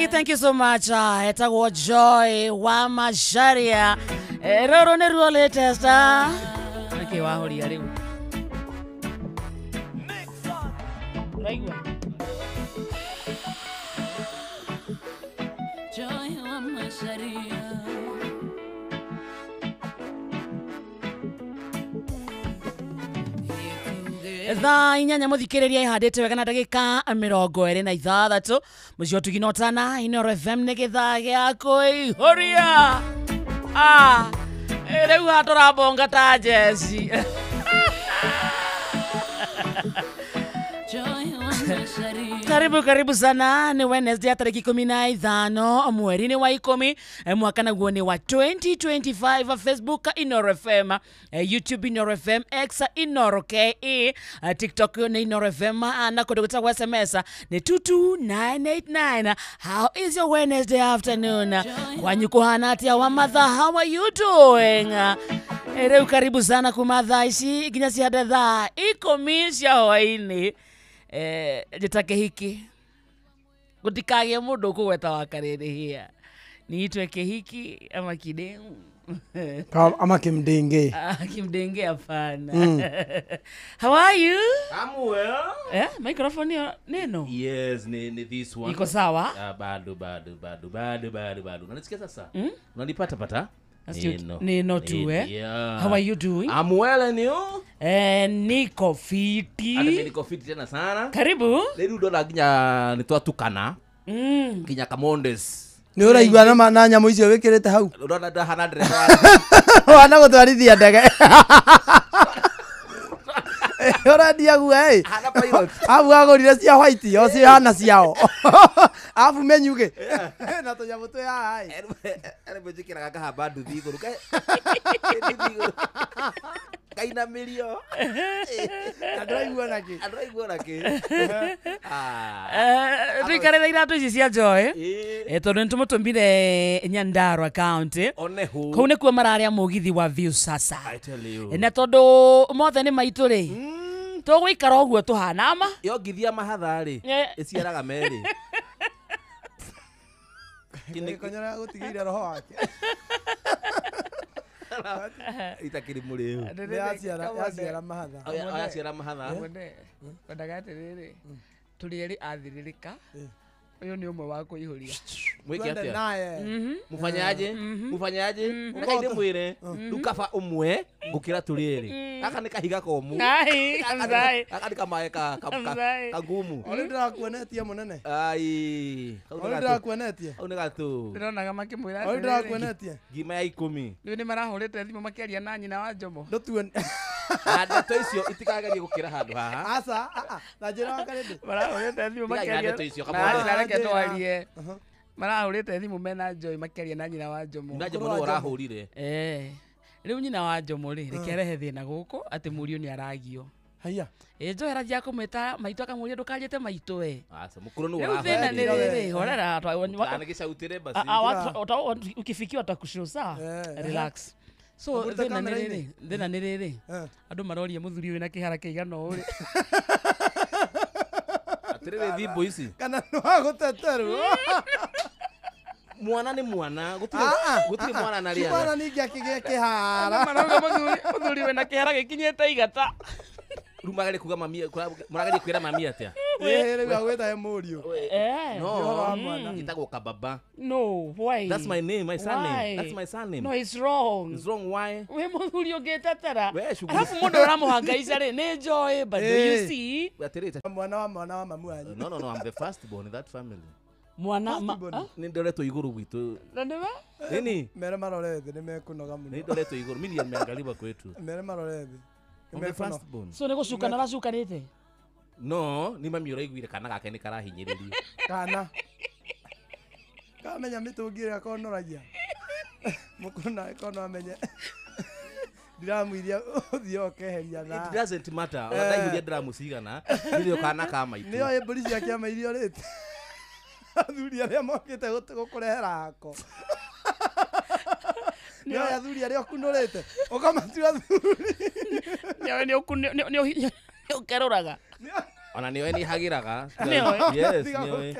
Thank you so much. Etagwo Joy wa Macharia. Roro ne ruo latest. Okay, wa horia riu. Raigua. Joy wa Macharia. Thaa inyanya muthikiriria ihandite wega na ndagika 26 mucio tuginotana Inoro FM ni githaa gia kuihuria riu haturabonga ta jesi karibu sana ni Wednesday tariki 15 mweri ni wa 10 mwaka naguo ni wa 2025 Facebook Inoro FM YouTube Inoro FM X Inoro KE TikTok ni Inoro FM na kodogota kwa SMS ni 22989. How is your Wednesday afternoon? Kwanyu kuhana atia wa mother, how are you doing? Ereu karibu sana kumadha ici ginya cia thaa 10 cia hwaini. Jitake hiki gutikagie mundu kugweta wa karere hia niitwe kihiki ama kidemu ama kimdenge kimdenge hapana. How are you? I'm well. Microphone neno? Yes, ni this one. Iko sawa? Bado. Unanisikia sasa? Unanipata pata? Neno tu Yeah. How are you doing? I'm well and you? Niko fiti. Hata mimi niko fiti tena sana. Karibu. Leo ndo naginya nitwatukana. Kinya Kamondes. Ni uraigua na nyamu icio wikirite hau. Urona da 100. Wana gutwarithia ndege. Ora diagua Hana pilot. Abu agorire cia white o cia hana ciao. Abu menyuge. Na to nyamu tu ya hai. Ele bojikira kaka habadu thiguru kai. Kaina milio. Adraigua naki. Tuikarire iratu ici cia Joy tondu nitumutumbire Nyandarua account kuu ni kuo mararia mugithi wa view sasa. I tell you. Na tondu mothe ni maitu ri tugwikara uguo tuhana ma yo ngithia mahatha ri iciaraga meri konyora gutigire roho wake. Itakiri muriu yaciara mahatha yaciara mahatha ndagate riri turi eri athiririka uyu ni umwe wa kuihuria mwiki atia mufanyaje nakaide mwire dukaba umwe gukira turiri aka ni kahiga komu aka ni kamae kagumu oli ndirakuonetie munene oli ndirakuonetie au ni gatu ndinonaga makimwira oli ndirakuonetie ngima ya 10 riu ni marahurite thimu makiaria na nyina wa Njomo ndutuone ndeto icio itikageria gukira handu haha asa na njira wakarende marahurite thimu makiaria ndeto icio kamwe reke twarie marahurite thimu mena Joy makiaria na nyina wa Njomo na Njomo ni urahurire riu nyina wa Njomo ri rekerehe thina guku ati murio ni aragio haya Joy arajia kumwita maito akamuria ndukajete maito asa mukuru ni urahurire thina ni riri horera anagicautire basi ukifikiwa takushusa relax. So thina ni riri andu maroria muthuri wina kihara kiigana uri atirire thimbo ici kana no aguteteru mwana ni mwana gutire mwana na ria mwana ningi akigia kihara marauga muthuri wina kihara gikinyete igata rumagari kuga mamia muragari kwira mamia atia rĩu agwĩta mũriũ no itagwo kababa no why that's my name my son name that's my son name no it's wrong why we muthuri ungetetera alafu mundu uramuhangaica ri ni Joy but do you see mwana wa mamu wanyu no I'm the first born in that family mwana ni ndoretwo iguru gwitu ndeba nini mere marorete ni mekunoga muno ni ndoretwo iguru mimi nimeangaliwa kwetu mere marorete so nego cuka naracukanite no ni mami uraiguire kana gake ni karahinyiririo kana kamenya mitungire akonoragia mukuna kono amenye ndiramuiria uthio keheria na it doesn't matter ndaihuria ndiramucigana ndio kana kama itu nio mburi cia kiama irio rite athuri aria mokite gukurehera hako nio athuri aria kunurite ukamatua athuri nio ukeruraga Ona niwe ni hagiraga. Niwe. Yes, niwe.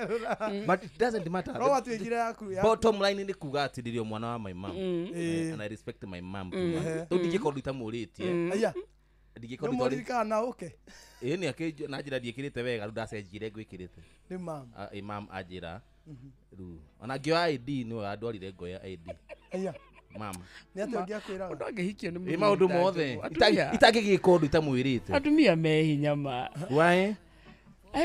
But it doesn't matter. Rowa tuikire yaku. Bottom line ni kuga atirio mwana wa my mom. And I respect my mom. Tu ndingĩkorwo itamũrĩtie. Aya. Ndingĩkorwo Ndimũririkana na okay. Ni akĩ na njĩra ndiĩkĩrĩte wega rĩu ndacenjire ngwĩkĩrĩte. Ni mam. Imam ajira. Rĩu ona ngĩoya ID niwe andwarire ngoya ID. Aya. Mama. Nĩ atĩ ũngĩakwĩraga. Ũndũ angĩhikio nĩ Maũndũ mothe. Itangĩgĩka ũndũ itamwĩrĩte. Atumia mehinya ma. Why?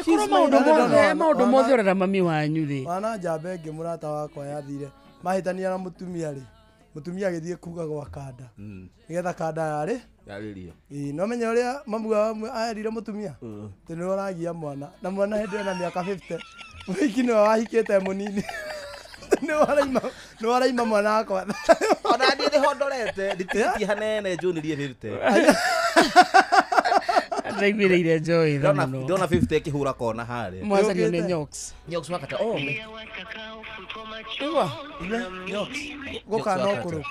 Korwo maũndũ mothe ũrera mami wanyu rĩ. Wana njamba ĩngĩ mũrata wakwa yathire. Mahĩtania na mũtumia rĩ. Mũtumia agĩthiĩ kuga gwa kanda. Nĩgetha kanda yarĩ. Yarĩrio. No menya ũrĩa mamu wa ayarire mũtumia. Tĩ nĩ ũragia mwana. Na mwana hĩndĩ ĩyo na mĩaka 50. Mũhiki nĩwe wahikĩte mũnini. Nĩ waraima mwana wakwa. Ona niĩ ndĩhondorete nditĩtie hanene njũnirie 50. Ndaigwĩrĩire njoĩ tha mũno. Ndona 50 ĩkĩhũra kona harĩa. Mwacario nĩ Nyox. Nyox wakata Gũka no kũrũ.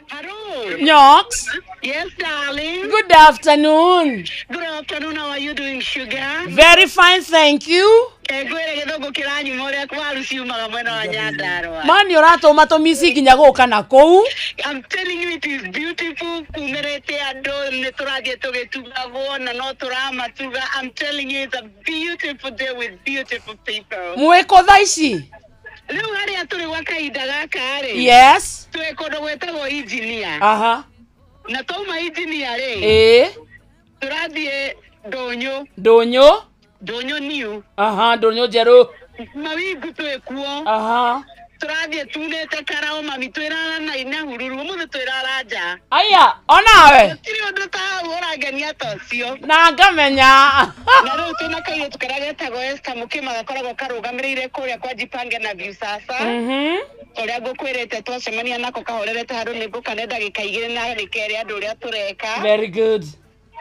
Nyox. Yes, darling. Good afternoon. Good afternoon. How are you doing, sugar? Very fine, thank you. Ngwĩre gĩthũngũ kĩranyuma ũrĩa kwaru ciumaga mwena wa Nyandarua. Mani ũratũma tũmici nginya gũka na kũu. I'm telling you it is beautiful. Kumĩrĩte andũ nĩ tũrathiĩ tũgĩtugagwo na no tũramatuga. I'm telling you it's a beautiful day with beautiful people. Mwĩkũ thaa ici? Rĩu harĩa tũrĩ gwa kahinda gaka rĩ. Yes. Twĩ kũndũ gwĩtagwo engineer. Aha. Na twauma engineer rĩ. Tũrathiĩ Ndũnyũ. Ndũnyũ new. Aha, Ndũnyũ njerũ. Mawingu twĩ kuo. Aha. Tũrathiĩ tunĩte karao mami twĩrara na ina hururu ũmũthĩ twĩrara nja. Aya, onawe. Gũtirĩ ũndũ ta ũrangenia ta ũcio. Na ngamenya. Na rĩu twĩna kairĩtu karĩa getagwo Esther Mũkĩma gakoragwo karũgamĩrĩire kũrĩa kwa Jipange na Viusasa. Ũrĩa ngũkwĩrĩte twacemania nako kahorerete handũ nĩ ngũkane ndagĩka 2 na rĩkere andũ ũrĩa tũreka. Very good.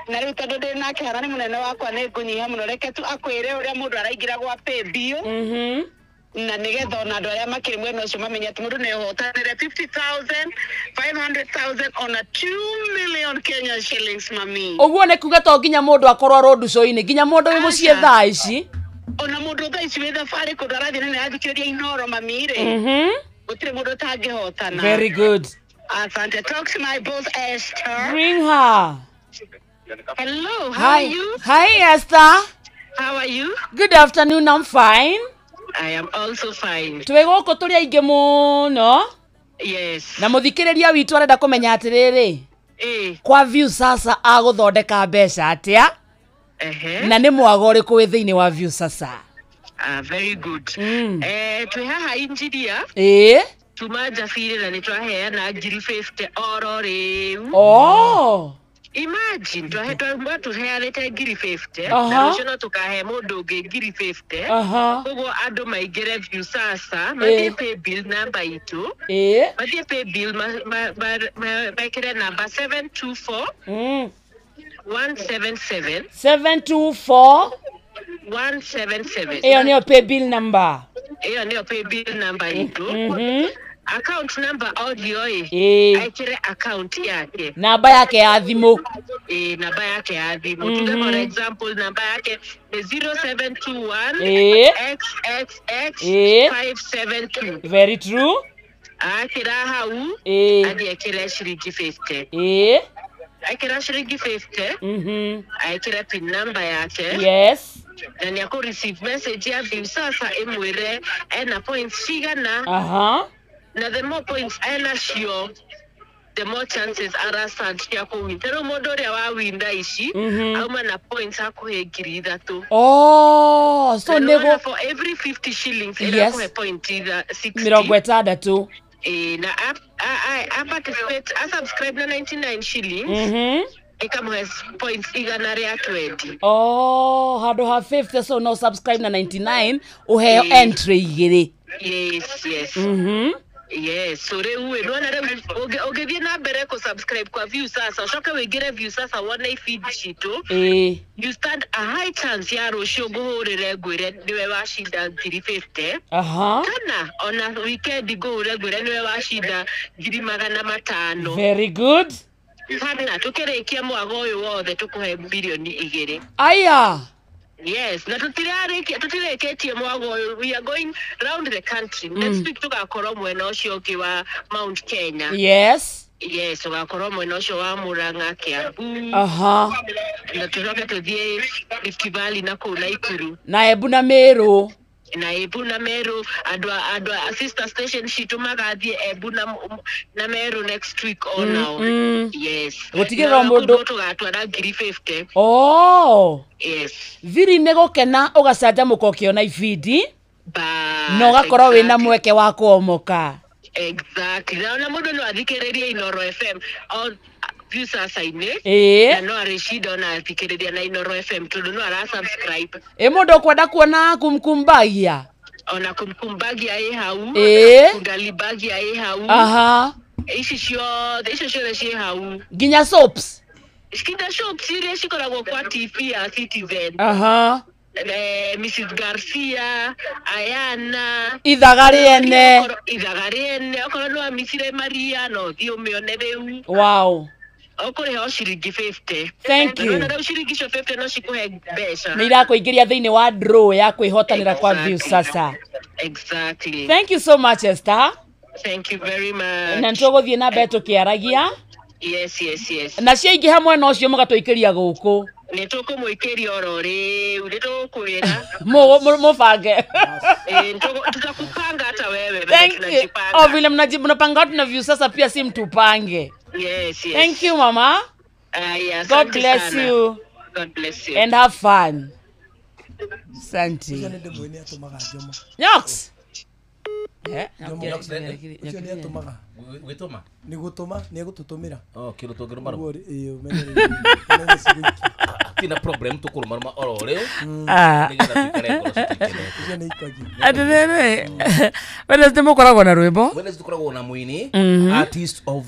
Na rĩu tondũ ndĩ nake hara nĩ mũnene wakwa nĩ ngũnyiha mũno reke tu akwĩre ũrĩa mũndũ araingĩra gwa pay bill. Na nĩgetha ona andũ arĩa makĩrĩ mwena ũcio mamenye atĩ mũndũ nĩ ũhotanĩre 50,000, 500,000 on a 2 million Kenyan shillings mami. Ũguo nĩ kuga to nginya mũndũ akorwo road show-inĩ nginya mũndũ wĩ mũciĩ thaa ici. Ona mũndũ thaa ici wĩ thabarĩ kũndũ arathiĩ na nĩ athikĩrĩria Inoro mami rĩ. Gũtirĩ mũndũ ũtangĩhotana. Very good. Asante. Talk to my boss Esther. Bring her. Hello, how are you? Hi Esther. How are you? Good afternoon, I'm fine. I am also fine. Twĩ gũkũ tũrĩ aingĩ mũno. Yes. Na mũthikĩrĩria witũ arenda kũmenya atĩrĩrĩ. Kwa Viusasa agũthondeka mbeca atĩa? Na nĩ mwaga ũrĩkũ wĩ thĩinĩ wa Viusasa? Very good. Twĩ haha engineer. Tuma Njabire na nĩ twaheana 50 oro rĩu. Imagine tuheanĩte 50 na rũciũ no tũkahe mũndũ ũngĩ 50. Koguo andũ maingĩre Viusasa mathiĩ pay bill namba itũ. Mathiĩ pay bill mekĩre namba 724 177 724 177. Iyo nĩyo pay bill number. Iyo nĩyo pay bill namba itũ. Account number audio aikire account yake. Namba yake ya thimũ. Namba yake ya thimũ. Tuge for example namba yake ni 0721 XXX 572. Very true. Akira hau athiĩkĩre ciringi 50. Akira ciringi 50. Aikire pin number yake. Yes. Na nĩ akũ receive message ya Viusasa ĩmwĩre ena points cigana. Na the more points ena cio, the more chances are cia kũwin. Rĩu mũndũ ũrĩa wa winda ici auma na points hakuhĩ 3,000. So nĩguo for every 50 shillings ĩrakũhe point 60. 60. Na subscribe na 99 shillings. Ikamuhe points igana rĩa 20. Handũ ha 50 so no subscribe na 99 uheo entry igĩrĩ. Yes. Yes, so rĩu nona rĩu ũngĩthiĩ na mbere ku subscribe kwa Viusasa ucoke wĩingĩre Viusasa wone feed citũ. You stand a high chance ya rũciũ ngũhũrĩre ngwĩre nĩwe wacinda 350. Kana ona weekend ngũhũrĩre ngwĩre nĩwe wacinda 500,000. Very good. Kana tũkĩrĩkia mwago ũyũ wothe tũkũhe bilioni 2. Aya. Yes, na tutireketie mwago. We are going round the country. Next week tugakorwo mwena ucio ungi wa Mount Kenya. Yes, tugakorwo mwena ucio wa Murang'a, Kiambu. Na turoke tuthie Rift Valley na kuu Nakuru. Na Embu na Meru. Adwa sister station shitu magathie Embu na Meru next week or now. Yes. Gutigirira mundu tugatwara 50. Yes. Viri negokena ugacanja mukokio na ibindi. No gakorwo wina mweke wa kuomoka. Exactly. Na mundu no athikiririe Inoro FM on sasa ine. Na no arishida na athikiriria na Inoro FM tundu no ara subscribe. Mundu kwenda kuona kumkumbagia. Ona kumkumbagia hau. Kundalibagia hau. Ici cio hau. Ginya soaps. Skinda soaps ile shikoragwo kwa TV ya Citizen. Mrs. Garcia, Ayana, Idhagariene, okoro no Misire Maria no thio mione reu. Wow. Okore ho shiringi 50. Thank you. Na reu shiringi 50 no cikuhe mbeca. Ni irakuingiria thiini wa draw ya kwihotanira kwa views sasa. Exactly. Thank you so much, Esther. Thank you very much. Na ntuguthie na mbe tukiaragia. Yes. Na ciaingi hamwe no cio mugatuikiria guku. Nitukumwikiria orori, nitukwira. Mubange. Tutakupanga hata wewe. Thank you. Vile mnapanga watu na views sasa pia si mtupange. Yes. Thank you, mama. Yes. God bless you. God bless you. And have fun. Santi. Nyox. Ni gutuma ni gututumira kiro tugiruma tina problem tukuruma orore Adere Wednesday mukoragwo na rwimbo Wednesday tukoragwo na muini artist of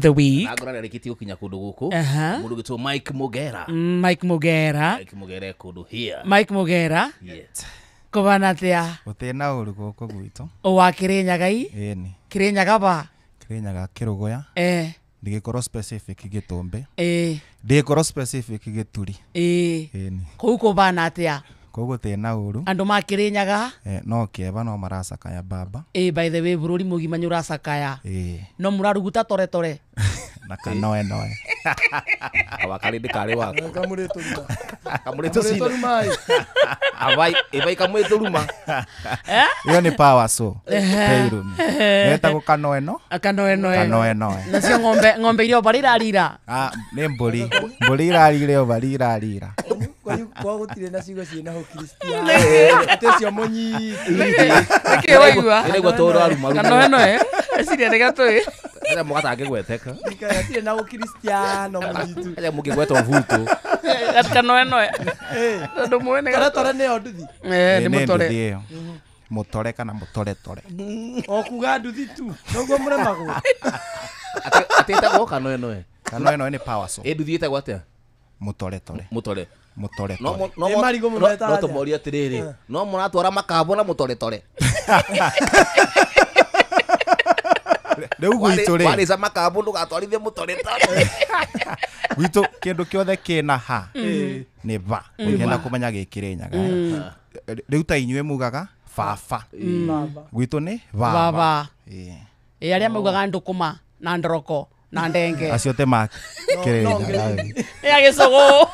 the week agora rekiti ukinya kundu guku mundu gitwo Mike Mugera kundu here Mike Mugera yes Kubana atia utina uru guko gwitu wa Kirinyaga ni Kirinyaga ba Kirinyaga Kirugoya ndigikorwo specific Gitumbi ndigikorwo specific Gituri ni kou kubana atia koguo tina uru andu ma Kirinyaga no kieba no maracakaya baba by the way bururi mugima nyuracakaya no muraruguta tore na kanoe awakali ndikari wako kamureto mai ebai kamureto ruma iyo ni power so playroom neta go kanoe no nacio ng'ombe irio barirarira ni mburi irarire o barirarira kwa gutire na cigo ciina ho Kristiano atecio monyi ke waigua ile gwa toro aruma kanoe ciria ni gatui ela mugatange gweteka atire na go Kristiano monyitu ela mugigwetwa vuto kanoe ndo muone tore ne onduthi ni mutore mutore kana mutore okuga nduthi tu noguo muremagwo ateta go kanoe ni power so nduthi etagwo atia mutore no marigo muneta no tomoria tiriri no muratwara makabo na mutore Reu gwitu ri wari za makabo ndugatwarithie mutore gwitu kindu kiothe kina ha ni ba ngenda kumenya Gikirinyaga reu ta inywe mugaga baba gwitu ni baba aria mugaga ndukuma na ndoroko na ndenge acio te ma Kirinyaga ya gicogo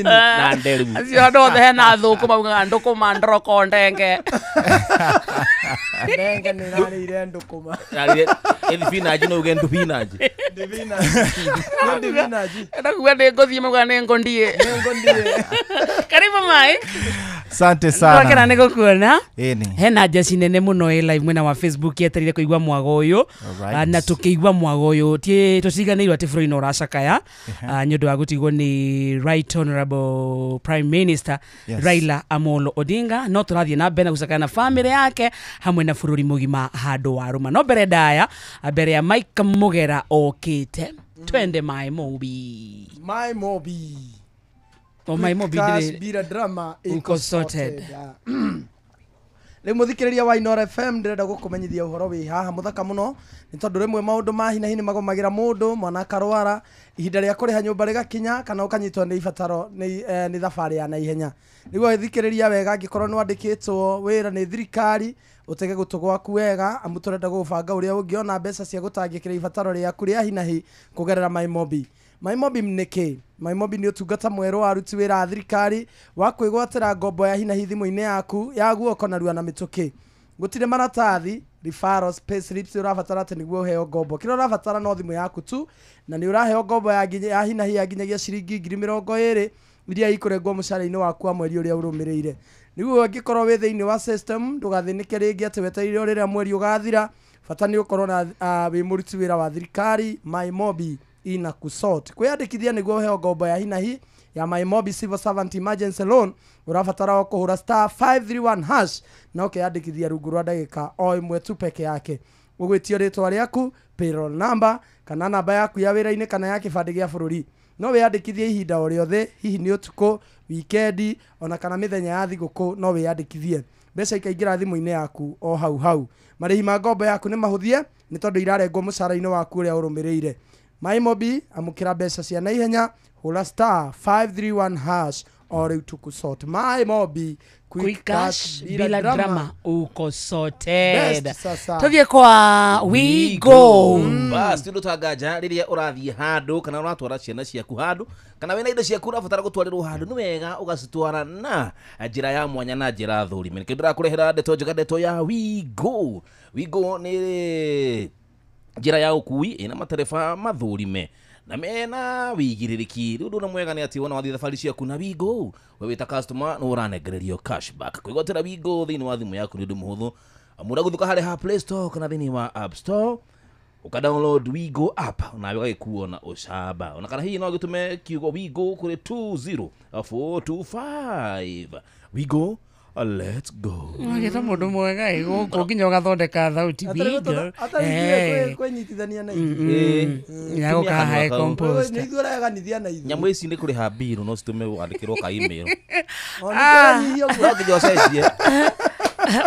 na nderu acio ndo the na thuku mugaga ndukuma ndoroko ndenge ni narire ndukuma narire edifinaji no ugendo finaji ndakuga ndi ngothie mugaga ni ngondie karibu mai asante sana twakena ni gukuona ni hena jeci nene muno live mwena wa Facebook yeterire kuigwa mwago uyu na tukiigwa mwago uyu tie tuciganirwo ati bũrũri no racakaya nyondo wa gutigwo ni Right Honorable Prime Minister Raila Amolo Odinga no turathie na mbere gucakaya na family yake hamwe na bũrũri mugima handu wa ruma no mbere ndaya mbere ya Mike Mugera okite twende my mobi Cash bila drama iko sorted. Rĩu mũthikĩrĩria wa Inoro FM ndĩrenda gũkũmenyithia ũhoro wĩ haha mũthaka mũno nĩ tondũ rĩmwe maũndũ ma hi na hi nĩ magomagĩra mũndũ mwana karwara ihinda rĩa kũrĩha nyũmba rĩgakinya kana ũkanyitwo nĩ ibataro nĩ thabarĩ ya naihenya. Nĩguo thikĩrĩria wega angĩkorwo nĩ wandĩkĩtwo wĩra nĩ thirikari utege gũtũ gwaku wega amu tũrenda gũbanga ũrĩa ũngĩona mbeca cia gũtangĩkĩra ibataro rĩaku rĩa hi na hi kũgerera MyMobi. MyMobi nĩ kĩ? MyMobi nĩ ũtungata mwerũ wa aruti wĩra a thirikari wa kwĩgwatĩra ngombo ya hi na hi thimũ-inĩ yaku ya guoko na rua na mĩtũkĩ. Gũtirĩ maratathi, referrals, payslips ũrabatara atĩ nĩguo ũheo ngombo. Kĩrĩa ũrabatara no thimũ yaku tu na nĩ ũraheo ngombo ya hi na hi ya nginyagia ciringi 20,000 iria ikũrengwo mũcara-inĩ waku wa mweri ũrĩa ũrũmĩrĩire. Nĩguo angĩkorwo wĩ thĩinĩ wa system ndũgathĩnĩke rĩngĩ atĩ wetereire rĩrĩa mweri ũgathira. Bata nĩ ũkorwo na wĩ mũruti wĩra wa thirikari. MyMobi ina kusort kwĩyandĩkithia nĩguo ũheo ngombo ya hi na hi ya MyMobi Civil Servant Emergency Loan ũrabatara kũhũra *531# na ũkeyandĩkithia rungu rwa ndagĩka o ĩmwe tu peke yake. Ũgwĩtio rĩtwa rĩaku, payroll number kana namba yaku ya wĩra-inĩ kana ya kĩbandĩ gĩa bũrũri. No wĩyandĩkithie ihinda o rĩothe, hihi nĩ ũtukũ, wikendi ona kana mĩthenya ya thigũkũ no wĩyandĩkithie. Mbeca ikaingĩra thimũ-inĩ yaku o hau hau. Marĩhi ma ngombo yaku nĩ mahũthie nĩ tondũ irarengwo mũcara-inĩ waku ũrĩa ũrũmĩrĩire. MyMobi amũkĩra mbeca cia naihenya hũra *531# o rĩu tukusort. MyMobi quick cash bila drama uko sorted. Tũthiĩ kwa we go. Bas tũtangaja rĩrĩa ũrathiĩ handũ kana ũratwara ciana ciaku handũ kana wĩna indo ciaku ũrabatara gũtwarĩrwo handũ nĩ wega ũgacitwara na njĩra ya mwanya na njĩra thũrime. Nĩkĩo ndĩrakũrehera ndeto njega, ndeto ya we go. We go nĩ njĩra ya ũkui ĩna matereba mathũrime na mena wĩigĩrĩrĩki. Rĩu ũndũ mwega nĩ atĩ wona wathiĩ thabarĩ ciaku na we go we wĩta customer no ũranengererio cashback. Kwĩgwatĩra we go thĩinĩ wa thimũ yaku nĩ ũndũ mũhũthũ. Mũra gũthuka harĩ ha Play Store kana thĩinĩ wa App Store ũkadownload we go app nawe ũgagĩkuo na ũcamba. Ona kana hihi no gĩtũme kiugo we go kũrĩ 20425. We go, let's go. Ngeta mũndũ mwega gũkũ nginya ũgathondeka thauti bigo. Kwĩnyitithania na ithuĩ. Ya gũkaha compost. Nĩ ithuĩ ũraganithia na ithuĩ. Nyamũ ici nĩ kũrĩha bill no citume wandĩkĩrwo ka email.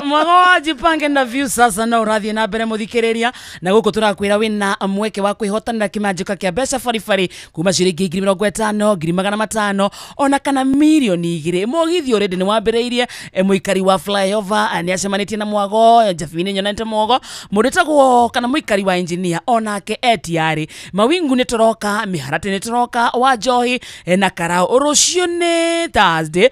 Mwago wa jipange na view sasa na ũrathiĩ na mbere mũthikĩrĩria na gũkũ tũrakwĩra wĩna mweke wa kwĩhotanĩra kĩmanjĩka kĩa mbeca baribari kuma ciringi 50,000, 500,000 ona kana milioni 2. Mũgithi already nĩ wambĩrĩirie. Mũikari wa flyover nĩacemanĩtie na Mwago Jabini nyonete Mwago mũrĩtagwo kana mũikari wa engineer onake etiarĩ mawingu nĩ tũroka, mĩharatĩ nĩ tũroka, wa njohi na karao. Rũciũ nĩ Thursday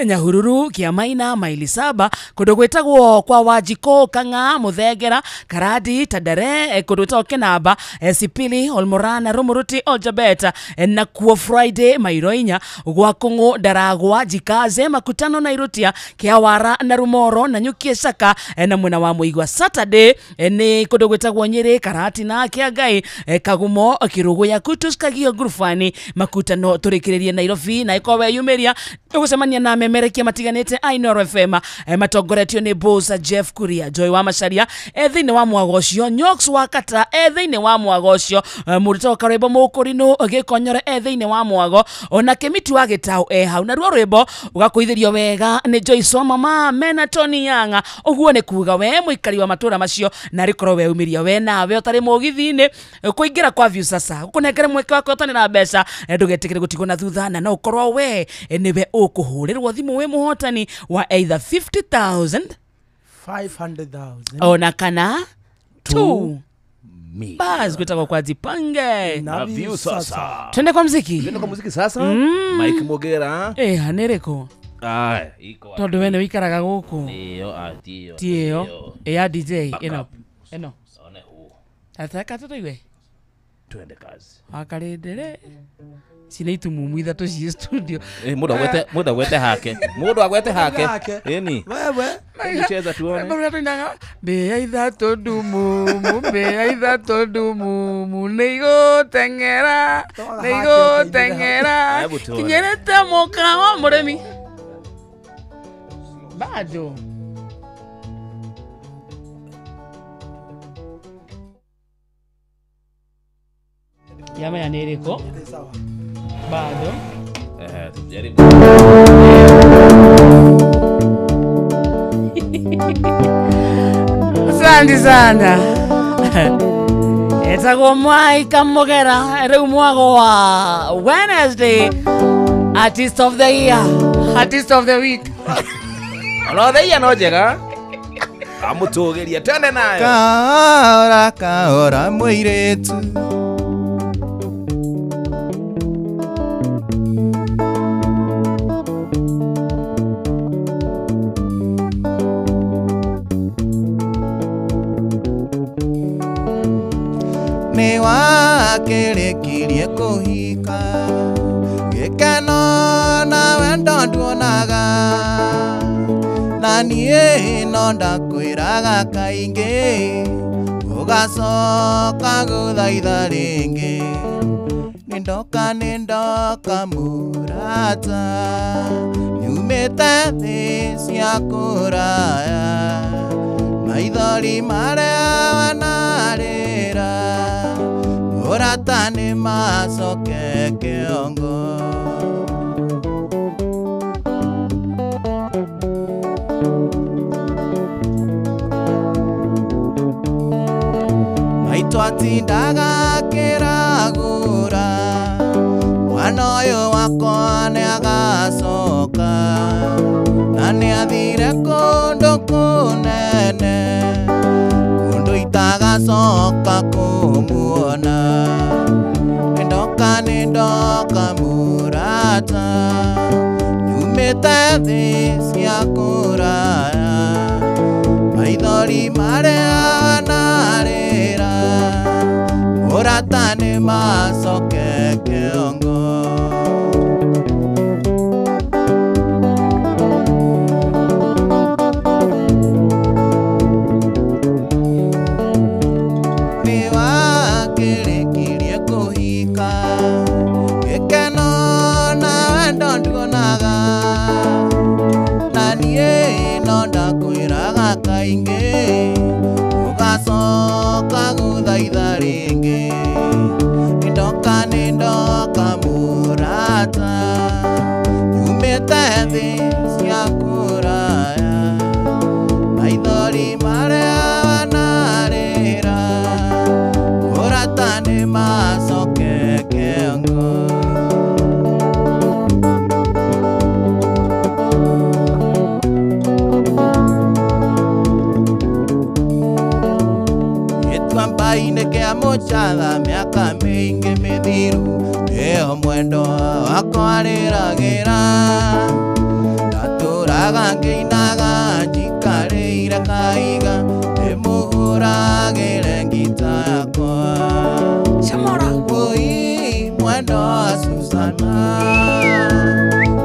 Nyahururu Kiamaina maili 7 kũndũ gwĩtagwo kwa Wanjiko, Kang'a, Mũthengera, Karadi, Tandare, kũndũ gwĩtagwo Kĩnamba, Sipili, Olmorana, Rumuruti, Oljabeta na kuo Friday mairo 4 gwa Kũng'ũ, Ndaragwa, Jikaze, Makutano na Irutia, Kĩawara na Rumoro na Nyukie Saka na mwena wa Mũigua. Saturday nĩ kũndũ gwĩtagwo Nyĩrĩ, Karati na Kĩangai, Kagumo, Kĩrũgũ ya Kutus, Kagio, Ngurufani, Makutano tũrĩkĩrĩrie Nairobi na ikowe yumeria ũgũcemania na memerekia matiganĩte Inoro FM matongoretio nĩ Bosa Jeff Kuria, Joy wa Macharia thĩinĩ wa Mwago ũcio, Nyox wa Kata thĩinĩ wa Mwago ũcio, mũrĩtwo Karwĩmbo Mũkũrinũ Gĩkonyore thĩinĩ wa Mwago, ona Kĩmiti wa Gĩtaũ hau. Na ruo rwĩmbo ũgakũithĩrio wega nĩ Joyce wa Mama mena Tony Yanga. Ũguo nĩ kuga we mũikari wa matũra macio na rĩkorwo we umiria we nawe ũtarĩ mũgithi-inĩ kũingĩra kwa view sasa gũkũnengere mweke wa kwĩhotanĩra mbeca. Ndũgetĩkĩre gũtigwo na thutha na no ũkorwo we nĩwe ũkũhũrĩrwo thimũ wĩ mũhotani wa either 50,000, 500,000 ona kana 2 bas gwĩtagwo kwa jipange na view sasa. Twende kwa muziki. Twende kwa muziki sasa. Mike Mogera hanĩrĩkũ iko tondũ we nĩ wĩikaraga gũkũ. Tiyo ya DJ ĩno one huu ataka tũtũiwe twende kazi akarĩndĩre cina itumumu ithatũ ci studio. Mũndũ agwete hake ĩni wewe cheza tuone mbĩa ithatũ ndumumu mbĩa ithatũ ndumumu nĩigũteng'era kinyĩrĩte mũkawa mũrĩmi bado yamaya nĩ ĩrĩkũ bado tujaribu Asante sana. Etagwo Mwai Kamogera rĩu mwago wa Wednesday Artist of the Year, Artist of the Week. Ono the year no njega. Amũtũgĩria twende nayo. Kaora kaora mũirĩtu nĩ wakĩrĩkirie kũhika gĩkeno na wendo nduonaga na niĩ no ndakwĩraga kaingĩ ũgacoka gũthaitha rĩngĩ nĩ ndoka mũrata nyumĩte thĩ cia kũraya maithori marĩa wanarĩra mũrata nĩ macoke kĩongo twatindaga kĩragũra mwana ũyũ wakwa nĩ agacoka na nĩ athire kũndũ kũnene kũndũ itagacoka kũmuona nĩ ndoka mũrata nyumĩte thĩ cia kũraya maithori marĩa wanarĩra mũrata nĩ macoke kĩongo nĩ wakĩrĩkirie kũhika gĩkeno na wendo nduonaga na niĩ no ndakwĩraga kaingĩ ũgacoka gũthaitha rĩngĩ nĩ ndoka mũrata nyumĩte thĩ cia kũraya maithori marĩa wanarĩra mũrata nĩ macoke kĩongo gĩtuamba-inĩ kĩa mũchatha mĩaka mĩingĩ mĩthiru ĩyo mwendo wakwa rĩragĩra ndatũraga ngĩinaga njikarĩire kaiga ndĩmũhũragĩre ngita yakwa ui mwendo wa Susana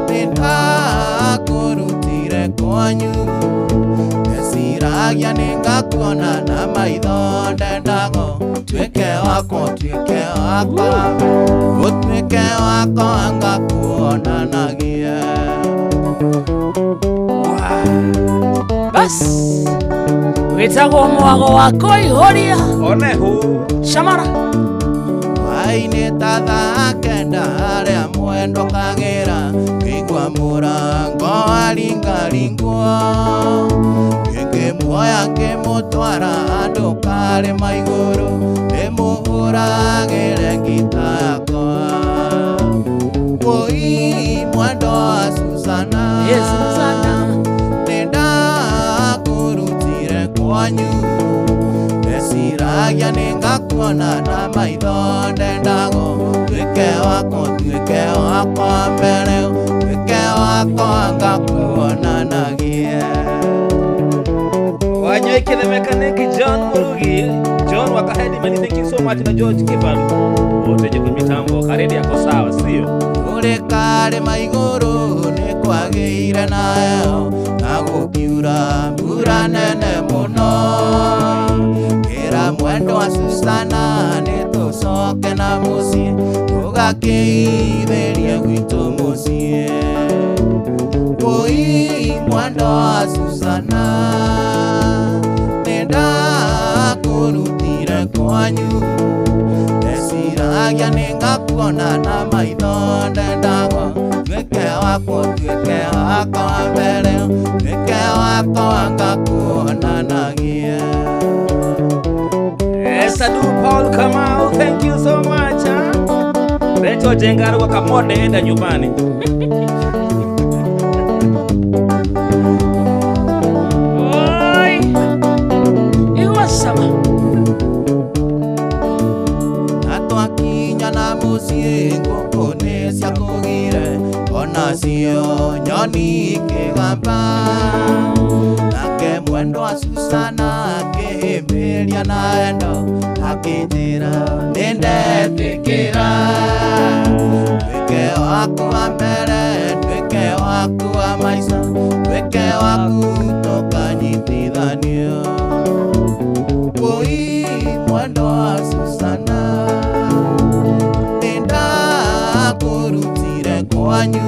nĩndakũrutire kwanyu ndeciragia nĩngakuona na maitho ndendago tuĩke wakwa ũtuĩke wakwa ngakuonanagia Bas wĩtagwo mwago wa kũihũria Onehu Shamara wainĩ ta thaa kenda harĩa mwendo kagĩra ngĩigua mũrango aringaringwo ngĩmuoya ngĩmũtwara handũ karĩma igũrũ ndĩmũhũragĩre ngita yakwa ui mwendo wa Susana nĩndakũrutire kwanyu ndeciragia nĩngakuona na maitho ndendago tuĩke wakwa mbere tuĩke wakwa ngakuonanagie Wanyoike the mechanic John Murugi John Wakahedi many thank you so much na George Kivalu wote je mitambo karedi yako sawa sio ule kare maiguru nĩ kwagĩire nayo na gũkiura mbura nene mũno kĩra mwendo wa Susana nĩtũcoke na mũciĩ tũgakĩithĩrie gwitũ mũciĩ ui mwendo wa Susana nĩndakũrutire kwanyu ndeciragia nĩngakuona na maitho ndendago Tuweke wako mbele, tuweke wako ngakuonanagie. Sadu Paul Kamau, thank you so much. Recho Jengaru wakamode enda nyumbani. Oi. Iwasama. Atwakinya na musie ngokone cia kugire, ona cio nyoni kigamba. Nake mwendo wa Susana akihimbiria na endo akijira nindetikira. Twike waku wa mbere, twike waku wa maica, twike waku tukanyitithanio. Oi mwendo wa Susana nindakurutire kwanyu,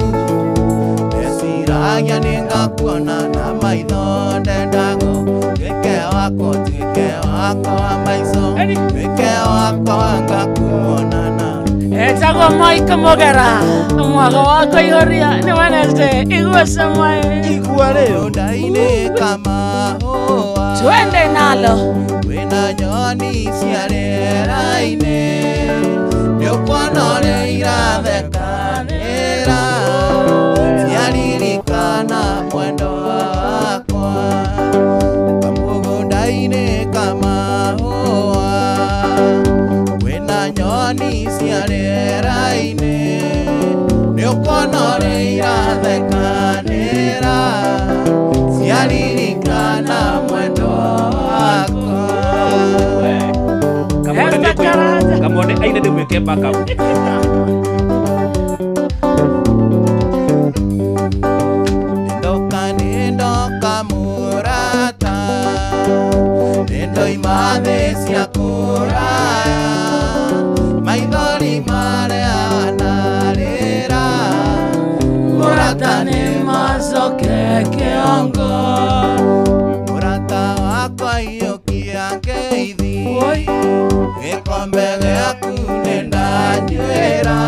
ndeciragia ningakuona na maitho ndendago. Twike wako wa maico, twike wako ngakuonana. Etago Mike Mogera, mwaga wako ihoria ni Wednesday. Iwasama. Igua leo Ndaine kama hoa, Twende nalo. wina nyoni cia rĩera-inĩ, nĩũkuonore irathekanĩra, ciaririkana mwendo wakwa. Kamũgũnda-inĩ kama hoa, wina nyoni cia rĩera-inĩ, nĩũkuonore irathekanĩra, ciaririkana mwendo wakwa. Kamode aina de weke backup. Nindoka murata, nindo imathe cia kuraya, maithori maria narira, murata ni macoke kiongo. Murata wakwa iyukia ngeithi, gikombe giaku nindanyuira,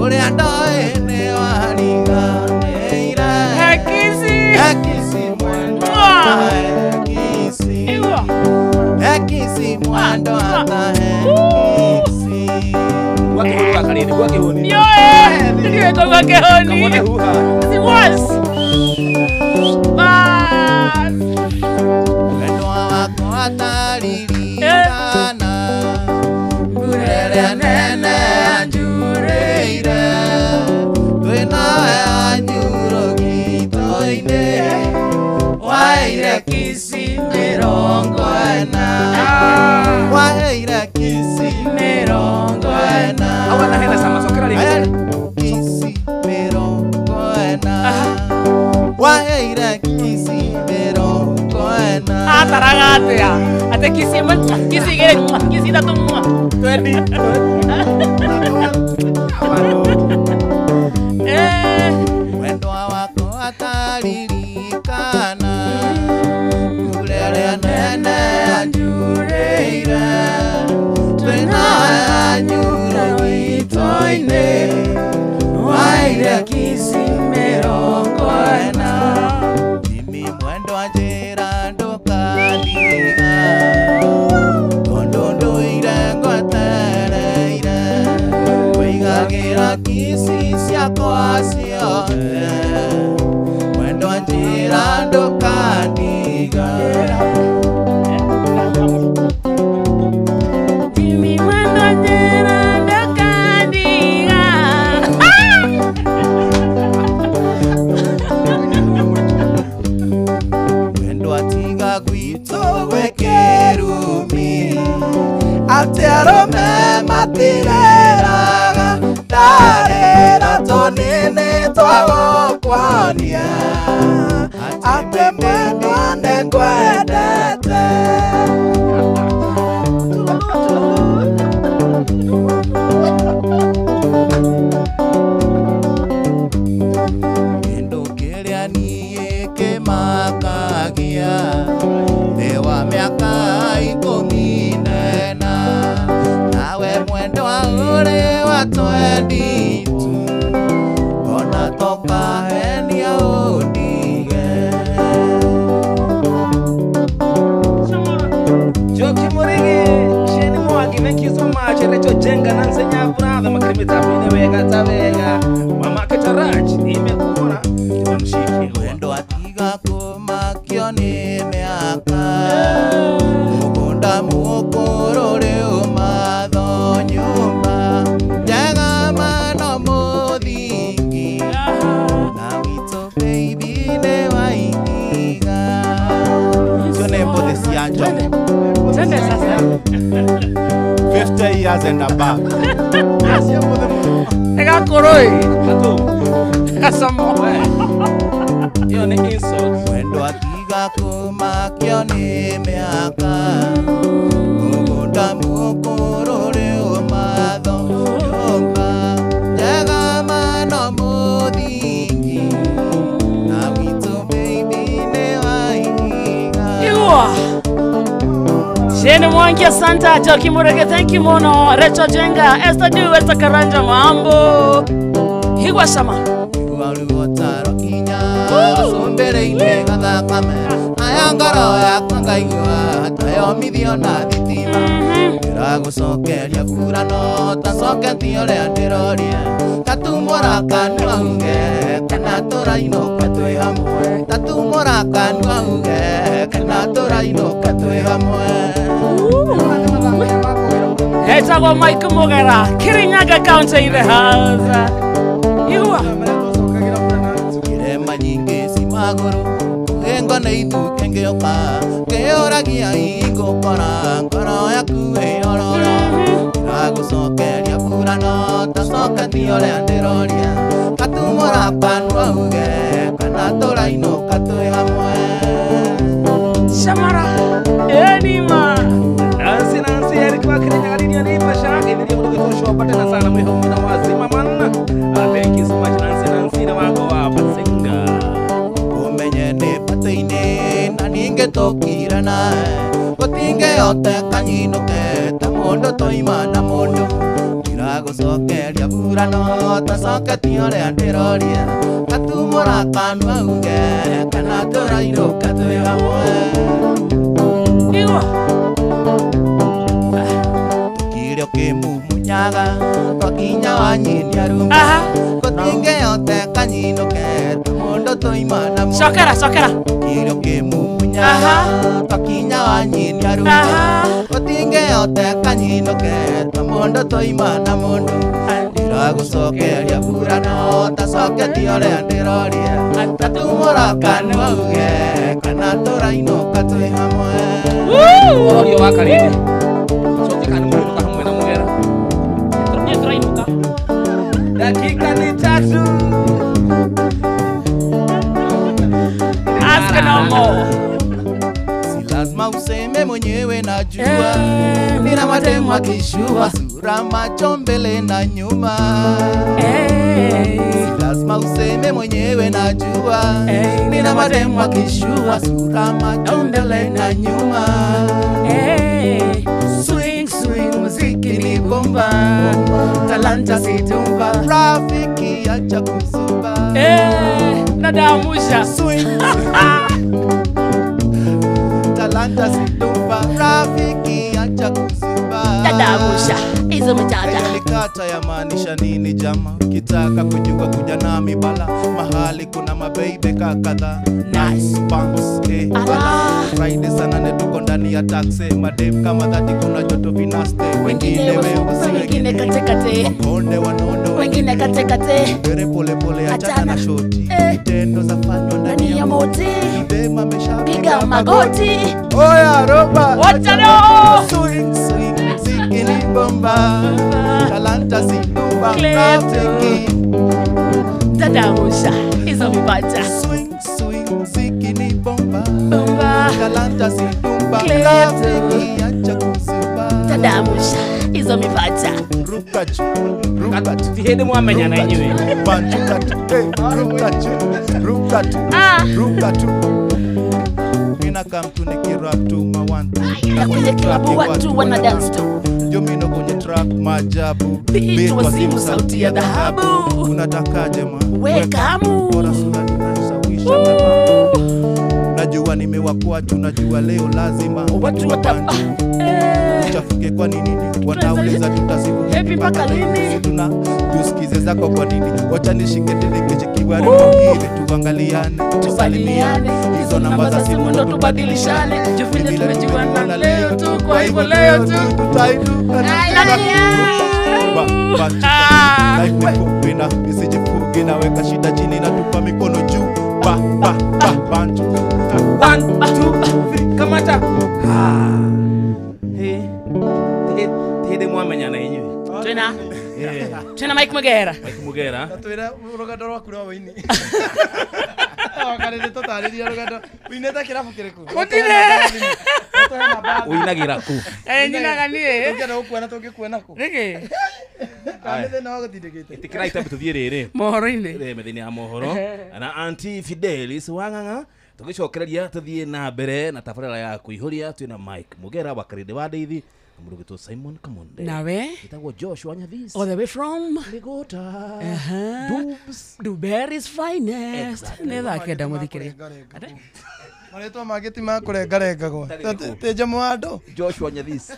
uria ndoi ni wariganĩire. Ekisi mwendo ekisi mwendo ekisi. Wakihuka kanini, wakihuni. Yoe, ndiye kwa kehoni. Kamode huha. Si was. Bas. Wendo wako ataririkana, mbura nene anjurĩire, twĩnawe anyuro gĩito-inĩ, waheire kisi 40, waheire kisi 40. Awana hena sama sokera ligi. Kisi 40, waheire kisi 40. Ataragate ya. Ate kisi gere, kisi tatu. Twendi. Wendo wako ataririkana, kurere nene anjurĩire, twĩnawe anyuro gĩito-inĩ, waheire kisi 40. Mimi mwendo anjĩra ndũkandiga, tondũ ndũire ngwetereire, wĩigagĩra kisi ciakwa ciothe, mwendo anjĩra ndũkandiga. Mimi mwendo njera ndakandiga. Wendo atiga gwitũ gwĩ kĩrumi, atĩ arũme matireraga, ndarĩra tũnini twa gũkwania, atĩ mwendwa nĩngwendete. Kĩndũ kĩrĩa niĩ kĩmakagia, thĩ wa mĩaka 14, nawe mwendwa ũrĩ wa 22, ona Recho Jenga Nancy Nyavura makrimita mwine wega tavega mama Ketaraj imekuona tunamshiki wendo atiga kuma kioni meaka mukunda mukorore umatho nyumba jaga mano muthingi na wito baby ne waiga sione mbote sianjo Tende sasa 50 years and above Ega koroi Kato Kasamo Yo ni insult wendo atiga kuma kioni meaka mukunda mukorore umatho nyumba jaga mano muthingi na wito baby ne waiga Iwa Shene Mwangi Santa Joki Murege, thank you mono. Recho Jenga, Esther Du, Esther Karanja Mambo. Higwa Sama. Waluotaro kinya Sombere ine gada kame Ayangaro ya kwangaigwa Tayo mithio na thitima Irago sokeria furano Tasoke tiole andirorie Tatumora kanua uge Kana tora inoka tui hamwe Tatumora kanua uge Kana tora inoka tui hamwe Etago Mike Mogera, Kirinyaga County in the house. Iwa Kirema nyingi si maguru Kugengo na itu kenge oka Keoragia ingo kora Nkoro ya kuwe orora Ragu sokeria furano Tasoka tiole anderoria Katumora panwa uge Kana tora ino katue hamwe Shamara Enima Nancy alikuwa Kirinyaga nini anipa shaka ndio mlikuwa patana sana mwe na wazima manna thank you so much Nancy na wako hapa singa Umenye ne pateine na ninge tokira na Gotinge yote kanyino ke Tamondo toima na mondo Irago sokeria furano Tasoke tiole anderoria Katumora kanwa uge Kana tora iro katue hamwe Iwa Kirio kimumunyaga Tokinya wanyini arumba Gotinge yote kanyino ke Tamondo toima na mondo Sokera Kirio kimumunyaga Tokinya wanyini arumba Gotinge yote kanyino ke Tamondo toima na mondo Irago sokeria furano Tasoke tiole anderoria Tatumora kanwa uge Kana tora ino katue hamwe Orio wakaridi sote kana mwinuka hamwe na mwera Etrainuka dakika ni 3 Ask no more Si lazima useme mwenyewe najua Nina mademu akishua Sura macho mbele na nyuma Si lazima useme mwenyewe najua Nina mademu akishua Sura macho mbele na nyuma Swing swing muziki ni bomba Talanta si tumba Rafiki acha kuzuba Nadamusha Swing Talanta si tumba Rafiki acha kuzuba Nadamusha Izo mchacha Kata ya maanisha nini jama Kitaka kujua kuja nami bala Mahali kuna mabeibe kakadha Nice Pants, bala Friday sana netuko ndani ya taxi Madem kama dhati kuna joto vinaste Wengine wafupa, wengine kate Wakonde wanondo Wengine kate Bere pole pole achana na shoti Vitendo za fano ndani ya moti Ibema mesha Piga magoti Oya roba Watano Swing swing ziki ni bomba Talanta si tumba Kleto. Rafiki Nadamusha Izo mchacha Swing swing ziki ni bomba Bomba Talanta si tumba Kleto. Rafiki acha kuzuba Nadamusha Izo mchacha Rukachu Rukachu tihende mwamenya na yenyewe Banchukatu Rukachu Rukachu Rukachu Mina come to nikirap tu mawantu Na kwenye kilabu watu wana dance tu Jomino kwenye track majabu Beat wazimu sauti ya dhahabu Unatakaje ma Wekamu Bora sura ninaishawisha mema najua nimewakoa juu, najua leo lazima watu chafuke. Kwa nini wanauliza tutasifu happy mpaka lini? Tuna tusikize zako kwa nini? Wacha nishike tele keche kiwari hivi, tuangaliane tusalimiane, hizo namba za simu ndo tubadilishane, jufanye tumejiwana leo tu, kwa hivyo leo tu tutaiduka life nikupenda isijifuge, naweka shida chini na tupa mikono juu, ba ba ba bantu 1 2 3 kamata Tede mwamenya na yenyewe. Tena Mike Mugera. Mike Mugera. Natwira urugado rwa kura waini. Wakare totaliria urugado. Wineta kirafu kireku. Uinagira ku. Nyina nie. Ngena ukuana tungikuona ku. Niki. Kanithe no gutindikite. Itikira itabu tuthirire. Mohoro-ini. Methini ya mohoro. Na Auntie Fidelis Wanganga. Tugicokereria tuthie na mbere na tabarĩra ya kuihuria twina Mike Mugera wa Karinde wa Ndeithi, Murugito Simon Kamonde. Nawe? Itagwo Joshua Nyathis. All the way from Ligota. Dubs. Duberry's finest. Netha kenda muthikiria. Maretwa mageti makurengarengagwo. Tejamu andu. Joshua Nyathis.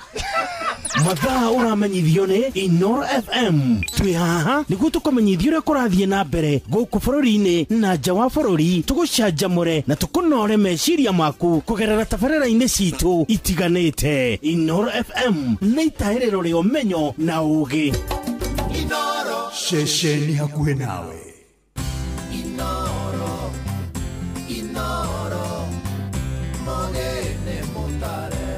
Mathaa uramenyithio ni Inoro FM. Twi haha niguo tukumenyithio uria kurathie na mbere guku bururi-ini na nja wa bururi, tugucanjamure na tukunore meciria maku kugerera tabarĩra-inĩ citu itiganĩte. Inoro FM nĩ itaĩrĩro rĩa ũmenyo na ũũgĩ. Inoro ceceni hakuhĩ nawe. Inoro Inoro Mogene Motare.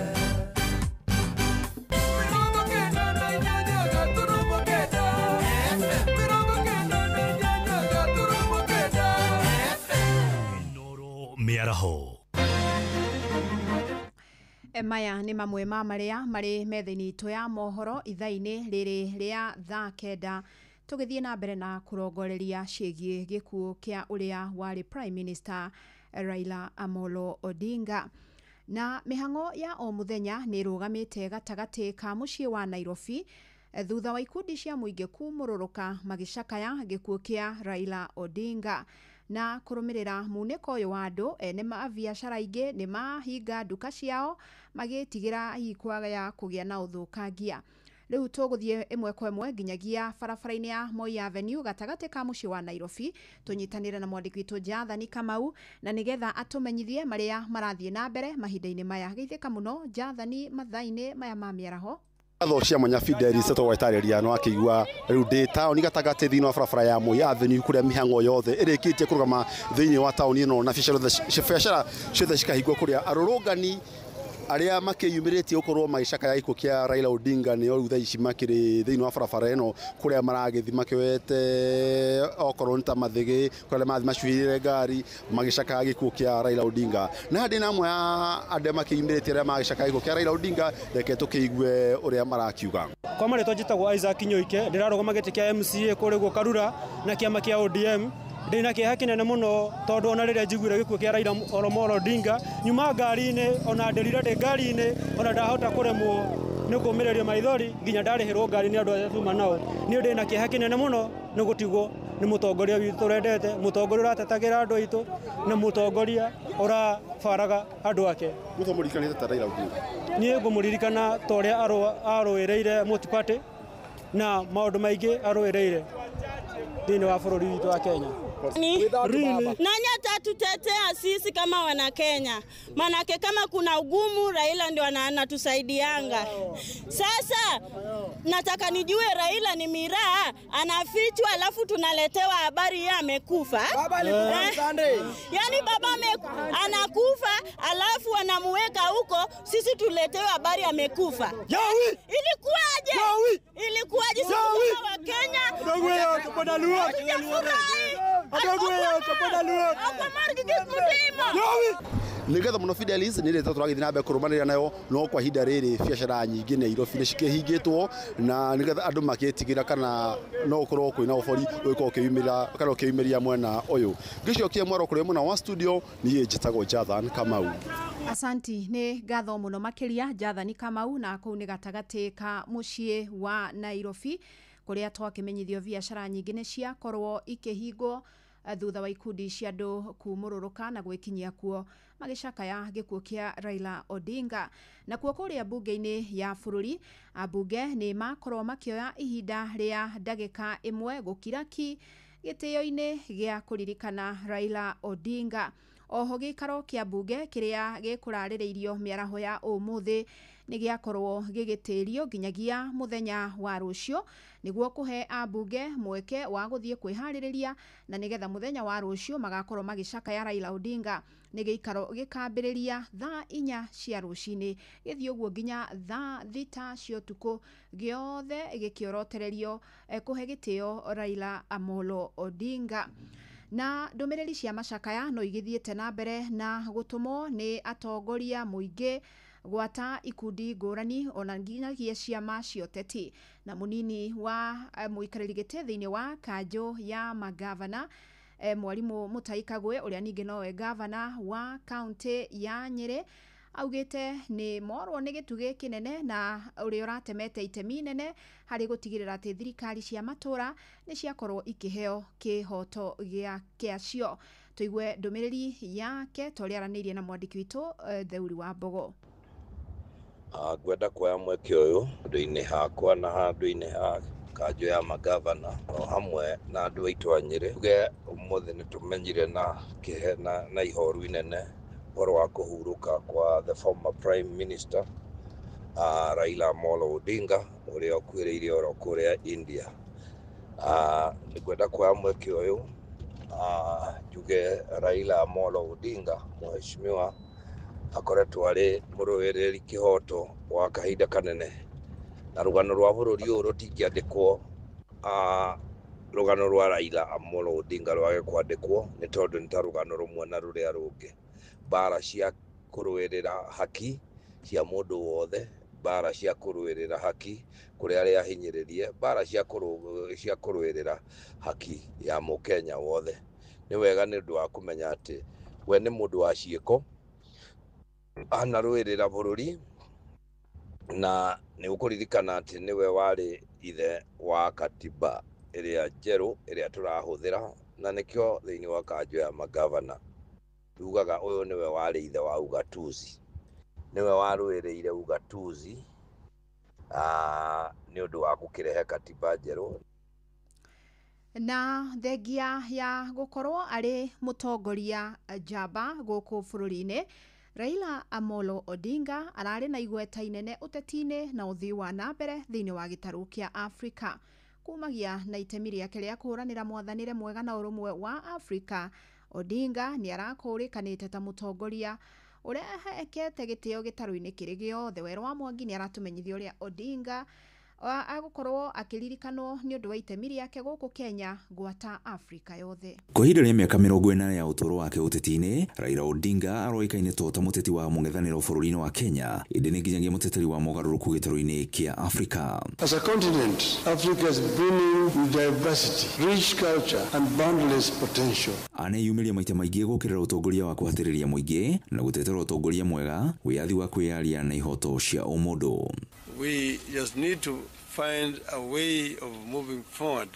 Maya nĩ mamwe ma marĩa marĩ metha-inĩ itũ ya mohoro ithaa-inĩ rĩrĩ rĩa thaa kenda, tũgĩthiĩ na mbere na kũrongoreria ciĩgiĩ gĩkuũ kĩa ũrĩa warĩ Prime Minister Raila Amolo Odinga. Na mĩhang'o ya o mũthenya nĩ ĩrũgamĩte gatagatĩ ka mũciĩ wa Nairobi thutha wa ikundi cia mũingĩ kumũrũrũka magĩcakaya gĩkuũ kĩa Raila Odinga. Na kũrũmĩrĩra munĩko ũyũ wa andũ, ene mabiacara ingĩ nĩ mahinga nduka ciao magĩtigĩra ikwaga ya kũgĩa na ũthũkangia. Rĩu tũgũthiĩ ĩmwe kwa ĩmwe nginyagia barabara-inĩ ya Moi Avenue gatagatĩ ka mũciĩ wa Nairobi, tũnyitanĩre na mwandĩki witũ Jathani Kamau na nĩgetha atũmenyithie marĩa marathiĩ na mbere mahinda-inĩ maya. Geithĩka mũno Jathani mathaa-inĩ maya ma mĩaraho. Atho cia mwanya Fidelis tũgwetarĩria no akĩigua rĩu ndĩ taũni gatagatĩ thĩinĩ wa barabara ya Moi Avenue kũrĩa mĩhang'o yothe ĩrĩkĩtie kũrũgama thĩinĩ wa taũni ĩno na biacara ciothe cikahingwo kũrĩa arũrũngani arĩa makĩyumĩrĩtie gũkorwo magĩcakaya gĩkuũ kĩa Raila Odinga nĩo rĩu thaa ici makĩrĩ thĩinĩ wa barabara ĩno kũrĩa maragĩthi makĩoete okorwo nĩ ta mathĩgĩ kũrĩa mathi macuhĩrĩire ngari magĩcakaya gĩkuũ kĩa Raila Odinga. Na ndĩ na amwe ya andũ makĩyumĩrĩtie arĩa magĩcakaya gĩkuũ kĩa Raila Odinga, reke tũkĩigue ũrĩa marakiuga. Kwa marĩtwa njĩtagwo Isaac Nyoike, ndĩrarũgama gĩtĩ kĩa MCA kũrĩ gwo Karura na kĩama kĩa ODM. Ndĩna kĩeha kĩnene mũno tondũ ona rĩrĩa njiguire gĩkuũ kĩa Raila Amolo Odinga nyuma ngari-inĩ, ona ndĩrire ndĩ ngari-inĩ, ona ndahota kũremwo nĩ kũmĩrĩrio maithori nginya ndarĩhĩrwo ngari-inĩ andũ arĩa tuma nao. Niĩ ndĩna kĩeha kĩnene mũno nĩ gũtigwo nĩ mũtongoria witũ tũrendete, mũtongoria ũratetagĩra andũ aitũ na mũtongoria ũrabaraga andũ ake. Mũtomũrikanĩte ta Raila Odinga? Niĩ ngũmũririkana ta ũrĩa arũĩrĩire Multi-Party na maũndũ maingĩ arũĩrĩire thĩinĩ wa bũrũri witũ wa Kenya. Nani atatutetea sisi kama wana Kenya? Manake kama kuna ugumu Raila ndio anatusaidianga. Sasa nataka nijue Raila ni miraa anafichwa alafu tunaletewa habari yeye amekufa. Yani baba anakufa alafu wanamuweka huko sisi tuletewe habari amekufa. Ilikuwaje? Ilikuwaje sisi kama wa Kenya? Nĩgetha mũno Fidelis nĩ rĩtwa tũragĩthiĩ na mbere kũrũmanĩrĩra nayo, no kwa ihinda rĩrĩ biacara nyingĩ Nairobi nĩ cikĩhingĩtwo na nĩgetha andũ magĩtigĩra kana no ũkorwo kwĩna ũbori ũgĩkorwo ũkĩyumĩra kana ũkĩyumĩria mwena ũyũ. Ngĩcokia mwaro kũrĩa mwena wa studio niĩ njĩtagwo Jathan Kamau. Asanti, nĩ ngatho mũno makĩria Jathani Kamau, na kũu nĩ gatagatĩ ka mũciĩ wa Nairobi kũrĩa twakĩmenyithio biacara nyingĩ nĩ ciakorwo ikĩhingwo thutha wa ikundi cia andu kumũrũrũka na gwikinyia kuo magicakaya gĩkuũ kĩa Raila Odinga. Na kuo kũrĩa mbunge-inĩ ya bũrũri, ambunge nĩ makorwo makĩoya ihinda rĩa ndagĩka ĩmwe gũkiraki gĩtĩo-inĩ gĩa kũririkana Raila Odinga. Oho gĩikaro kĩa mbunge kĩrĩa gĩkũrarĩrĩirio mĩaraho ya ũmũthĩ nĩ gĩakorwo gĩgĩtĩrio nginyagia mũthenya wa rũciũ nĩguo kũhe ambunge mweke wa gũthiĩ kwĩharĩrĩria na nĩgetha mũthenya wa rũciũ magakorwo magĩcakaya Raila Odinga. Nĩ gĩikaro gĩkambĩrĩria thaa 4 cia rũcinĩ gĩthiĩ ũguo nginya thaa 6 cia ũtukũ, gĩothe gĩkĩorotererio kũhe gĩtĩo Raila Amolo Odinga. Na ndũmĩrĩri cia macakaya no igithiĩte na mbere na gũtũmwo nĩ atongoria mũingĩ gwata ikundi ngũrani ona nginyagia ciama cia ũteti. Na mũnini wa mũikarĩri gĩtĩ thĩinĩ wa kanjũ ya magavana Mwarimũ Mutahi Kagwe ũrĩa ningĩ nowe gavana wa kaunti ya Nyĩrĩ augĩte nĩ morwo nĩ gĩtugĩ kĩnene na ũrĩa ũratemete itemi nene harĩ gũtigĩrĩra atĩ thirikari cia matũra nĩ ciakorwo ikĩheo kĩhoto gĩacio. Tũigue ndũmĩrĩri yake torĩa aranĩirie na mwandĩki witũ Theuri wa Mbogo. Ngwenda kuoya mweke ũyũ handũ-inĩ hakwa na handũ-inĩ ha kanjũ ya magavana o hamwe na andũ aitũ a Nyĩrĩ tuge ũmũthĩ nĩ tũmenyire na ihoru inene ũhoro wa kũhurũka kwa the former prime minister Raila Amolo Odinga ũrĩa ũkuĩrĩire oro kũrĩa India. Ngwenda kuoya mweke ũyũ njuge Raila Amolo Odinga mheshimiwa akoretwo arĩ mũrũĩrĩri kĩhoto wa kahinda kanene, na rũgano rwa bũrũri ũyũ rũtingĩandĩkwo rũgano rwa Raila Amolo Odinga rwage kwandĩkwo nĩ tondũ nĩ ta rũgano rũmwe na rũrĩa rũngĩ. Mbara cia kũrũĩrĩra haki cia mũndũ wothe, mbara cia kũrũĩrĩra haki kũrĩ arĩa ahinyĩrĩrie, mbara cia kũrũĩrĩra haki ya mũkenya wothe. Nĩ wega nĩ ũndũ wa kũmenya atĩ we nĩ mũndũ wa ciĩko anarũĩrĩra bũrũri, na nĩ ũkũririkana atĩ nĩwe warĩ ithe wa katiba ĩrĩa njerũ ĩrĩa tũrahũthĩra, na nĩkĩo thĩinĩ wa kanjũ ya magavana tugaga ũyũ nĩwe warĩ ithe wa ugatuzi, nĩwe warũĩrĩire ugatuzi nĩ ũndũ wa gũkĩrehe katiba njerũ. Na thengia ya gũkorwo arĩ mũtongoria njamba gũkũ bũrũri-inĩ, Raila Amolo Odinga ararĩ na igweta inene ũteti-inĩ na ũthii wa na mbere thĩinĩ wa gĩtarũ kĩa Afrika. Kumagia na itemi rĩake rĩa kũhũranĩra mwathanĩre mwega na ũrũmwe wa Afrika, Odinga nĩ arakũrĩkanĩte ta mũtongoria ũrĩa ahekete gĩtĩo gĩtarũ-inĩ kĩrĩ gĩothe. Werũ wa Mwangi nĩ aratumenyithia ũrĩa Odinga agũkorwo akĩririkanwo nĩ ũndũ wa itemi rĩake gũkũ Kenya gwata Afrika yothe. Kwa ihinda rĩa mĩaka 40 ya ũtũũro wake ũteti-inĩ, Raila Odinga aroĩkaine ta mũteti wa mũng'ethanĩro bũrũri-inĩ wa Kenya, ĩndĩ nĩ nginyagia mũteteri wa mogarũrũku gĩtarũ-inĩ kĩa Afrika. As a continent, Africa is brimming with diversity, rich culture and boundless potential. Aneyumĩria maita maingĩ gũkĩrĩra ũtongoria wa kũhatĩrĩria mũingĩ na gũtetera ũtongoria mwega, wĩyathi wa kwĩyaria na ihoto cia ũmũndũ. We just need to find a way of moving forward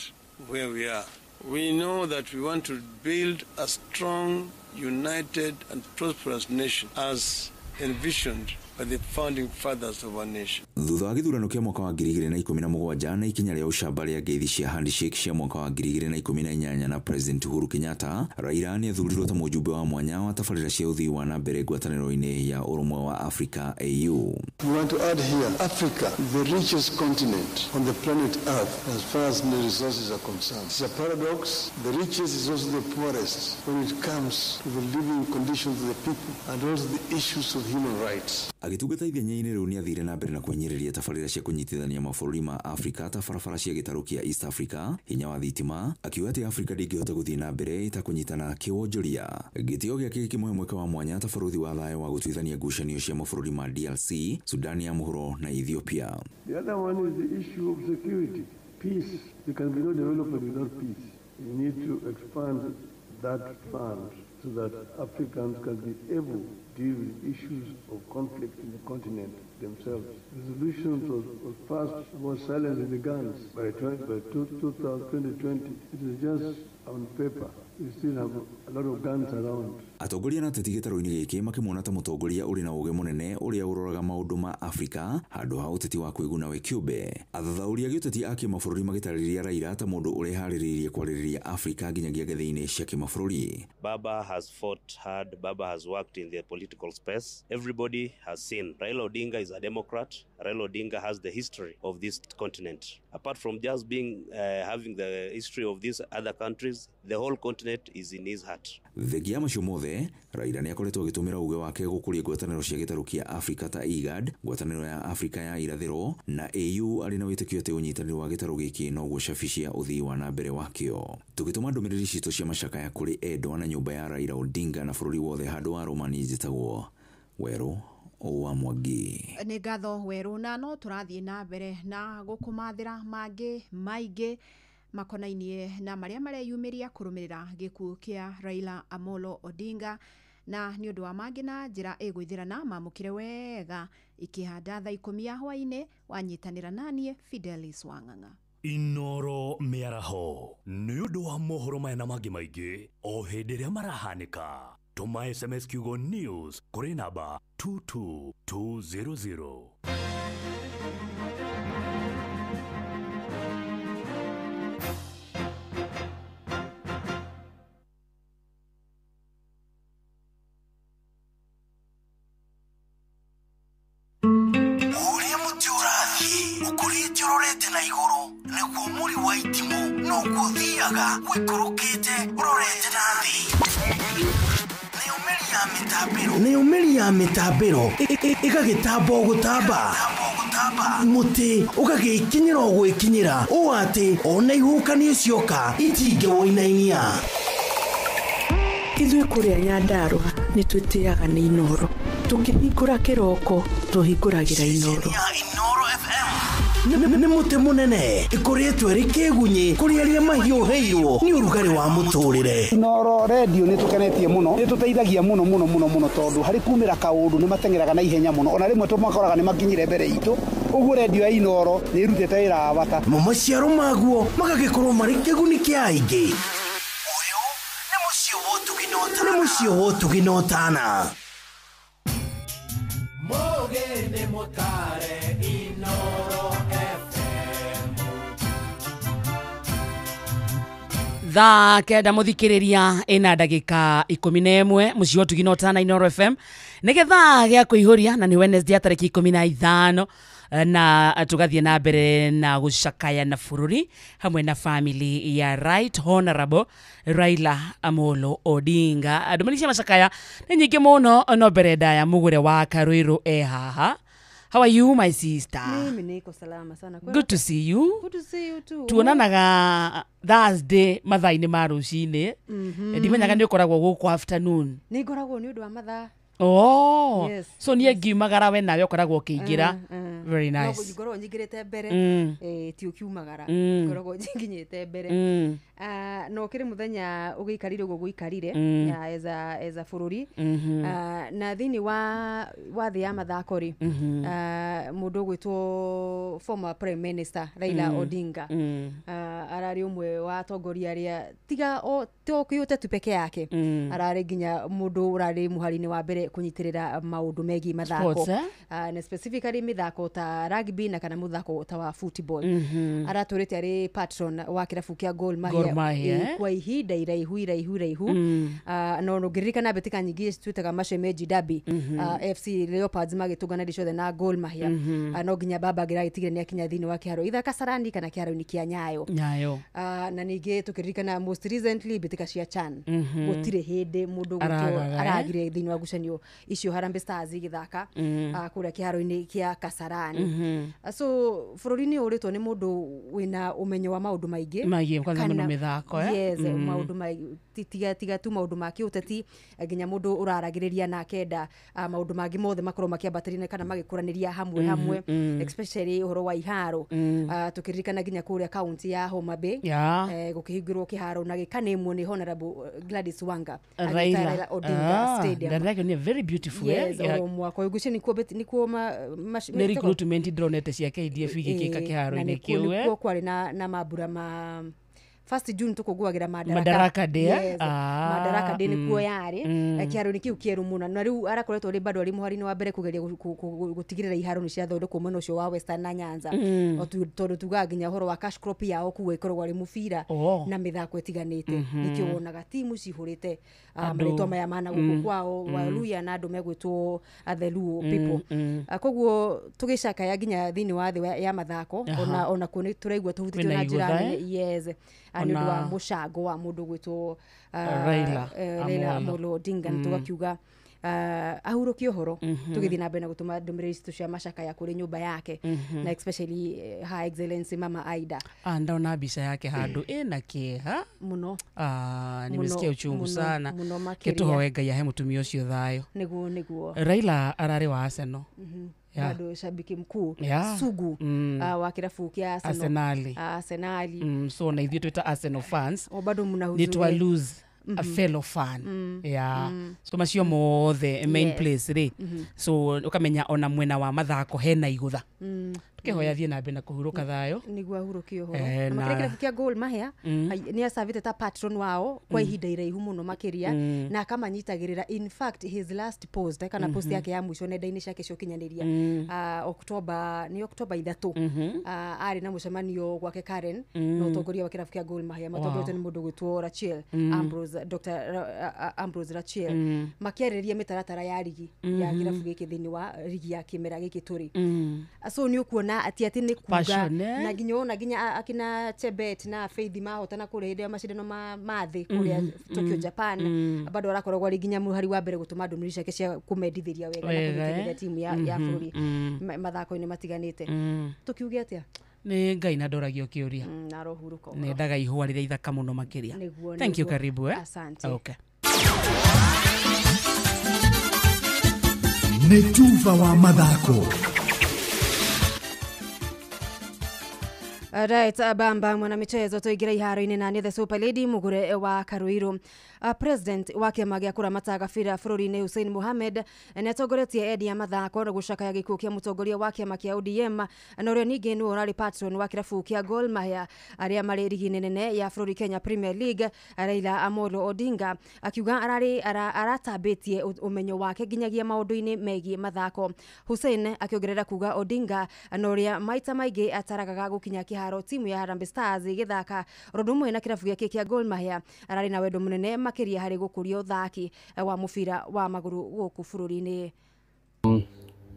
where we are. We know that we want to build a strong, united and prosperous nation as envisioned by the founding fathers of our nation. Thutha wa gĩthurano kĩa mwaka wa 2017 na ikinya rĩa ũcamba rĩa ngeithi cia handshake cia mwaka wa 2018 na President Uhuru Kenyatta, Raila nĩ athurirwo ta mũjumbe wa mwanya wa tabarĩra cia ũthii wa na mbere ngwatanĩro-inĩ ya ũrũmwe wa Africa AU. We want to add here, Africa is the richest continent on the planet Earth as far as the resources are concerned. It's a paradox. The richest is also the poorest when it comes to the living conditions of the people and also the issues of human rights. Agĩtungata ithenya-inĩ rĩu nĩ athire na mbere na kwenyĩrĩria tabarĩra cia kũnyitithania mabũrũri ma Afrika ta barabara cia gĩtarũ kĩa East Africa, hinya wa thitima, akiuga atĩ Afrika ndĩngĩhota gũthiĩ na mbere ĩtakũnyitana kĩwonjoria. Gĩtĩo gĩake gĩkĩmũhe mweke wa mwanya ta barũthi wa thayũ wa gũtuithania ngucanio cia mabũrũri ma DRC, Sudan ya mũhuro na Ethiopia. The other one is the issue of security. Peace. There can be no development without peace. We need to expand that fund so that Africans can be able to deal with issues of conflict in the continent themselves. Resolutions was passed about silencing the guns by 2020. It is just on paper, we still have a lot of guns around. Atongoria na ateti gĩtarũ-inĩ gĩkĩ makĩmuona ta mũtongoria ũrĩ na ũũgĩ mũnene ũrĩa ũroraga maũndũ ma Afrika handũ ha ũteti wa kwĩguna we kĩũmbe. Athathaũri a gĩũteti a kĩmabũrũri magĩtarĩria Raila ta mũndũ ũreharĩrĩirie kwarĩrĩria Afrika nginyagia ngathĩ-inĩ cia kĩmabũrũri. Baba has fought hard. Baba has worked in the political space. Everybody has seen Raila Odinga is a Democrat. Raila Odinga has the history of this continent. Apart from just being having the history of these other countries, the whole continent is in his heart. Thengia macio mothe, Raila nĩ akoretwo agĩtũmĩra uge wake gũkũria ngwatanĩro cia gĩtarũ kĩa Afrika ta IGAD, ngwatanĩro ya Afrika ya irathĩro na AU arĩ na wĩtĩkio atĩ ũnyitanĩri wa gĩtarũ gĩkĩ noguo cabi cia ũthii wa na mbere wakĩo. Tũgĩtũma ndũmĩrĩri citũ cia macakaya kũrĩ endwa na nyũmba ya Raila Odinga na bũrũri wothe handũ wa Romani njĩtagwo Werũ wa Mwangi. Nĩ ngatho Werũ, na no tũrathiĩ na mbere na gũkũmathĩra mangĩ maingĩ makonainie na marĩa mareyumĩria kũrũmĩrĩra gĩkuũ kĩa Raila Amolo Odinga, na nĩ ũndũ wa mangĩ na njĩra ĩgwĩthĩrana mamũkĩre wega ikĩhanda thaa 10 ya hwaĩ-inĩ wanyitanĩra naniĩ Fidelis Wang'ang'a. Inoro mĩaraho nĩ ũndũ wa mohoro maya na mangĩ maingĩ o hĩndĩ ĩrĩa marahanĩka. Tũma SMS kiugo news kũrĩ namba 22200. Urorete na iguru niguo muri wa itimu no guthiaga wikurukite urorete na thi ni umeri ya mitambiro igagitambo gutamba muti ugagikinyira ogwikinyira o ati ona ihukanie cioka itinge woinainia Ithuĩ kũrĩa Nyandarua nĩ twĩtĩaga nĩ Inoro. Tũkĩhingũra kĩroko tũhingũragĩra Inoro. Nĩ mũtĩ mũnene ĩkoretwo ĩrĩ kĩgunyi kũrĩ arĩa mahiũhĩirwo nĩ ũrugarĩ wa mũtũrĩre. Inoro radio nĩ tũkenetie mũno, nĩ tũteithagia mũno tondũ harĩ kumĩra kaũndũ nĩ matengeraga na ihenya mũno, ona rĩmwe tũmakoraga nĩ makinyire mbere itũ. Ũguo radio ya Inoro nĩ ĩrutĩte wĩra wa bata. Maciaro maguo magagĩkorwo marĩ kĩguni kĩa aingĩ. Nĩ mũciĩ wotũginotana. Mogene motare Inoro FM. Thaa kenda muthikiriria ina ndagika 11 muciĩ wotũginotana Inoro FM nigetha gĩa kũihũria na nĩ Wednesday tarĩki 15 na tugathiĩ na mbere na gũcakaya na bũrũri hamwe na family ya Right Honorable Raila Amolo Odinga. Ndũmĩrĩri cia macakaya nĩ nyingĩ mũno, no mbere ndaya mũgũre wa Karũirũ haha. How are you, my sister? Mimi niko salama sana. Good to see you. Good to see you too. Tuonanaga Thursday mathaa-inĩ ma rũcinĩ. Ndimenyaga nĩ ũkoragwo gũkũ afternoon. Nĩ ngoragwo nĩ ũndũ wa mathaa. Oh, yes. So niĩ ngiumagara we nawe ũkoragwo ũkĩingĩra. Very nice. No ngoragwo nyingĩrĩte mbere, ti ũkiumagara. Ngoragwo nginyĩte mbere. No kĩrĩ mũthenya ũgĩikarire ũguo gũikarire as a bũrũri. Na thĩinĩ wa thĩ ya mathako rĩ, mũndũ ũgwĩtwo former prime minister Raila Odinga ararĩ ũmwe wa atongoria arĩa tiga tokĩũte tu peke yake, ararĩ nginya mũndũ ũrarĩ mũhari-inĩ wa mbere kunyitĩrĩra maũndũ megiĩ mathako, na specifically mĩthako ta rugby na kana mũthako ta wa football. Aratũrĩte arĩ patron wa kĩrabu kĩa Gor Mahia kwa ihinda iraihu. No ngĩririkana mbĩtĩka nyingĩ twĩtaga Mashemeji Derby, FC Leopards magĩtũngana rĩciothe na Gor Mahia. No nginya baba ngĩragĩtigire nĩ akinya thĩinĩ wa kĩharo itha Kasarani kana kĩharo-inĩ kĩa Nyayo. Na ningĩ tũkĩririkana most recently mbĩtĩka cia CHAN, gũtirĩ hĩndĩ mũndũ aragire thĩinĩ wa ngucanio icio Harambee Stars igĩthaka kũrĩa kĩharo-inĩ kĩa Kasarani. So bũrũri-inĩ ũrĩtwo nĩ mũndũ wĩna ũmenyo wa maũndũ maingĩ kwanza mũno mĩthako. Yes, maũndũ maingĩ tiga tu maũndũ ma kĩũteti, nginya mũndũ ũraragĩrĩria na kenda maũndũ mangĩ mothe makorwo makĩambatĩrĩria kana magĩkũranĩria hamwe especially ũhoro wa iharo. Tũkĩririkana nginya kũrĩa kaunti ya Homa Bay gũkĩhingũrwo kĩharo na gĩkanĩmwo nĩ Honorable Gladys Wanga Raila Odinga Stadium. That is very beautiful. Yes, mwaka ũyũ gucio nikuo nĩ recruitment dronete cia KDF igĩkĩka kĩharo-inĩ kĩu. Nĩkuo kwarĩ na mambura 1 June tukugwagira Madaraka Day. Yes. Madaraka Day nikuo yari kiaro ni kiu kieru muno na riu arakoretwo ri bado ari muhari ni wa mbere kugeria gutigirira iharo ni cia thondeko mwena ucio wa Western na Nyanza tondu tuga nginya horo wa cash crop yao kuwe ikorwo ari mubira na mithako etiganite nikio wonaga timu cihurite maritwa maya mana guku kwao Waluya na andu megwitwo Atheluo people koguo tugicaka ya nginya thini wa thi ya mathako ona kuni turaigwa tuhutitio na njira yes ani wa mushago wa mundu gwitwo Raila Amolo Odinga tugakiuga ahurukio horo tugithii na mbere na gutuma ndumiriri citu cia macaka ya kuri nyumba yake na especially Her Excellency Mama Aida ndaona mbica yake handu ina kieha muno nimesikia uchungu sana kituhoe Ngai ahe mutumia ucio thayo niguo Raila arari wa Arsenal bado shabiki mkuu sugu wa kirafu kia Arsenal so na ithio twita Arsenal fans bado mnahuzuni need to lose a fellow fan so macio mothe main place ri so ukamenya ona mwena wa mathako hena igutha tukihoya thie na mbere na kuhuruka thayo nigua hurukio ho na kirafu kia Gor Mahia ni asavite ta patron wao kwa ihinda iraihu muno makiria na akamanyitagirira in fact his last post kana post yake ya mwisho nenda-ini ciake cio kinyaniria October 3 ari na mucemanio gwake Karen no utongoria wa kirafu kia Gor Mahia matongorete ni mundu gwitwo Rachel Dr. Ambrose Rachel makiareria mitaratara ya ligi ya kirafu giki thini wa ligi ya kimera giki turi so ni ukuona ati ni kuga na ginya akina Chebet na Faith mahotana kureheria macindano mathi kuria Tokyo Japan bado arakoragwo ari ginya muhari wa mbere gutuma ndumiriri ciake cia kumendithĩria wega na kũnyitithĩria timu ya bũrũri mathako-inĩ matiganĩte tukiuge atia ni Ngai na ndoragio kiuria na rohuruka ni ndaga ihua rĩrĩa ithaka muno makiria thank you karibu asante okay ni Juva wa mathako. Right, bamba mwana michezo tuigira iharo-ini na the Super Lady mugure wa Karuiru. President wa kiama gia kuramata gabira bũrũri-inĩ Hussein Mohamed nĩatongoretie endi ya mathako na gucakaya gĩkuũ kĩa mũtongoria wa kiama kia ODM na ũrĩa ningĩ nĩ ũrarĩ patron wa kirabu kia Gor Mahia arĩa marĩ ligi nene ya bũrũri Kenya Premier League Raila Amolo Odinga akiuga aratambĩtie ũmenyo wake nginyagia maũndũ-inĩ megiĩ mathako. Hussein akiongerera kuga Odinga na ũrĩa maita maingĩ ataragaga gũkinya kĩharo timu ya Harambee Stars igĩthaka ũndũ na kirabu gĩake kia Gor Mahia ararĩ na wendo mũnene makiria hari gukuria uthaki wa mufira wa maguru guku bũrũri-inĩ.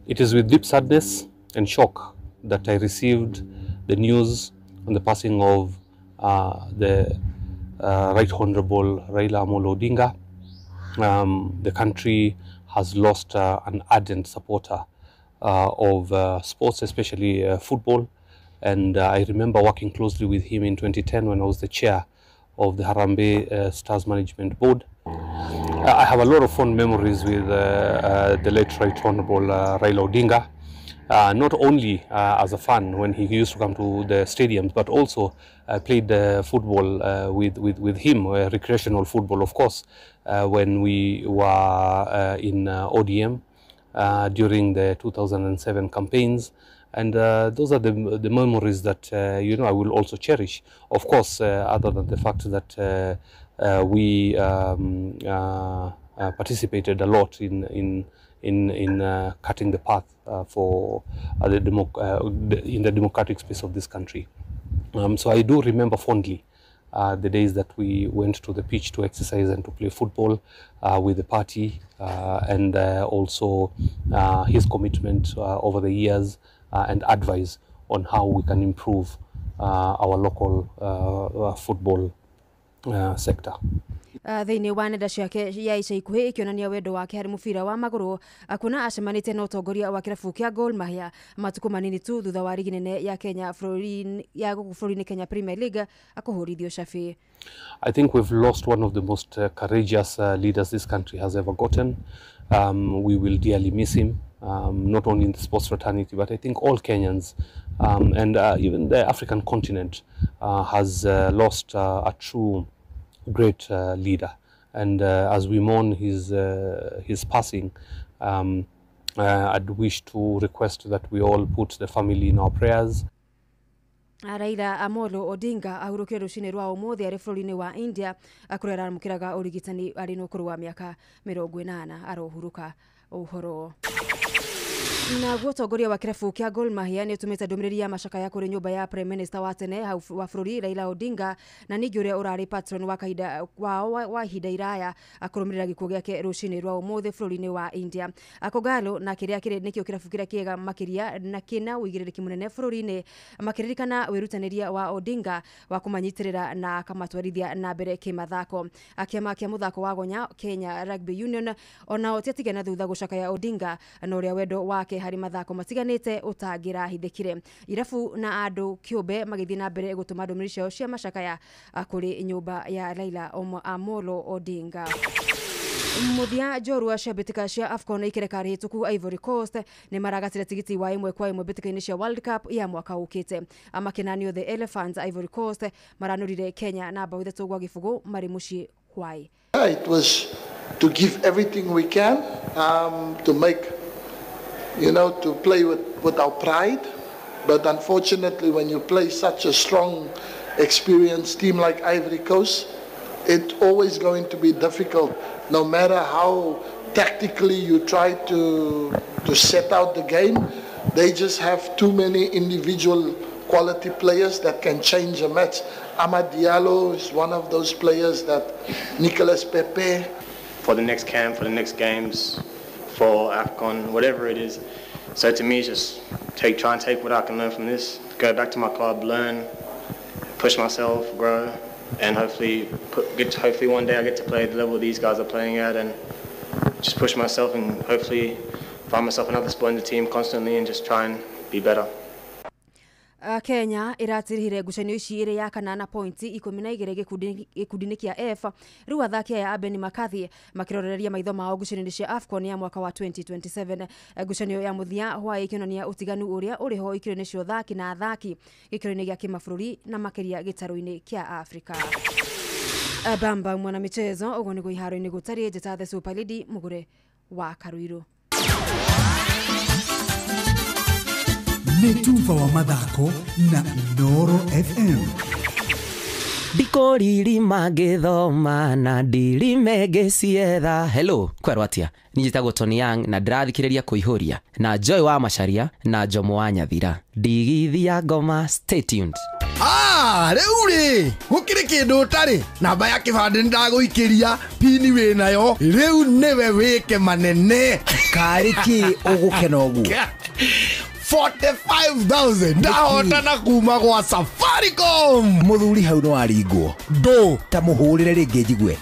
It is with deep sadness and shock that I received the news on the passing of the Right Honorable Raila Amolo Odinga. The country has lost an ardent supporter of sports, especially football, and I remember working closely with him in 2010 when I was the chair of the Harambee Stars Management Board. I have a lot of fond memories with the late Right Honorable Raila Odinga, not only as a fan when he used to come to the stadiums, but also played football with him, recreational football, of course, when we were in ODM during the 2007 campaigns. And those are the memories that I will also cherish. Of course, other than the fact that we participated a lot in cutting the path for in the democratic space of this country. So I do remember fondly the days that we went to the pitch to exercise and to play football with the party, and also his commitment over the years and advice on how we can improve our local football sector. Thĩinĩ wa nenda ciake ya ica ikuhĩ ikionania wendo wake harĩ mũbira wa magũrũ kuna acemanĩte na ũtongoria wa kirabu kia Gor Mahia matukũ manini tu thutha wa ligi nene ya Kenya bũrũri-inĩ Kenya Premier League akũhũrithio cabi. I think we've lost one of the most courageous leaders this country has ever gotten. We will dearly miss him, not only in the sports fraternity, but I think all Kenyans and even the African continent has lost a true great leader. And as we mourn his passing, I'd wish to request that we all put the family in our prayers. Raila Amolo Odinga ahurukire rucini rwa umuthi ari bũrũri-inĩ wa India akurera aramukiraga urigitani ari no kũrũ wa mĩaka 80 arohuruka uhoro. Na gutongoria wa kirabu kia Gor Mahia ni utumite ndũmĩrĩri ya macakaya kũrĩ nyũmba ya Prime Minister wa tene wa bũrũri Raila Odinga na ningĩ ũrĩa ũrarĩ patron wa kahinda wa ihinda iraya akũrũmĩrĩra gĩkuũ gĩake rũcinĩ rwa ũmũthĩ bũrũri-inĩ wa India. Akogalo na kĩrĩa kĩrĩ nĩkĩo kirabu kĩrĩa kĩega makĩria na kĩna ũigĩrĩrĩki mũnene bũrũri-inĩ makĩririkana wĩrutanĩria wa Odinga wa kũmanyitirĩra na akamatwarithia na mbere kĩmathako. Akĩama kĩa mũthako wa Gonya Kenya Rugby Union ona otiatige na thutha gũcakaya Odinga na ũrĩa wendo wake hari mathako matiganĩte ũtangira hithĩkire. Irabu na andũ kĩũmbe magĩthiĩ na mbere gũtũma ndũmĩrĩri ciao cia macakaya kũrĩ nyũmba ya Raila Amolo Odinga. Muthia njorua cia mbĩtĩka cia AFCON ikĩreka rĩhĩtũku Ivory Coast nĩ maragatĩre tigiti wa 1-1 mbĩtĩka-inĩ cia World Cup ya mwaka ũkĩte. Amakenanio the Elephants Ivory Coast maranũrire Kenya na bao 3 gwa gĩbũgũ marĩ mũciĩ Kwai. It was to give everything we can to make, to play with our pride. But unfortunately, when you play such a strong, experienced team like Ivory Coast, it's always going to be difficult. No matter how tactically you try to set out the game, they just have too many individual quality players that can change a match. Amad Diallo is one of those players that Nicolas Pepe. For the next camp, for the next games, for AFCON, whatever it is. So to me, just try and take what I can learn from this, go back to my club, learn, push myself, grow, and hopefully one day I get to play at the level these guys are playing at, and just push myself and hopefully find myself another spot in the team constantly and just try and be better. Kenya iratirihire ngucanio ici ĩrĩ ya kanana points 12 gĩkundi-inĩ kĩa F. Rĩu athaki aya a Beni Makathi makĩroreria maitho mao ngucanio-inĩ cia AFCON ya mwaka wa 2027. Ngucanio ya mũthia hwaĩ ikĩonania ũtiganu ũrĩa ũrĩ ho ikĩro-inĩ cia athaki na athaki gĩkĩro-inĩ gĩa kĩmabũrũri na makĩria gĩtarũ-inĩ kĩa Afrika. Bamba mwana michezo ũguo nĩguo iharo-inĩ gũtariĩ njata the Super Lady Mugure wa Karuiru. Netufa wa mathako na Inoro FM. Dikoriri magethoma na ndiri megecietha. Hello, kwerwatia. Nijitagwo Tony Young na ndirathikĩrĩria kũihũria na Joy wa Macharia na Jomo wa Nyathira. Ndigithia ngoma, stay tuned. Rĩu gũkĩrĩ kĩndũ ũtarĩ namba ya kĩbandĩ ndagũikĩria pini wĩ nayo rĩu nĩwe wĩke manene karĩ kĩ ũgũkena ũguo 45,000 ndahotana kuma gwa Safaricom. Mũthuri hau no aringwo ta mũhũrĩre rĩngĩ njigue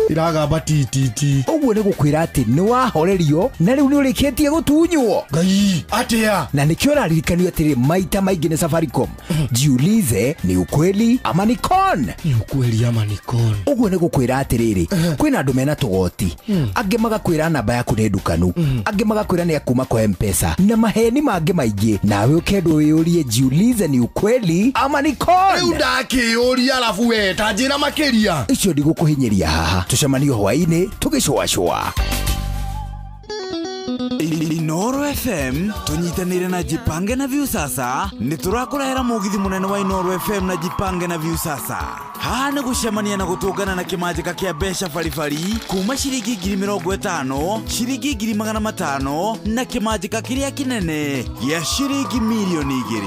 iragamba tititi. Ũguo nĩ gũkwĩra atĩ nĩ wahorerio na rĩu nĩ ũrĩkĩtie gũtunywo. Ngai atĩa na nĩkĩo ũraririkanio atĩrĩ maita maingĩ nĩ Safaricom. Jiulize ni ukweli ama ni con. Ni ukweli ama ni con. Ũguo nĩ gũkwĩra atĩrĩrĩ kwĩna andũ mena tũgoti angĩ magakwĩra namba yaku nĩ ndukanu angĩ magakwĩra nĩ akuma kwa M-Pesa na maheni mangĩ maingĩ nawe ũkendwo wĩyũrie jiulize ni ukweli ama ni con. Rĩu ndakĩyũria alafu we ta njĩra makĩria icio ndigũkũhinyeria haha tucemanio hwaĩ-inĩ tũgĩcũacũa. Inoro FM tunyitanire na Jipange na Viusasa niturakũrehera mũgithi mũnene wa Inoro FM na Jipange na Viusasa. Haha nĩ gũcemania na gũtũngana na kĩmanjĩka kĩa mbeca baribari kuma ciringi 50,000 ciringi 500,000 na kĩmanjĩka kĩrĩa kĩnene gĩa ciringi milioni 2.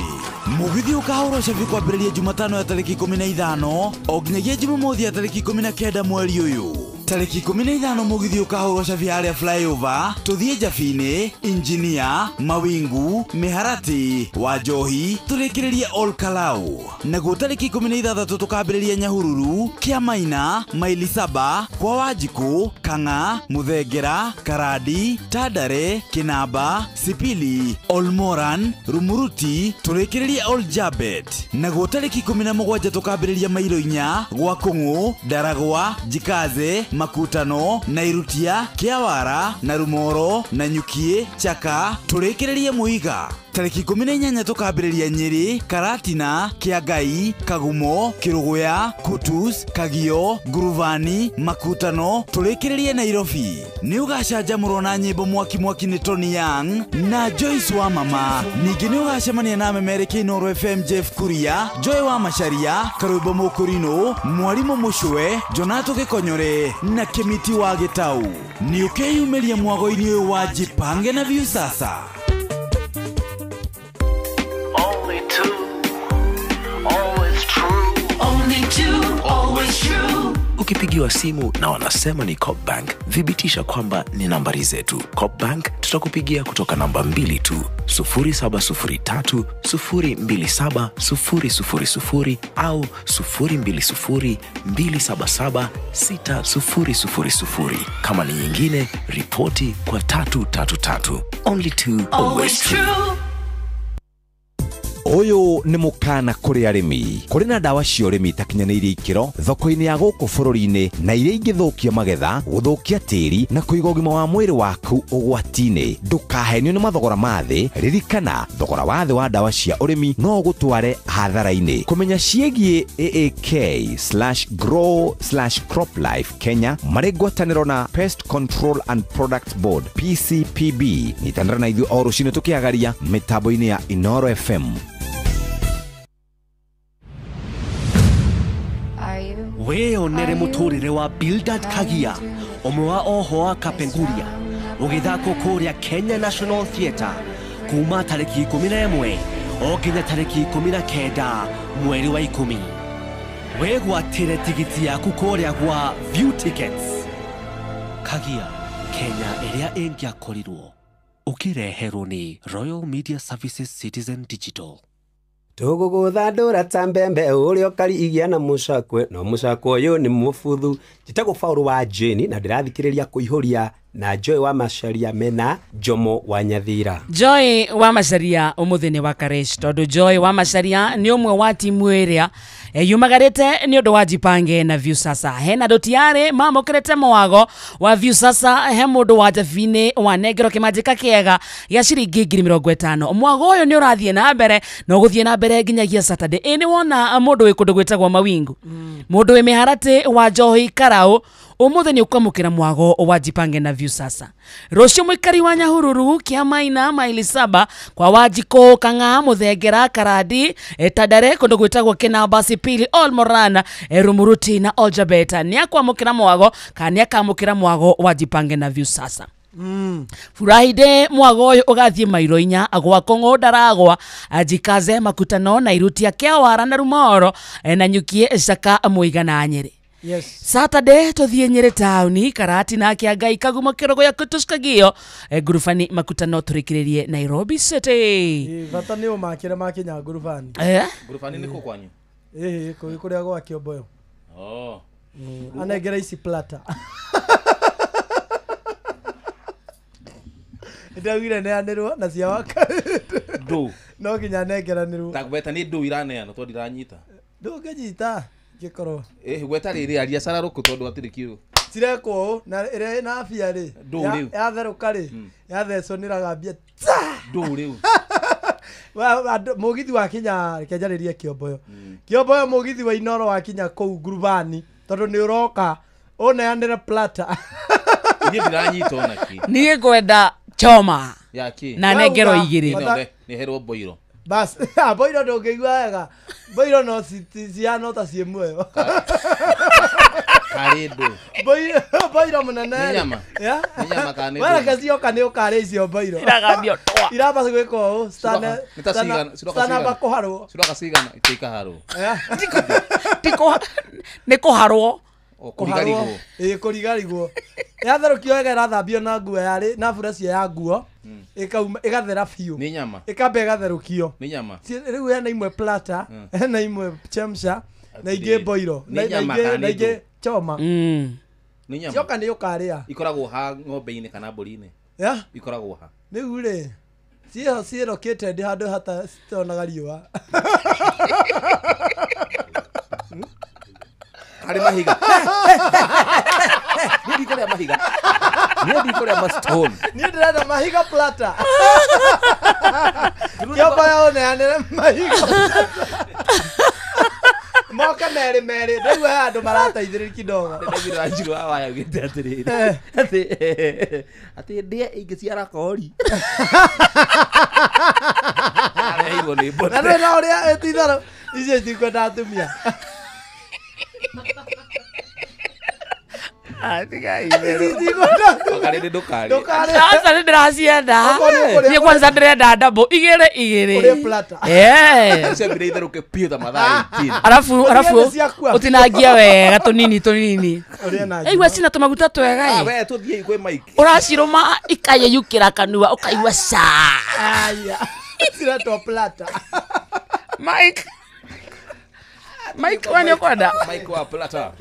Mũgithi ũkahũrwo cabi kwambĩrĩria Jumatano ya tarĩki 15 o nginyagia Jumamothi ya tarĩki 19 mweri ũyũ. Tarĩki 15 mũgithi ũkahũrwo cabi harĩa flyover tũthiĩ Njabine, Injinia, Mawingu, Miharati, Wanjohi tũrĩkĩrĩrie Ol Kalou. Naguo tarĩki 16 tũkambĩrĩria Nyahururu, Kiamaina, Maili Saba, kwa Wanjikũ, Kang'a, Muthengera, Karadi, Tandare, Kinamba, Sipili, Olmoran, Rumuruti tũrĩkĩrĩrie Ol Jabet. Naguo tarĩki 17 tũkambĩrĩria Mairoinya, gwa Kũng'ũ, Ndaragwa, Jikaze, Makutano, Nairutia, Kiawara, na Rumoro, na Nyukie, Chaka tũrĩkĩrĩrie Muiga. tariki 18 tukambĩrĩria Nyeri, Karatina, Kiagai, Kagumo, Kiruguya, Kutus, Kagio, Nguruvani, Makutano, tũrĩkĩrĩrie Nairobi. Nĩ ũgacanjamũrwo na nyĩmbo mwaki nĩ Tony Young na Joyce wa Mama. Ningĩ nĩ ũgacemania na memerekia Inooro FM Jeff Kuria, Joy wa Macharia, Karũimbo Mũkũrinũ, Mwarimũ Mũcwe, Jonato Gĩkonyore na Kĩmiti wa Gĩtau. Nĩ ũkeyumĩria mwago-inĩ ũyũ wa Jipange na Viusasa. Only two, always true. Only two, always true. Ukipigiwa simu na wanasema ni Copbank, thibitisha kwamba ni nambari zetu. Copbank tutakupigia kutoka namba 2 tu, 0703 027 000 au 020 277 6000. Kama ni nyingine, ripoti kwa 333. Only two, always true. Oyo nĩ mũkana kũrĩ arĩmi. Kũrĩ na ndawa cia ũrĩmi itakinyanĩirie ikĩro thoko-inĩ ya gũkũ bũrũri-inĩ na iria ingĩthũkia magetha, gũthũkia tĩri na kũiga ũgima wa mwĩrĩ waku ũgwati-inĩ. Ndũkahenio nĩ mathogora ma thĩ. Ririkana, thogora wa thĩ wa ndawa cia ũrĩmi no ũgũtware hathara-inĩ. Kũmenya ciĩgiĩ AAK/grow/croplife Kenya marĩ ngwatanĩro na Pest Control and Products Board PCPB. Nyitanĩra na ithuĩ o rũciinĩ tũkĩagaria mĩtambo-inĩ ya Inooro FM. Weyonere mũtũrĩre wa Bildad Kagia, ũmwe wa oho wa Kapenguria, ũgĩthakwo kũrĩa Kenya National Theatre kuma tarĩki 11 o nginya tarĩki 19 mweri wa 10. Wegwatĩre tigiti yaku kũrĩa gwa View Tickets. Kagia, Kenya ĩrĩa ĩngĩakorirwo. Ũkĩreherwo nĩ Royal Media Services Citizen Digital. Tũgũgũthandũra ta mbembe ũrĩa ũkarigia na mũcakwe, no mũcakwe ũyũ nĩ mũbuthu. Njĩtagwo Paul wa Jane na ndĩrathikĩrĩria kũihũria na Joy wa Macharia mena Jomo wa Nyathira. Joy wa Macharia ũmũthĩ nĩ wa Karesh, tondũ Joy wa Macharia nĩ ũmwe wa timu ĩrĩa yumagarĩte nĩ ũndũ wa Jipange na Viusasa. Hena ndũtiarĩ mamũkĩrĩte mwago wa Viusasa, he mũndũ wa Javinĩ wanengerwo kĩmanjĩka kĩega gĩa ciringi 50,000. Mwago ũyũ nĩ ũrathiĩ na mbere na ũgũthiĩ na mbere nginyagia Saturday. Nĩ wona mũndũ wĩ kũndũ gwĩtagwo Mawingu, mũndũ wĩ mĩharatĩ wa Njohi Karau, ũmũthĩ nĩ ũkamũkĩra mwago wa Jipange na Viusasa. Rũciũ mũikari wa Nyahururu, Kĩamaina, maili 7 kwa Wanjikũ, Kang'a, Mũthengera, Karandi, Tandare, kũndũ gwĩtagwo Kĩnamba, Pili, Olmorana, Rumuruti na Oljabeta. Nĩ akwamũkĩra mwago kana nĩ akamũkĩra mwago wa Jipange na Viusasa. Friday mwago ũyũ ũgathiĩ mairo 4 agwa Kong'o Ndaragwa, Njikaze, Makutano na Irutia, Kĩawara na Rumoro na Nyukie, Caka, Mũiga na Nyeri. Yes. Saturday tuthie Nyeri town, Karatina, Kiagai, Kagumo, Kiruguya, Kutus, Kagio, Ngurubani, Makutano turikiririe Nairobi City. Bata nĩ ũmakĩre makinya Ngurubani. Ngurubani nĩ kũ kwanyu? Kũrĩa gwa Kĩomboyo. Oh. Anengera ici plata. Ndagire neanĩrwo na cia waka. Ndũ. No nginya nengeranĩrwo. Takubeta nĩ ndũ iraneana to ndiranyita. Ndũngĩnyita gĩkorwo. Gweta rĩrĩ aria cararũkũ tondũ atirĩ kĩrũ. Cirekwo na ĩrĩa na afia rĩ. Yatherũka rĩ. Yathecwo nĩragambia. Ndũ rĩu. Mũgithi wa Kinya kĩanjarĩria Kĩomboyo. Kĩomboyo mũgithi wa Inooro wa Kinya kũu Ngurubani tondũ nĩ ũroka ũneanĩre plata. Niĩ ndiranyita ona kĩ. Niĩ ngwenda choma. Yaki. Na nengero 2. Nĩ herwo Boiro. Bas, Boiro ndũngĩigua wega. Boiro no ciano ta ciĩ muoyo. Karindo. Boiro mũnene. Nĩ nyama. Ya? Nĩ nyama kana nĩ. Wala kazi oka nĩ ũkarĩ icio Boiro. Iragambio toa. Irabasa gwĩka ũũ. Stana bakũharwo. Siroka cigana ikaharwo. Nĩ kũharwo. Kũrigarigwo. Kũrigarigwo. Yatherũkio wega ĩrathambio na nguo yarĩ na bura cia ya nguo. Ĩgathera biũ. Nĩ nyama. Ĩkamba ĩgatherũkio. Nĩ nyama. Rĩu hena imwe plata, hena imwe chemsha, na ingĩ Boiro, na ingĩ choma. Nĩ nyama. Cionka nĩ ũkarĩa. Ikoragwo ha ng'ombe-inĩ kana mbũri-inĩ. Ya? Ikoragwo ha. Rĩu rĩ, ciĩrokĩte ndĩ handũ hata citonaga riũa. Harĩ mahiga. Niĩ ndikũrĩa mahiga. Niĩ ndikũrĩa ma stone. Niĩ ndĩrenda mahiga plata. Kĩoboyo ũneanĩre mahiga. Moka merĩ rĩu andũ marateithĩrĩria kidogo. Nĩndĩgire Wanjiru wa waya ugĩte atĩrĩrĩ atĩ ndĩa ingĩciara kori. Arehirwo nĩ mbote. Na rĩu ũrĩa ĩtitharũ icio itikwenda atumia. Sasa ndĩracienda. Niĩ kwanza ndĩrenda double igĩrĩ. Itherũke piũ ta mathaa 18. Arabu ũtinangia wega tũnini. Eigua cina tũmaguta twega we tũthiĩ kwĩ Mike. Ũracirũma ikayeyukĩra kanua ũkaigua ca. Cina to plata. Mike wani ũkwenda? Mike wa plata.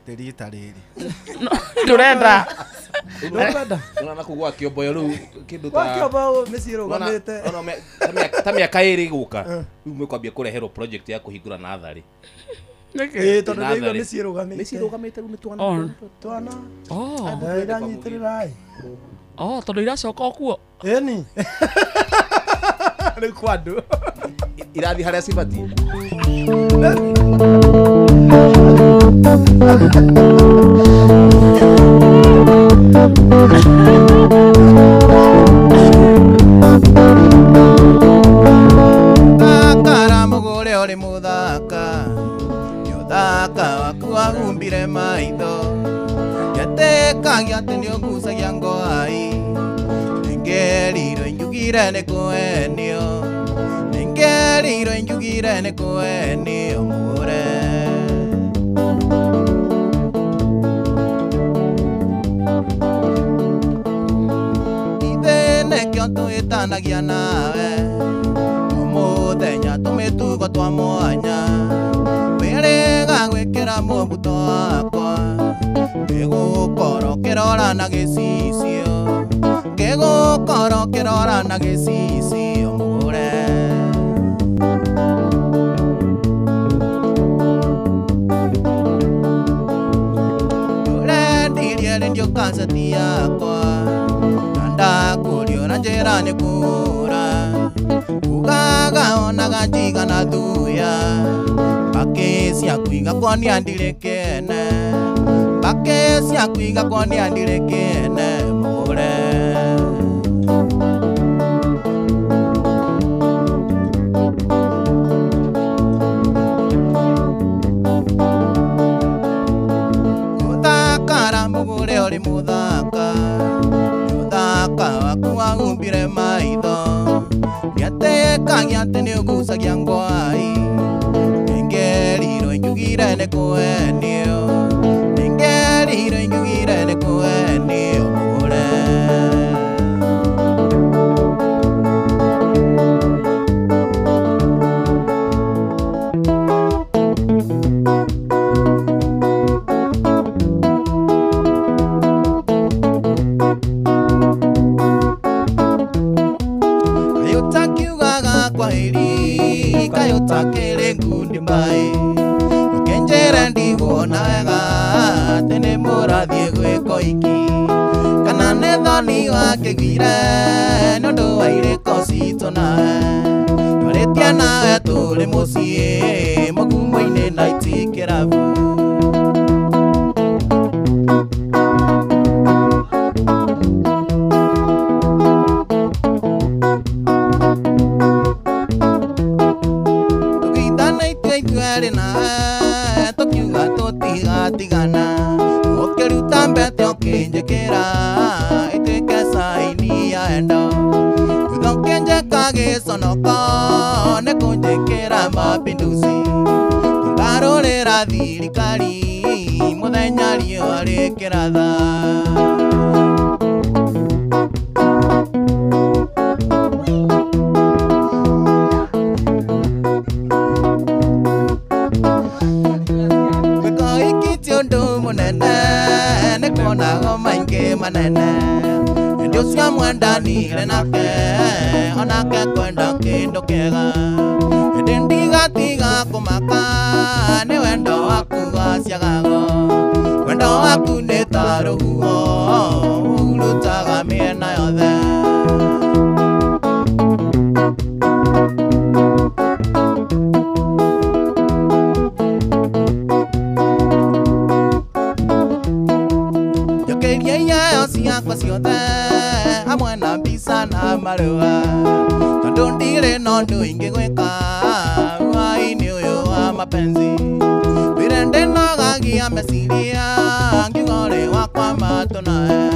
Terita rĩrĩ. Ndũrenda. Ũrona kũgwa Kĩoboyo rĩu kĩndũ ta. Kĩoboyo mĩcirũgamĩte. Ta mĩaka ĩrĩ gũka. Rĩu mwĩkwambia kũreherwo project ya kũhingũra natharĩ. Tondũ nĩigua mĩcirũgamĩte. Mĩcirũgamĩte rĩu nĩ twana. Iranyitĩrĩra. Tondũ iracoka kuo. Ĩni. Nĩ kwa andũ. Irathiĩ harĩa cibatiĩ. Takara mũgũre ũrĩ mũthaka nĩũthaka waku wahumbire maitho yatekagia atĩ nĩũgucagia ngwai nĩngerirwo injugire nĩ kwenio nĩngerirwo injugire nĩ kwenio mũgũre ithenekio twĩtanagia nawe mũthenya tũmĩtugo twa mwanya wĩrĩga gwĩkĩra mũbuto wakwa ngĩgũkorwo kĩrora na gĩcicio ngĩgũkorwo kĩrora na gĩcicio mũgũre ũrendirie rĩndio kaseti yakwa na ndakũrio na njĩra nĩ kũra ugaga onaga njiga na thuya mbakĩ ciaku igakwonia ndirĩ kene mbakĩ ciaku igakwonia ndirĩ kene mũgũre ũthakara mũgũre ũrĩ mũthaka ũthaka waku wahumbire maitho yatekagia atĩ nĩũgucagia ngwai nĩngerirwo injugire nĩ kwenio nĩngerirwo injugire nĩ kwenio mũgũre takere ngundi mbai ukenjera ndigona wega tene mũrathiĩ gwĩko iki kana nĩ thoni wakĩgwire nĩũndũ wa irĩko citũ nawe twarĩtie nawe tũrĩ mũciĩ mũgumo-inĩ na itikĩrabu tigana ũkĩruta mbete ũkĩnjĩkĩra ĩtuĩke caini ya endo thutha ũkĩnjĩka gĩconoko nĩ kũnjĩkĩra mapinduzi ngarũrĩra thirikari mũthenya riũa rĩkĩratha nago maingi manene ndio cia mwendanire nake onake kwenda kindu kiega ndi ndigatiga kumaka ni wendo waku waciagago wendo waku nĩ ta rũhuho urutaga mĩena yothe marua tondu ndire no ndu ingi gwika waini uyu wa mapenzi vile ndinogagia meciria ngigore wakwa matunae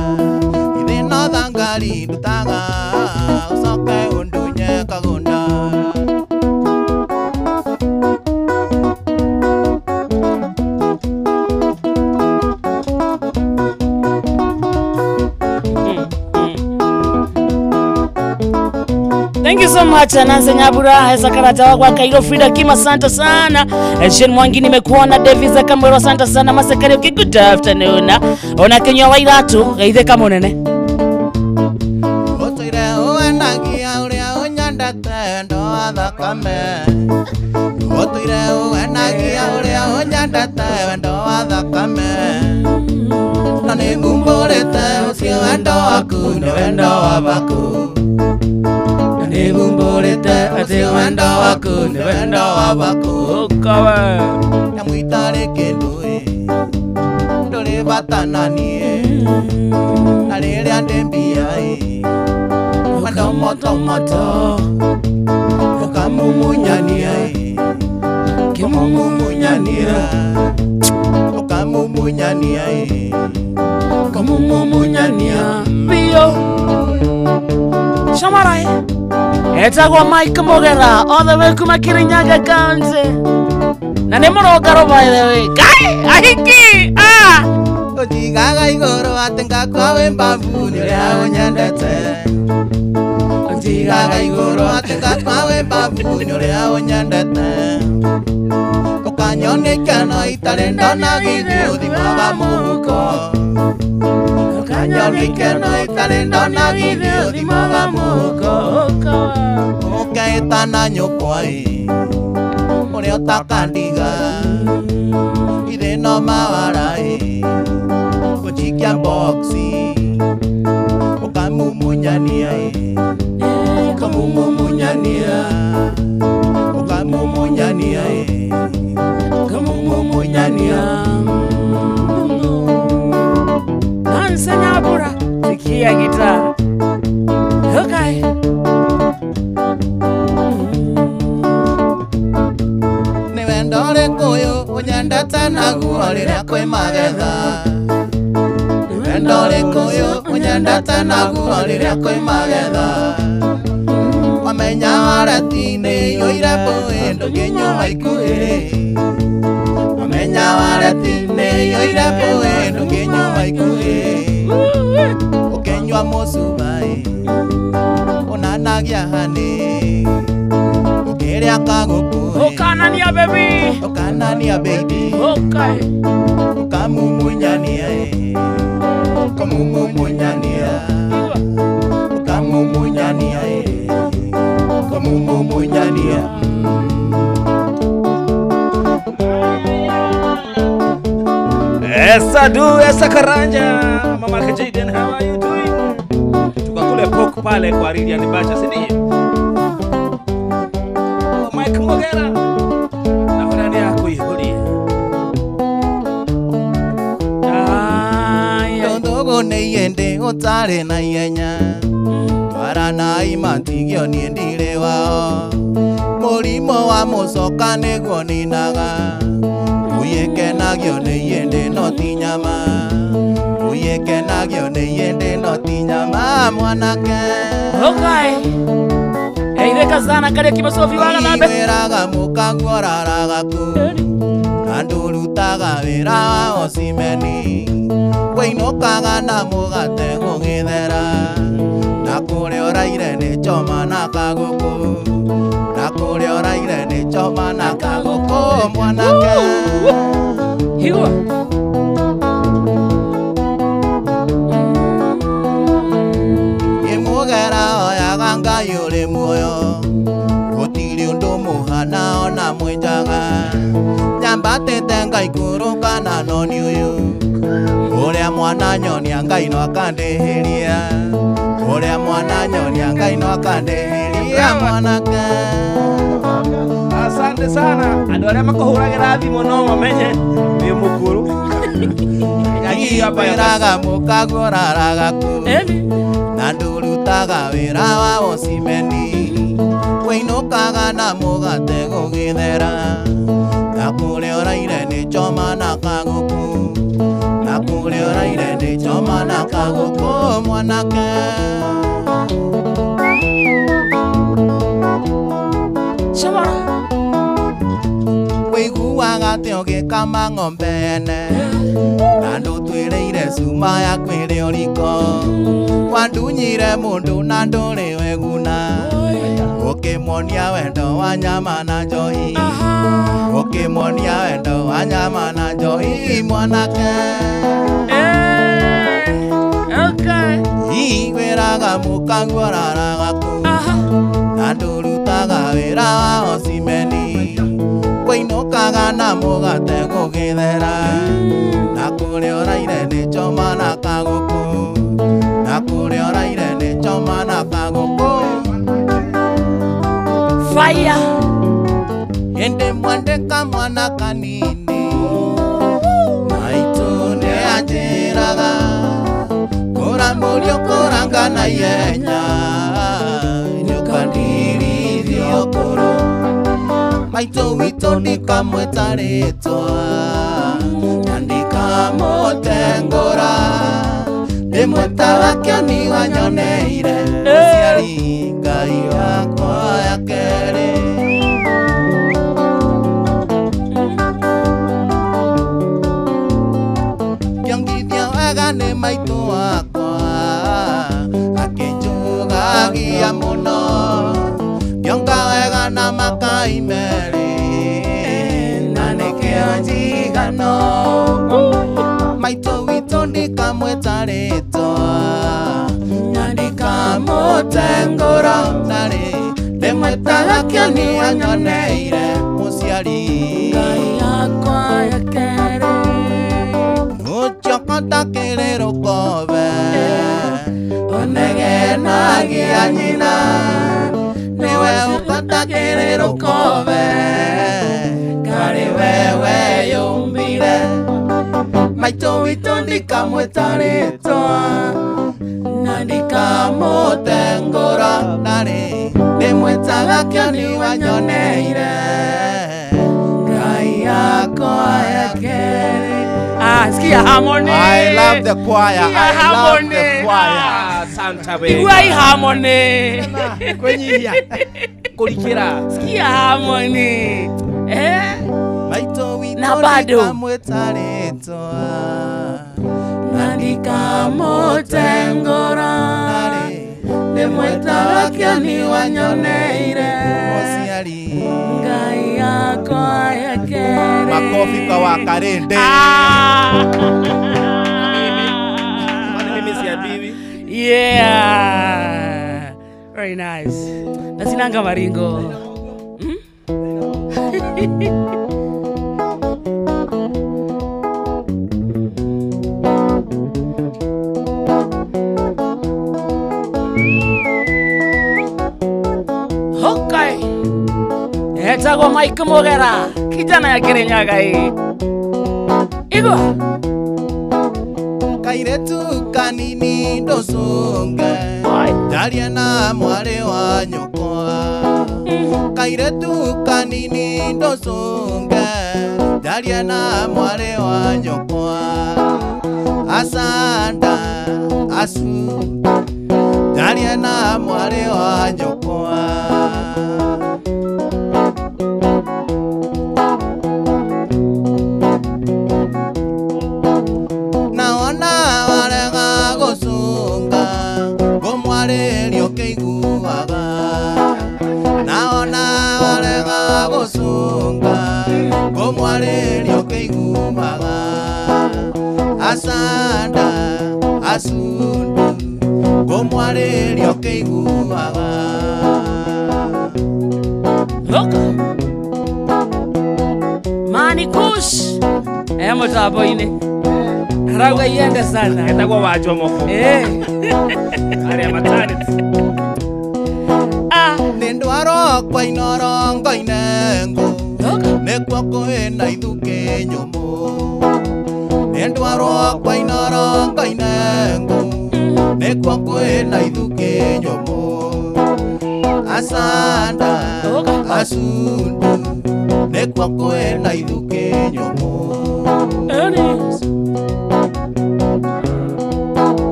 ithina thangari ndutaga ucoke undunye kagunda Thank you so much Nancy Nyabura, Hesa Karata wa Kairo, Frida Kim, asante sana. Shen Mwangi nimekuona, Davis Kamero, asante sana. Masekari, okay, good afternoon. Ona Kenya Wairatu, gaithe kamonene. Otoire uenagia uria unyandate ndo athakame. Otoire uenagia uria unyandate ndo athakame. Na nigumborete ucio wendo waku ni wendo waku. Nigumborete ucio wendo waku ni wendo waku. Ukawe ya mwitare kindu nduri batananie na riria ndembia wendo moto moto ukamumunyania kimumunyania ukamumunyania kamumunyania bio Shamarai etagwa Mike Mogera all the way kuma Kirinyaga County na nä må rongaro ahiki å tigaga igårå atä ngakwa wä mbambu nä rä a å nyendete å tigaga igårå atä ngakwa wä mbambu nä rä a å nyendete å kanyonä keno itarä ndona githä å thimaga må huko å kanyonä keno itarä ndona githä å thimaga må huko å kä tana nyå kwai uri utakandiga ithe no mawarai kuchikia boxi ukamumunyania ukamumunyania ukamumunyania ukamumunyania Nancy Nyabura sikia gitaa okay ndore kuyu unyendete naguo riria kwi magetha ndore kuyu unyendete naguo riria kwi magetha wamenya wareti-ini yoire mbui ndunginyuma ikuhi wamenya wareti-ini yoire mbui ndunginyuma ikuhi ukinyua mucubai unanagia hani ukiria kaguku Okanania baby Okanania baby Okay Ukamumunyania Ukamumunyania Ukamumunyania Ukamumunyania Esa Karanja Mama Kajaden, how are you doing? Tukakule pork pale kwa Lilian Bacha, si ndio? Mike Mogera na hurani yako ihuri Tondogo neyende utare na yenya Twara na imantigio ni ndire wao Murimo wa mucoka niguo ninaga Uyekenagio neyende no tinyama Uyekenagio neyende no tinyama mwanake Okay Eireka sana kare kimasofi waga nabe Weraga mukangoraraga ku Andurutaga wera osimeni Weinokaga na mugate ngugithera Nakure oraire ni choma na kaguku Nakure oraire ni choma na kaguku mwanake Hiwa Imugera oyaga ngai uri muoyo Gutiri undu muhana ona mwenjaga Nyambatite ngai kuruka na noni uyu Uria mwana nyonia ngai no akandihiria Uria mwana nyonia ngai no akandihiria mwanake Asante sana andu aria makuhuragira thimo no mamenye wi mukuru Nyagi hapa ya mukago raraga ku Na nduru ndutaga wĩra wa Osimeni wĩinũkaga na mũgate gũgĩthera na kũrĩa ũraire nĩ choma na kagũkũ na kũrĩa ũraire nĩ choma na kagũkũ mwanake wĩiguaga atĩ ũgĩkama ng'ombe ene na ndũtwĩrĩire cuma ya kwĩrĩ ũriko wandunyire mũndũ na ndũrĩ weguna ũkĩmonia wendo wa nyama na njohi ũkĩmonia wendo wa nyama na njohi mwanake igwĩraga mũkanguararaga kũ na ndũrutaga wĩra wa Osimeni wĩinũkaga na mũgate gũgĩthera na kũrĩa ũraire nĩ choma na kagũkũ na kũrĩa ũraire nĩ choma na kagũkũ fire ende mwandĩka mwana kanini maitũ nĩ anjĩraga kũramũrio kũranga na ihenya nĩũkandirithio kũrũ maitũ witũ ndikamwĩta rĩtwa na ndikamũtengũra ndĩmwĩtaga kĩoni wanyoneire mũciari Ngai wakwa ya kerĩ kĩongithia wega nĩ maitũ wakwa akĩnjugagia mũno kĩonga wega na makai merĩ na nĩkĩo njigano maitũ witũ ndikamwĩta rĩtwa na ndikamũtengũra narĩ ndĩmwĩtaga kĩoni wanyoneire mũciari Ngai yakwa ya kerĩ ũchokota kĩrĩ rũkobe onegenagia nyina niwe ũkota kĩrĩ rũkobe karĩ wewe yumbire maitũ witũ ndikamwĩta rĩtwa na ndikamũtengũra narĩ ndĩmwĩtaga kĩoni wanyoneire Ngai yakwa ya kerĩ. Skia harmony. I love the choir. Skia I love the harmony. choir. Santa Bega. Iguai harmony. Kwenyihia. Kulikira. Skia harmony. Maitũ witũ Na bado. ndikamwĩta rĩtwa na ndikamũtengũra ndĩmwĩtaga kĩoni wanyoneire mũciari Ngai yakwa ya kerĩ. Makofi kwa Wakarende. Mimi si ya bibi. Yeah. Very nice. Nasinanga maringo. Okay. Etagwo Mike Mogera, kijana ya Kirinyaga hii. Igwa. Kairetu kanini ndũcũnge ndaria na mwarĩ wa nyũkwa kairetu kanini ndũcũnge ndaria na mwarĩ wa nyũkwa asanda asu ndaria na mwarĩ wa nyũkwa naona warega gũcũnga ngũmwarĩrio kĩiguaga naona warega gũcũnga ngũmwarĩrio kĩiguaga asanda asundu ngũmwarĩrio kĩiguaga Mani Kush. Mũtambo-inĩ arauga iende sana etagwo Wanjomoko arĩa maternity nĩ ndwaro kwa inorongo-inĩ ngũ nĩkuo kwĩna ithukĩ nyũmũ nĩ ndwaro kwa inorongo-inĩ ngũ nekwo kwina ithuki nyomu asanda asundu nekwo kwina ithuki nyomu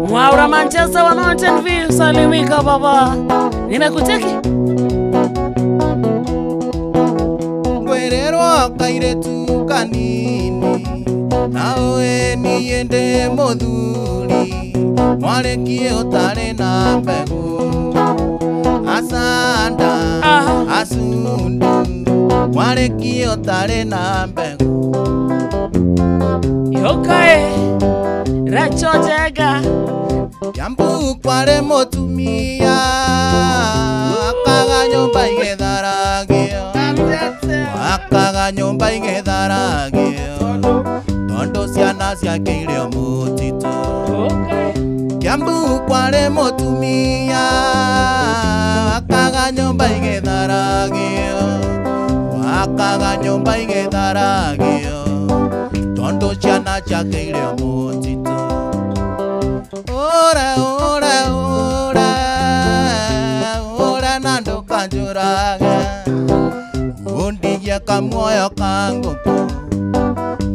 Mwaura Manchester wa Mountain View, salimika baba, nimekuteki ngwererwa kairetu kanini nawe niende muthuri mwarekie utari na mbegu asanda asundu mwarekie utari na mbegu yokae rachotega Yambu kware mutumia akaga nyumba igitharagio akaga nyumba igitharagio tondo ciana ciake ire mutito Yambu kware mutumia akaga nyumba igitharagio akaga nyumba igitharagio tondo ciana ciake ire mutito Ora, ora, ora, ora nando kanjuraga Undigia kamoyo kangu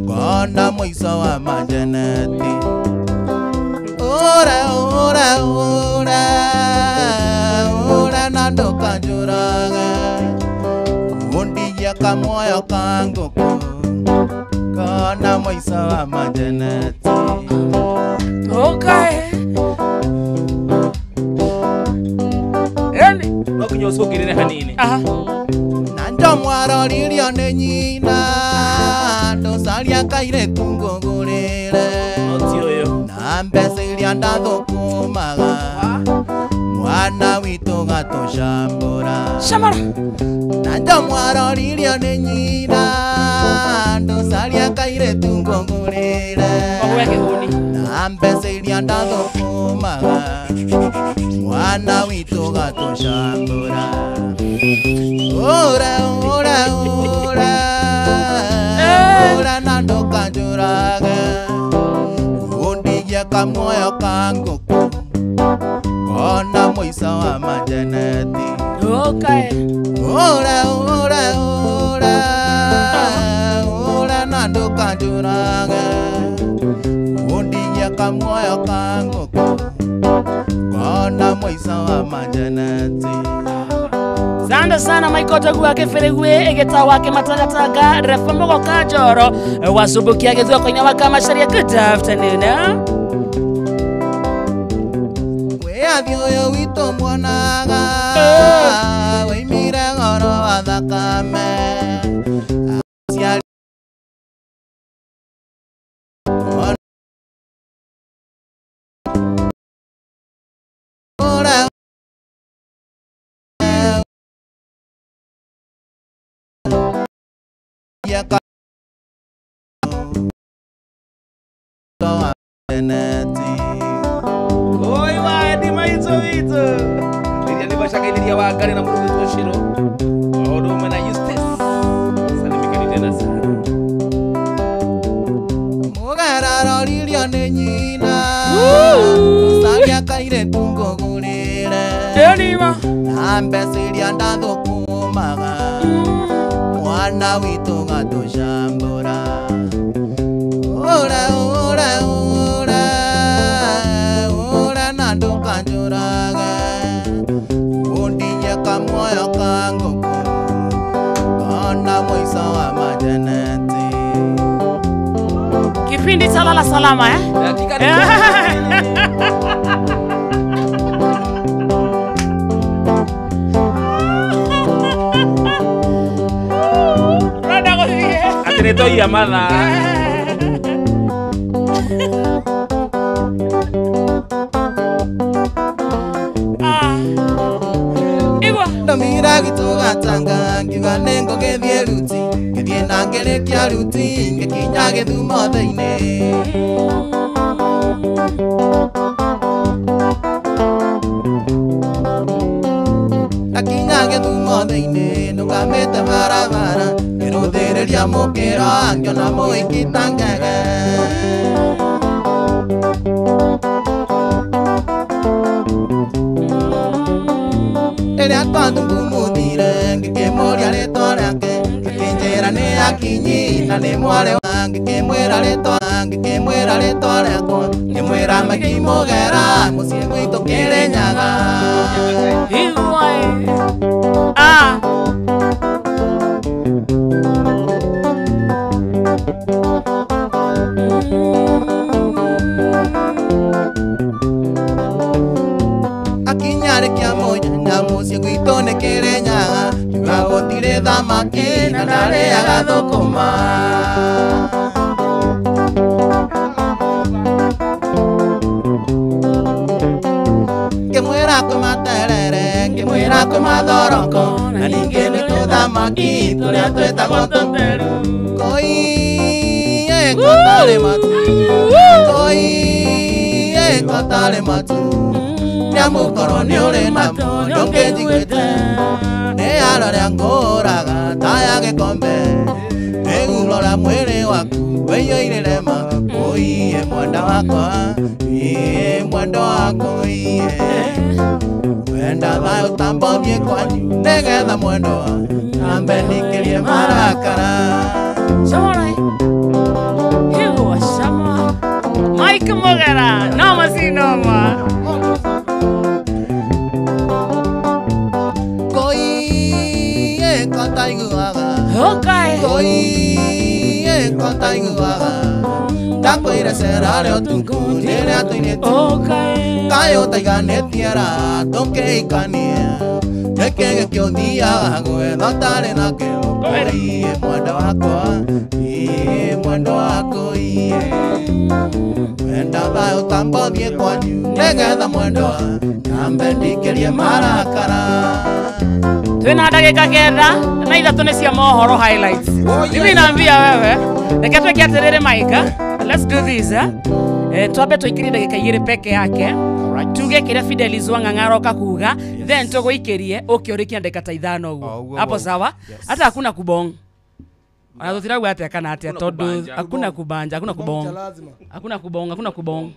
Kona mwiso wa majanati Ora, ora, ora, ora nando kanjuraga Undigia kamoyo kangu Kona mwiso wa majanati Okay. Nokunyoso girene hanini. Nanjo mwaro lirio ne nyina ndo salia kaire tungogorere. Otioyo. Nambese iria ndathukumaga mwana witu gatushambura. Shamara. Nanjo mwaro lirio ne nyina ndo salia kaire tungogorere. Waweke huni. Nambese iria ndathukumaga mwana witu gatushambura. Ora, ora, ora, ora nando kanjuraga Undigia kamoyo kangu Kona mwiso wa majanati Okay. Ora, ora, ora, ora nando kanjuraga Undigia kamoyo kangu Kona mwiso wa majanati Sanda sana maikota gwake feregwe egeta wake matagataga refambogo kajoro wasubuki agezwa kwenye wakama sharia. Good afternoon. We athioyo wito mwonaga we mire goro wa thakame aciari Oi vai di maizo vito. Liria ni bashaka liria wa gari na mruzi toshiro. Odo mena Eustace. Salimika ni tena sana. Mugararo lirio ne nyina salia kaire tungogurire Denima Nambesiria ndathukumaga mwana witu gatushambura. Ora, ora, ora, ora nando kanjuraga Undigia kamoyo kangu Kona mwiso wa majanati kipindi salala salama Dakika Rada kosie Atreto llamada. Ndomira gitugatanga ngiuga nengo gethie ruti githie na ngerekia ruti ngikinya githumo thĩinĩ Akinya githumo thĩinĩ nũgamĩte barabara ngĩrũthĩrĩria mũkĩra ngĩona mũĩkita ngege thungumuthire ngĩkĩmũria rĩtwa rĩake ngĩkĩnjĩra nĩ akinyi na nĩ mwarĩ wa ngĩkĩmwĩra rĩtwa rĩakwa ngĩmwĩra Mike Mũgera mũciĩ gwitũ Kĩrĩnyaga. Akinyarĩkia mũnyanya mũciĩ gwitũ nĩ Kĩrĩnyaga kiuga gũtirĩ thamaki na ndarĩaga thũkũma. Ngĩmwĩra kwĩ materere ngĩmwĩra kwĩ mathoroko na ningĩ nĩ tũthamaki tũrĩa twĩtagwo tũteru. Koiye kotarĩ matu nĩamũkorwo nĩ ũrĩ namo ndũngĩnjiguĩte nĩ arorĩa ngũraga taya gĩkombe nĩgurora mwĩrĩ waku wĩiyũire ma. Koiye mwenda wakwa mwendo wako wenda thayũ tambithie kwanyu nĩgetha mwendo nambe ndikĩrie marakara. Mike Mũgera noma si noma. Koiye kataiguaga ndakwĩre cera rĩa ũtukũ rĩrĩa tũinĩte kaĩ ũtaiganĩtie ra tũkĩikanie gĩkĩ gĩkĩ ũthiaga gwetha ũtarĩ na kĩo. Koiye mwenda wakwa mwendo wako wenda thayũ tambithie kwanyu nĩgetha mwendo nambe ndikĩrie marakara. Twina ndagĩka kenda na ithatũ nĩ cia mohoro highlights. Mimi naambia wewe reke tweke atĩrĩrĩ Mike, let's do this twambe tũikĩrie ndagĩka 2 peke yake tuge kĩrĩa Fidelis Wang'ang'a aroka kuga then tũgũikĩrie ũkĩũrĩkia ndagĩka ta 5 ũguo hapo sawa. Hata hakuna kubong anathotiragu ate kana ate tondu hakuna kubanja hakuna kubong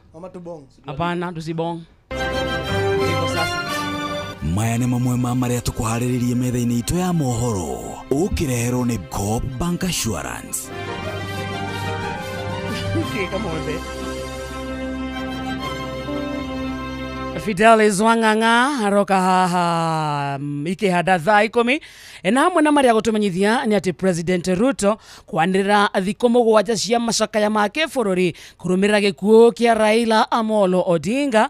hapana tusibong. Maya nĩ mamwe ma marĩa tũkũharĩrĩirie metha-inĩ itũ ya mohoro ũkĩreherwo nĩ Coop Bank Assurance. Fidelis Wang'ang'a aroka haha ikĩhanda thaa 10 na hamwe na marĩa gũtũmenyithia nĩ atĩ President Ruto kwanĩrĩra thikũ 7 cia macakaya ma kĩbũrũri kũrũmĩrĩra gĩkuũ kĩa Raila Amolo Odinga.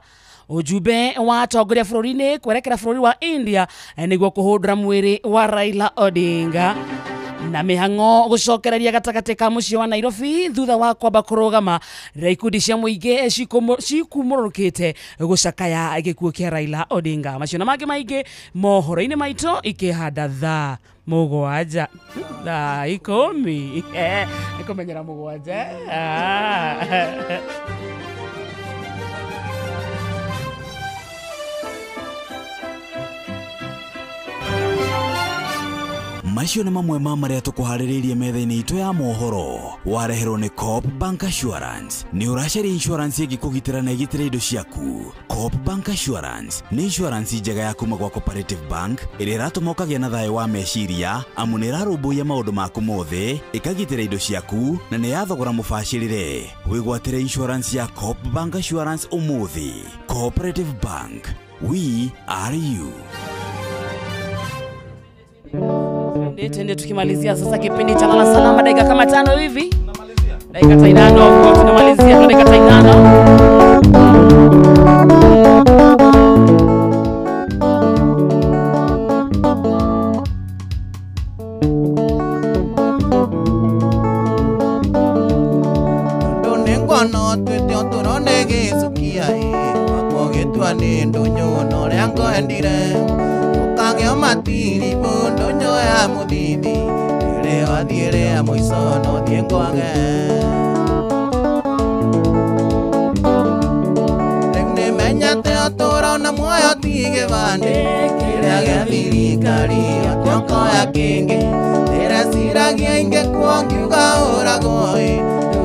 Ujumbe wa atongoria bũrũri-inĩ kwerekera bũrũri wa India nĩguo kũhũndũra mwĩrĩ wa Raila Odinga na mĩhang'o gũcokereria gatagatĩ ka mũciĩ wa Nairobi thutha wa kwamba kũrũgama rĩrĩa ikundi cia mũingĩ cikumũrũkĩte gũcakaya gĩkuũ kĩa Raila Odinga. Macio na mangĩ maingĩ mohoro-inĩ maitũ ikĩhanda thaa 7 thaa 10 nĩkũmenyera 7 Macio nĩ mamwe ma marĩa tũkũharĩrĩirie metha-inĩ itũ ya mohoro wareherwo nĩ Coop Bank Assurance. Nĩ ũracaria insurance ĩngĩkũgitĩra na ĩgitĩre indo ciaku. Coop Bank Assurance nĩ insurance njega ya kuma gwa Cooperative Bank ĩrĩa ĩratũma ũkagĩa na thayũ wa meciria amu nĩ ĩrarũmbũiya maũndũ maku mothe ĩkagitĩra indo ciaku na nĩ ya thogora mũbacĩrĩre. Wĩgwatĩre insurance ya Coop Bank Assurance ũmũthĩ. Cooperative Bank, we are you. Tende tukimalizia sasa kipindi cha lala salama dakika kama 5 hivi. Dakika 5 tunamalizia kwa dakika 5. Ndonengono twete oturone gĩcukia wakogĩtua nĩ ndũnyũ no rĩa ngoendire ukagĩa matiri ndũnyũ ya mũthithi ĩrĩa wathiĩre ya mũico no thiĩ ngwage rĩu nĩmenyete ũtũũro na muoyo ti gĩbandĩ kĩrĩa gĩa thirikari atĩokoya kĩngĩ ndĩreciragia ingĩkuo ngiuga ũragwo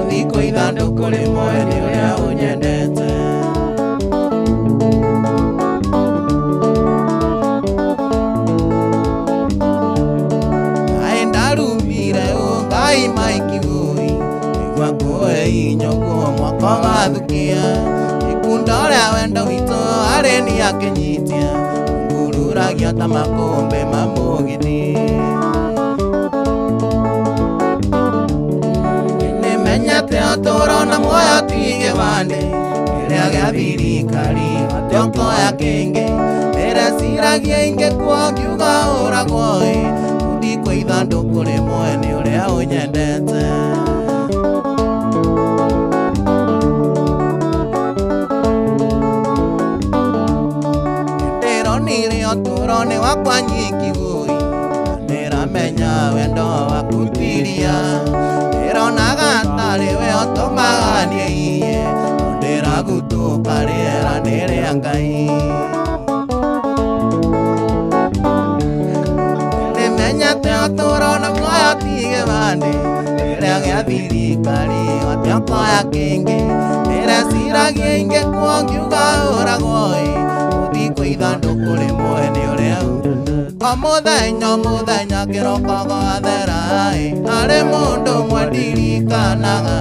thikũ ithandũkũ rĩmwe nĩ ũrĩa ũnyendete. Ngai maikigui Igua koe inyoko mwaka gathukia Ikunda ria wendo wito areni akenyitia Ngururagia ta makombe ma mugithi Nimenyete otoro na moyo tige bande Kiria gia thirikari atoko ya kenge Ndĩreciragia ingĩkua ngiuga ũragwo Ndikwo ithandũkũ rĩmwe nĩ ũrĩa ũnyendete Ndĩronire ũtũũro nĩ wakwa nyingigũi Ndĩramenya wendo waku tiria Ndĩronaga tarĩ we ũtũmaga niĩ iye Ndĩragutũka rĩera nĩ rĩa Ngai Nimenyete ũtũũro na muoyo tige bande Kĩrĩa gĩa thirikari atoko ya kĩngĩ Ndĩreciragia ingĩkua ngiuga ũragwo Ũthikwo ithandũkũ rĩmwe nĩ ũrĩa O mũthenya kĩroko gwathera Harĩ mũndũ ũmwe ndirikanaga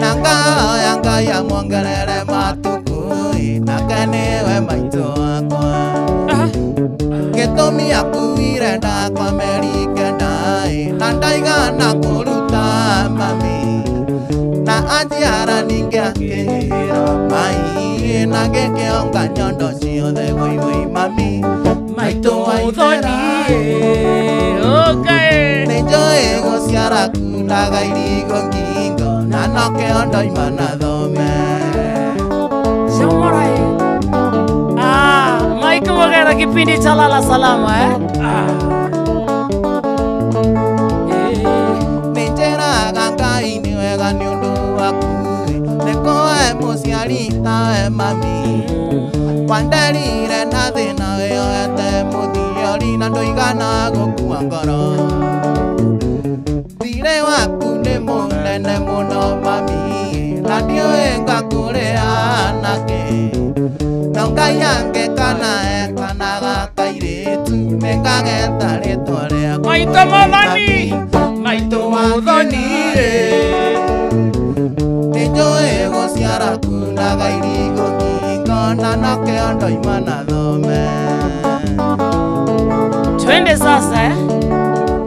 Na ngahoya Ngai amwongerere matukũ Nake nĩwe maitũ wakwa Gĩtũmi akuire ndakwamerikenda Na ndaigana kũruta mami Na anjiara ningĩ akĩhĩra mai Na gĩkĩonga nyondo ciothe wĩwĩ mami Maitũ waithera Nĩnjũĩ gũciara kundaga irigo ngingo Na no kĩondo ima na thome Mike Mogera kipindi cha lala salama Nĩnjĩraga Ngai nĩ wega nĩ ũndũ waku Nĩkoe mũciari tawe mami Wanderire na thĩna wĩyoete mũthiori Na ndũigana gũkua ngoro Thirĩ waku nĩ mũnene mũno mami Na ndiũĩ ngakũrĩa nake No Ngai angĩkana ekanaga kairĩtu Nĩngageta rĩtwa rĩaku Maitũ Mũthoni Maitũ Mũthoni Nĩnjũĩ gũciara kundaga irigo ngingo Na no kĩondo ima na thome Twende sasa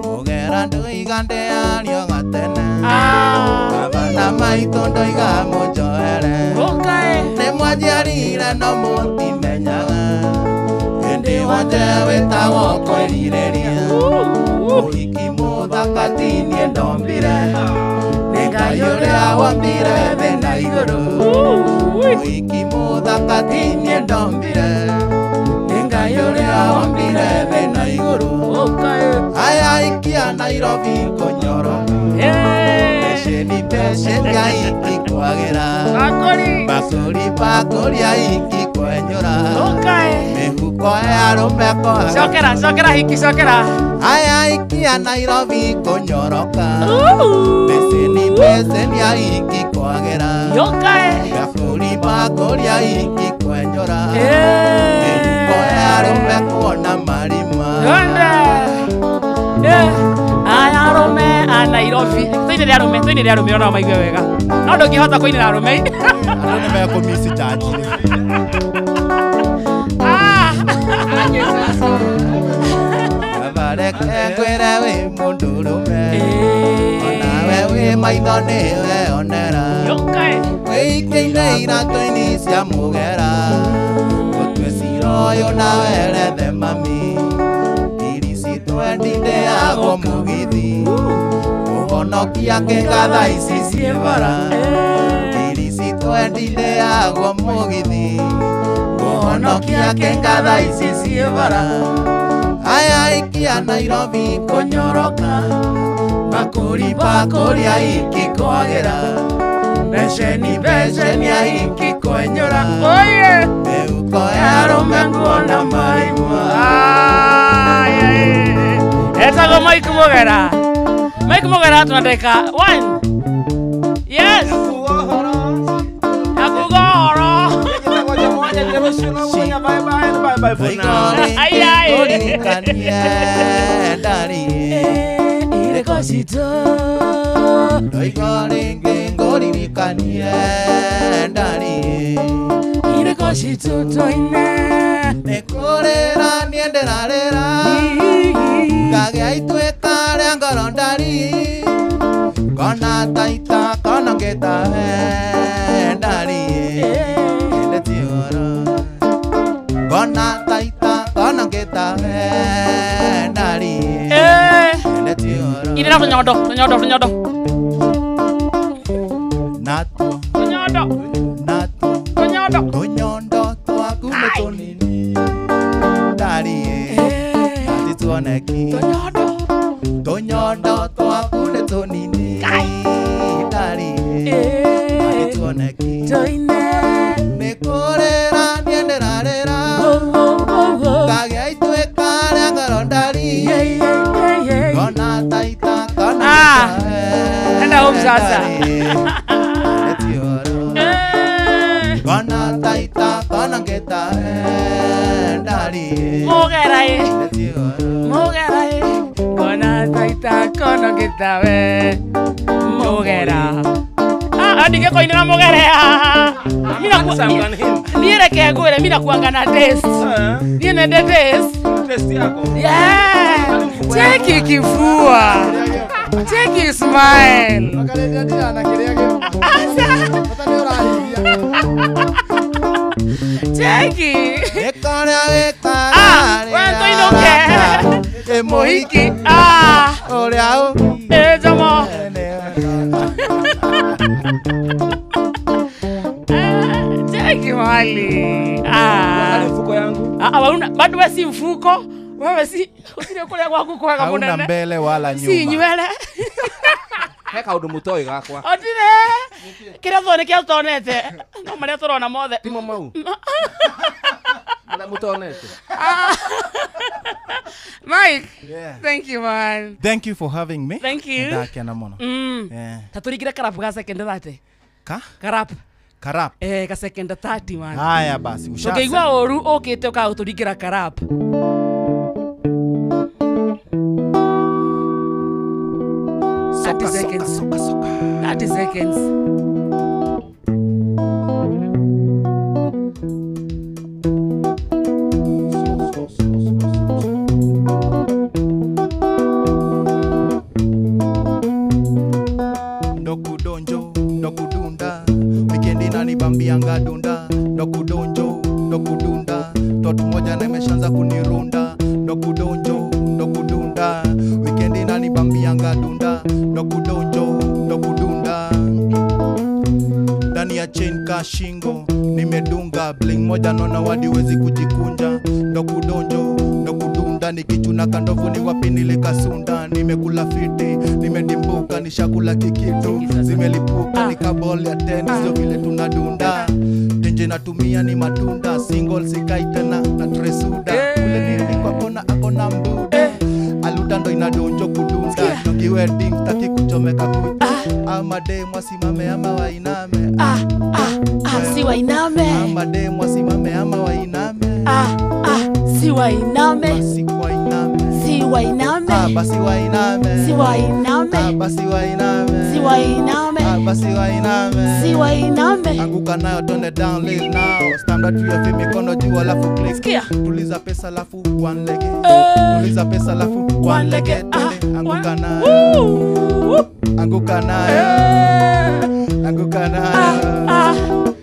Mũgera ndũiga ndĩario gatene Gavana maitũ ndũiga mũnjoere Nĩ mwanjiarire no mũtimenyaga Hĩndĩ wothe wĩtagwo kwĩrirĩria Mũhiki mũthaka ti niĩ ndombire Nĩ Ngai ũrĩa wombire thĩ na igũrũ Mũhiki mũthaka ti niĩ ndombire Nĩ Ngai ũrĩa wombire thĩ na igũrũ Aya ikia Nairobi kũnyoroka Peceni aiki kwagĩra Bakũri aiki kwenyũra Mĩhuko ya arũme kwaga Cokera hiki cokera Aya aiki a Nairobi kũnyoroka Peceni aiki kwagĩra Bakũri aiki kwenyũra Mĩhuko ya arũme kuona marima Aya arũme a Nairobi Tũinĩre arũme ona maigue wega No ndũngĩhota kũinĩra arũme Andũ nĩ mekũmisi chanji Kabareke ngwĩre wĩ mũndũrũme Onawe wĩ maitho nĩwe onera Wĩikĩire iratũ-inĩ cia mũgera Gũtue cira ũyũ na werethe mami Irisi twendi ndĩagwo mũgithi Kũhonokia kĩgatha ici ciĩ bara Irisi twendi ndĩagwo mũgithi Kũhonokia kĩgatha ici ciĩ bara Aya aiki a Nairobi kũnyoroka Bakũri aiki kwagĩra Peceni aiki kwenyũra Mĩhuko ya arũme kuona marima Etagwo Mike Mogera Mike Mogera tunataka 1 Yes Akuga horo Bye bye for now. ireko citũ ndoigua rĩngĩ ngũririkanie ndari ireko citũ twaine nĩ kũrĩra niĩ ndĩrarĩra ngagĩa ituĩka rĩa ngoro ndari kona taita kona ngĩtahe ndari endeti ũhoro kona taita kona ngĩtahe ndari endeti ũhoro Irira tunyondo natu tunyondo twaku nĩ tũnini ndari ati tuoneki tunyondo twaku nĩ tũnini ndari ati tuoneki nĩ kũrĩra niĩ ndĩrarĩra ngagĩa ituĩka rĩa ngoro ndari kona taita kona enda home sasa kona taita kona ngĩtahe ndari Mogera kona taita kona ngĩtahe Mogera Andike koinera Mogera Niĩ reke ngwĩre mimi nakuanga na taste niĩ nende taste yako cheki kifua cheki smile cheki wento inoke mohiki oria jamo cheki mali mfuko yangu bado wewe si mfuko wewe si usile kule kwa kukwega munene hauna mbele wala nyuma si nywele heka undu mutoi gakwa otire kira thone kia tonete no maria turona mothe timo mau ala mutonete Mike Yeah. thank you man Thank you for having me. Thank you. Ndakena muno. Yeah. Taturigire karapu ga second 30 Ka? karapu Karap. ka second 30 man Haya basi ushasa. Ukeigwa oru okite ukaturigira karapu 30 seconds. 30 seconds. Ndokudonjo, ndokudunda, wikendi nanibambianga dunda, ndokudonjo, ndokudunda, tot moja nimeshaanza kunirunda, ndokudonjo, ndokudunda, wikendi nanibambianga dunda, ndokudonjo, ndokudunda, ndani ya chain ka shingo, nimedunga bling moja nona wadi wezi kujikunja, ndokudonjo, ndokudunda, nikichuna kandovu ni wapi nilikasunda, nimekula fiti, nimedimbuka nishakula kikitu, zimelipuka nikabol ya tennis, so vile tunadunda, tenje natumia ni matunda, single sikai tena na tresuda, ule nili kwa kona akona mbuda, aluda ndo inadonjo kudunda, nyoki wedding taki kuchomeka kucha, ama demu wasimame ama wainame, si wainame, ama demu wasimame ama wainame, si wainame, si wainame, si wainame, basi wainame, si wainame, basi wainame, si wainame, basi wainame, si wainame, anguka nayo tone down late now, stand up to your feet mikono juu alafu click, tuliza pesa alafu one leg, tuliza pesa alafu one leg, anguka nayo, anguka nayo, anguka nayo,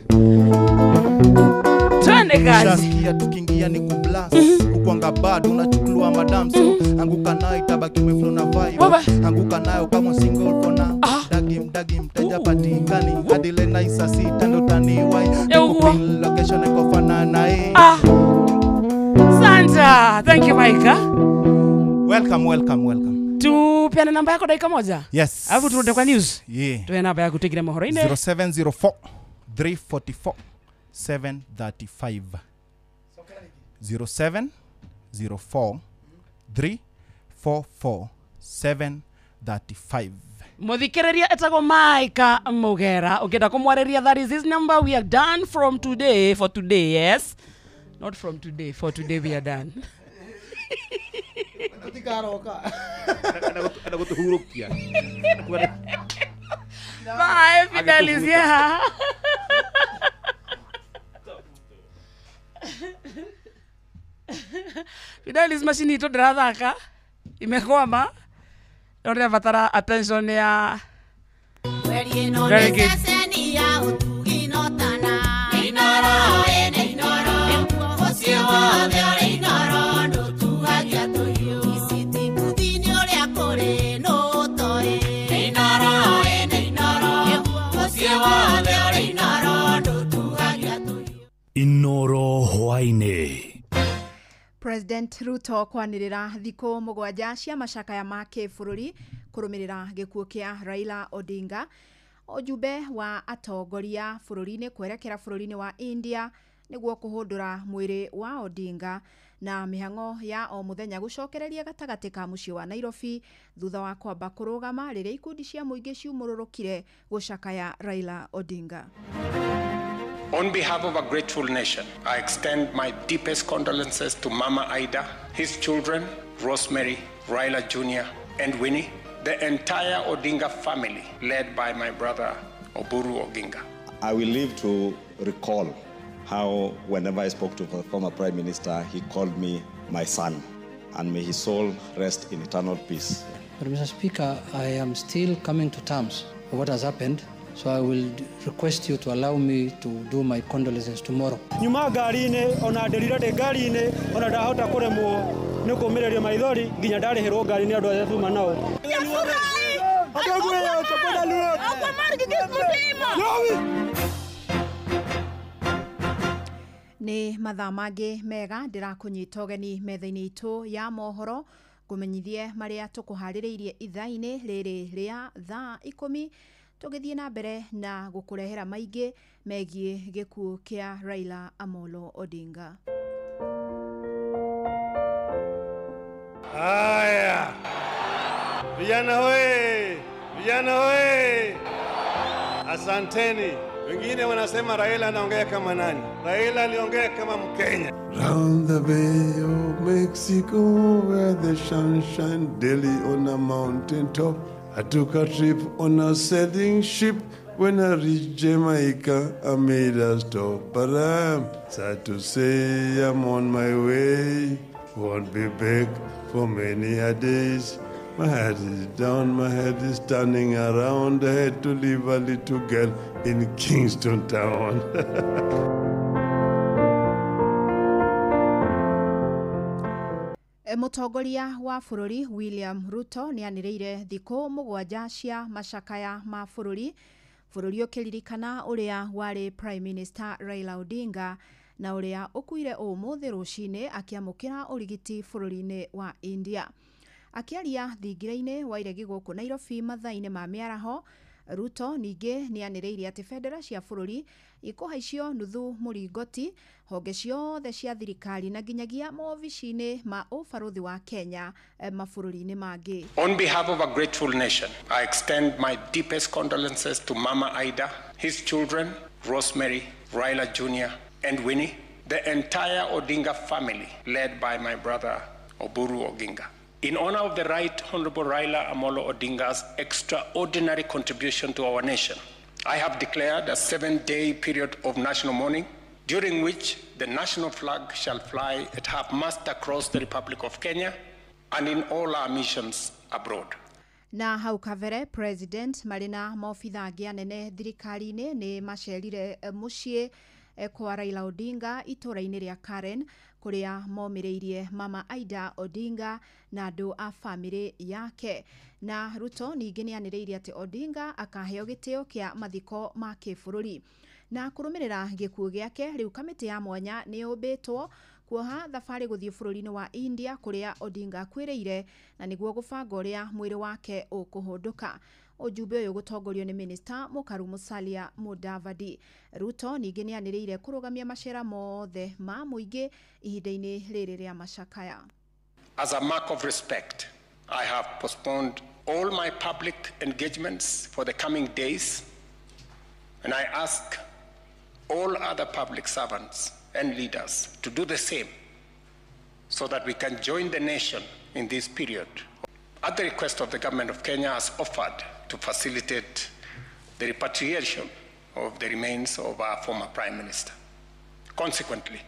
twende kazi. Shaskia tukiingia ni kublast, kukwanga bado unachukuliwa madam, so anguka nayo itabaki umeflow na vibe, anguka nayo kama single for now, dagi mteja patikani, adile na isa sita ndo taniwai, nikupin location iko fanana hii. Santa, thank you Mike. Welcome. Tupeane namba yako dakika moja. Yes. Alafu turudi kwa news. Yeah. Tuwe namba yako tegire mohoro ine. 0704 344 735. 0704 344 735. Muthikiriria etago Maika Mugera. Ukenda kumwareria, that is his number. We are done from today, for today, yes? Not from today, for today we are done. Utikaroka. Ana gutuhurukia. Bye, Fidelis, yeah. Fidelis, machine ito ndirathaka imekwama ndio vatara attention ya very good. Inoro hwaine. President Ruto kwanirira thiko mugwanja cia macakaya ma kibũrũri kurumirira gikuo kia Raila Odinga. Ojumbe wa atongoria bũrũri-inĩ kwerekera bũrũri-inĩ wa India niguo kuhundura mwiri wa Odinga na mihango ya o muthenya gucokereria gatagati ka mucii wa Nairobi thutha wa kwamba kurugama riria ikundi cia muingi ciumururukire gucakaya Raila Odinga. On behalf of a grateful nation, I extend my deepest condolences to Mama Ida, his children, Rosemary, Raila Jr., and Winnie, the entire Odinga family, led by my brother, Oburu Oginga. I will live to recall how whenever I spoke to the former Prime Minister, he called me my son, and may his soul rest in eternal peace. But Mr. Speaker, I am still coming to terms with what has happened. So I will request you to allow me to do my condolences tomorrow. Nyuma ngari-inĩ ona ndirire ndĩ ngari-inĩ ona ndahota kũremwo nĩ kũũmĩrĩria maithori nginya ndarĩhĩrwo ngari-inĩ andũ arĩa tuma nao. Nĩ mathaa mangĩ mega ndĩrakũnyita ũgeni metha-inĩ itũ ya mohoro kũmenyithie marĩa tũkũharĩrĩirie ithaa-inĩ rĩrĩ rĩa thaa 10 tugithie na mbere na gukurehera maingi megie gikuo kia Raila Amolo Odinga. Haya. Vijana hoye! Vijana hoye! Asanteni. Wengine wanasema Raila anaongea kama nani? Raila aliongea kama Mkenya. Round the Bay of Mexico where the sun shines daily on a mountain top. I took a trip on a sailing ship. When I reached Jamaica, I made a stop. But I'm sad to say I'm on my way. Won't be back for many a days. My head is down, my head is turning around. I had to leave a little girl in Kingston Town. Mutongoria wa bũrũri William Ruto ni anireire thikũ mugwanja cia macakaya ma bũrũri ũkiririkana ũrĩa warĩ Prime Minister Raila Odinga na ũrĩa ũkuire ũmũthĩ rũcinĩ akiamũkĩra ũrigiti bũrũri-inĩ wa India. Akiaria thingira-inĩ wa iregi gũkũ Nairobi mathaa-inĩ ma mĩaraho, Ruto ningĩ ni anireire atĩ bendera cia bũrũri ikuhaicio nuthu mũringoti honge ciothe cia thirikari na nginyagia maobici-inĩ ma ũbarũthi wa Kenya mabũrũri-inĩ mangĩ. On behalf of a grateful nation, I extend my deepest condolences to Mama Ida, his children, Rosemary, Raila Jr., and Winnie, the entire Odinga family, led by my brother, Oburu Oginga. In honor of the Right Honorable Raila Amolo Odinga's extraordinary contribution to our nation, I have declared a 7-day period of national mourning, during which the national flag shall fly at half-mast across the Republic of Kenya and in all our missions abroad. Na hau kavere President marina maofitha angĩ anene thirikari-inĩ nĩ macerire muciĩ kwa Raila Odinga itũra-inĩ rĩa Karen kuria momĩrĩirie Mama Ida Odinga na andũ a family yake. Na Ruto ningĩ nĩ anĩrĩirie atĩ Odinga akaheo gĩtĩo kĩa mathiko ma kĩbũrũri. Na kũrũmĩrĩra gĩkuũ gĩake rĩu kamĩtĩ ya mwanya nĩ yũmbĩtwo kuoha thabarĩ gũthiĩ bũrũri-inĩ wa India kũrĩa Odinga akwĩrĩire na nĩguo gũbanga ũrĩa mwĩrĩ wake ũkũhũndũka. Ujumbe ũyũ gũtongorio nĩ Minister Mukaru Musalia Mudavadi. Ruto ningĩ nĩ anĩrĩire kũrũgamia macera mothe ma mũingĩ ihinda-inĩ rĩrĩ rĩa macakaya. As a mark of respect, I have postponed all my public engagements for the coming days, and I ask all other public servants and leaders to do the same so that we can join the nation in this period, at the request of the government of Kenya, has offered to facilitate the repatriation of the remains of our former Prime Minister. Consequently,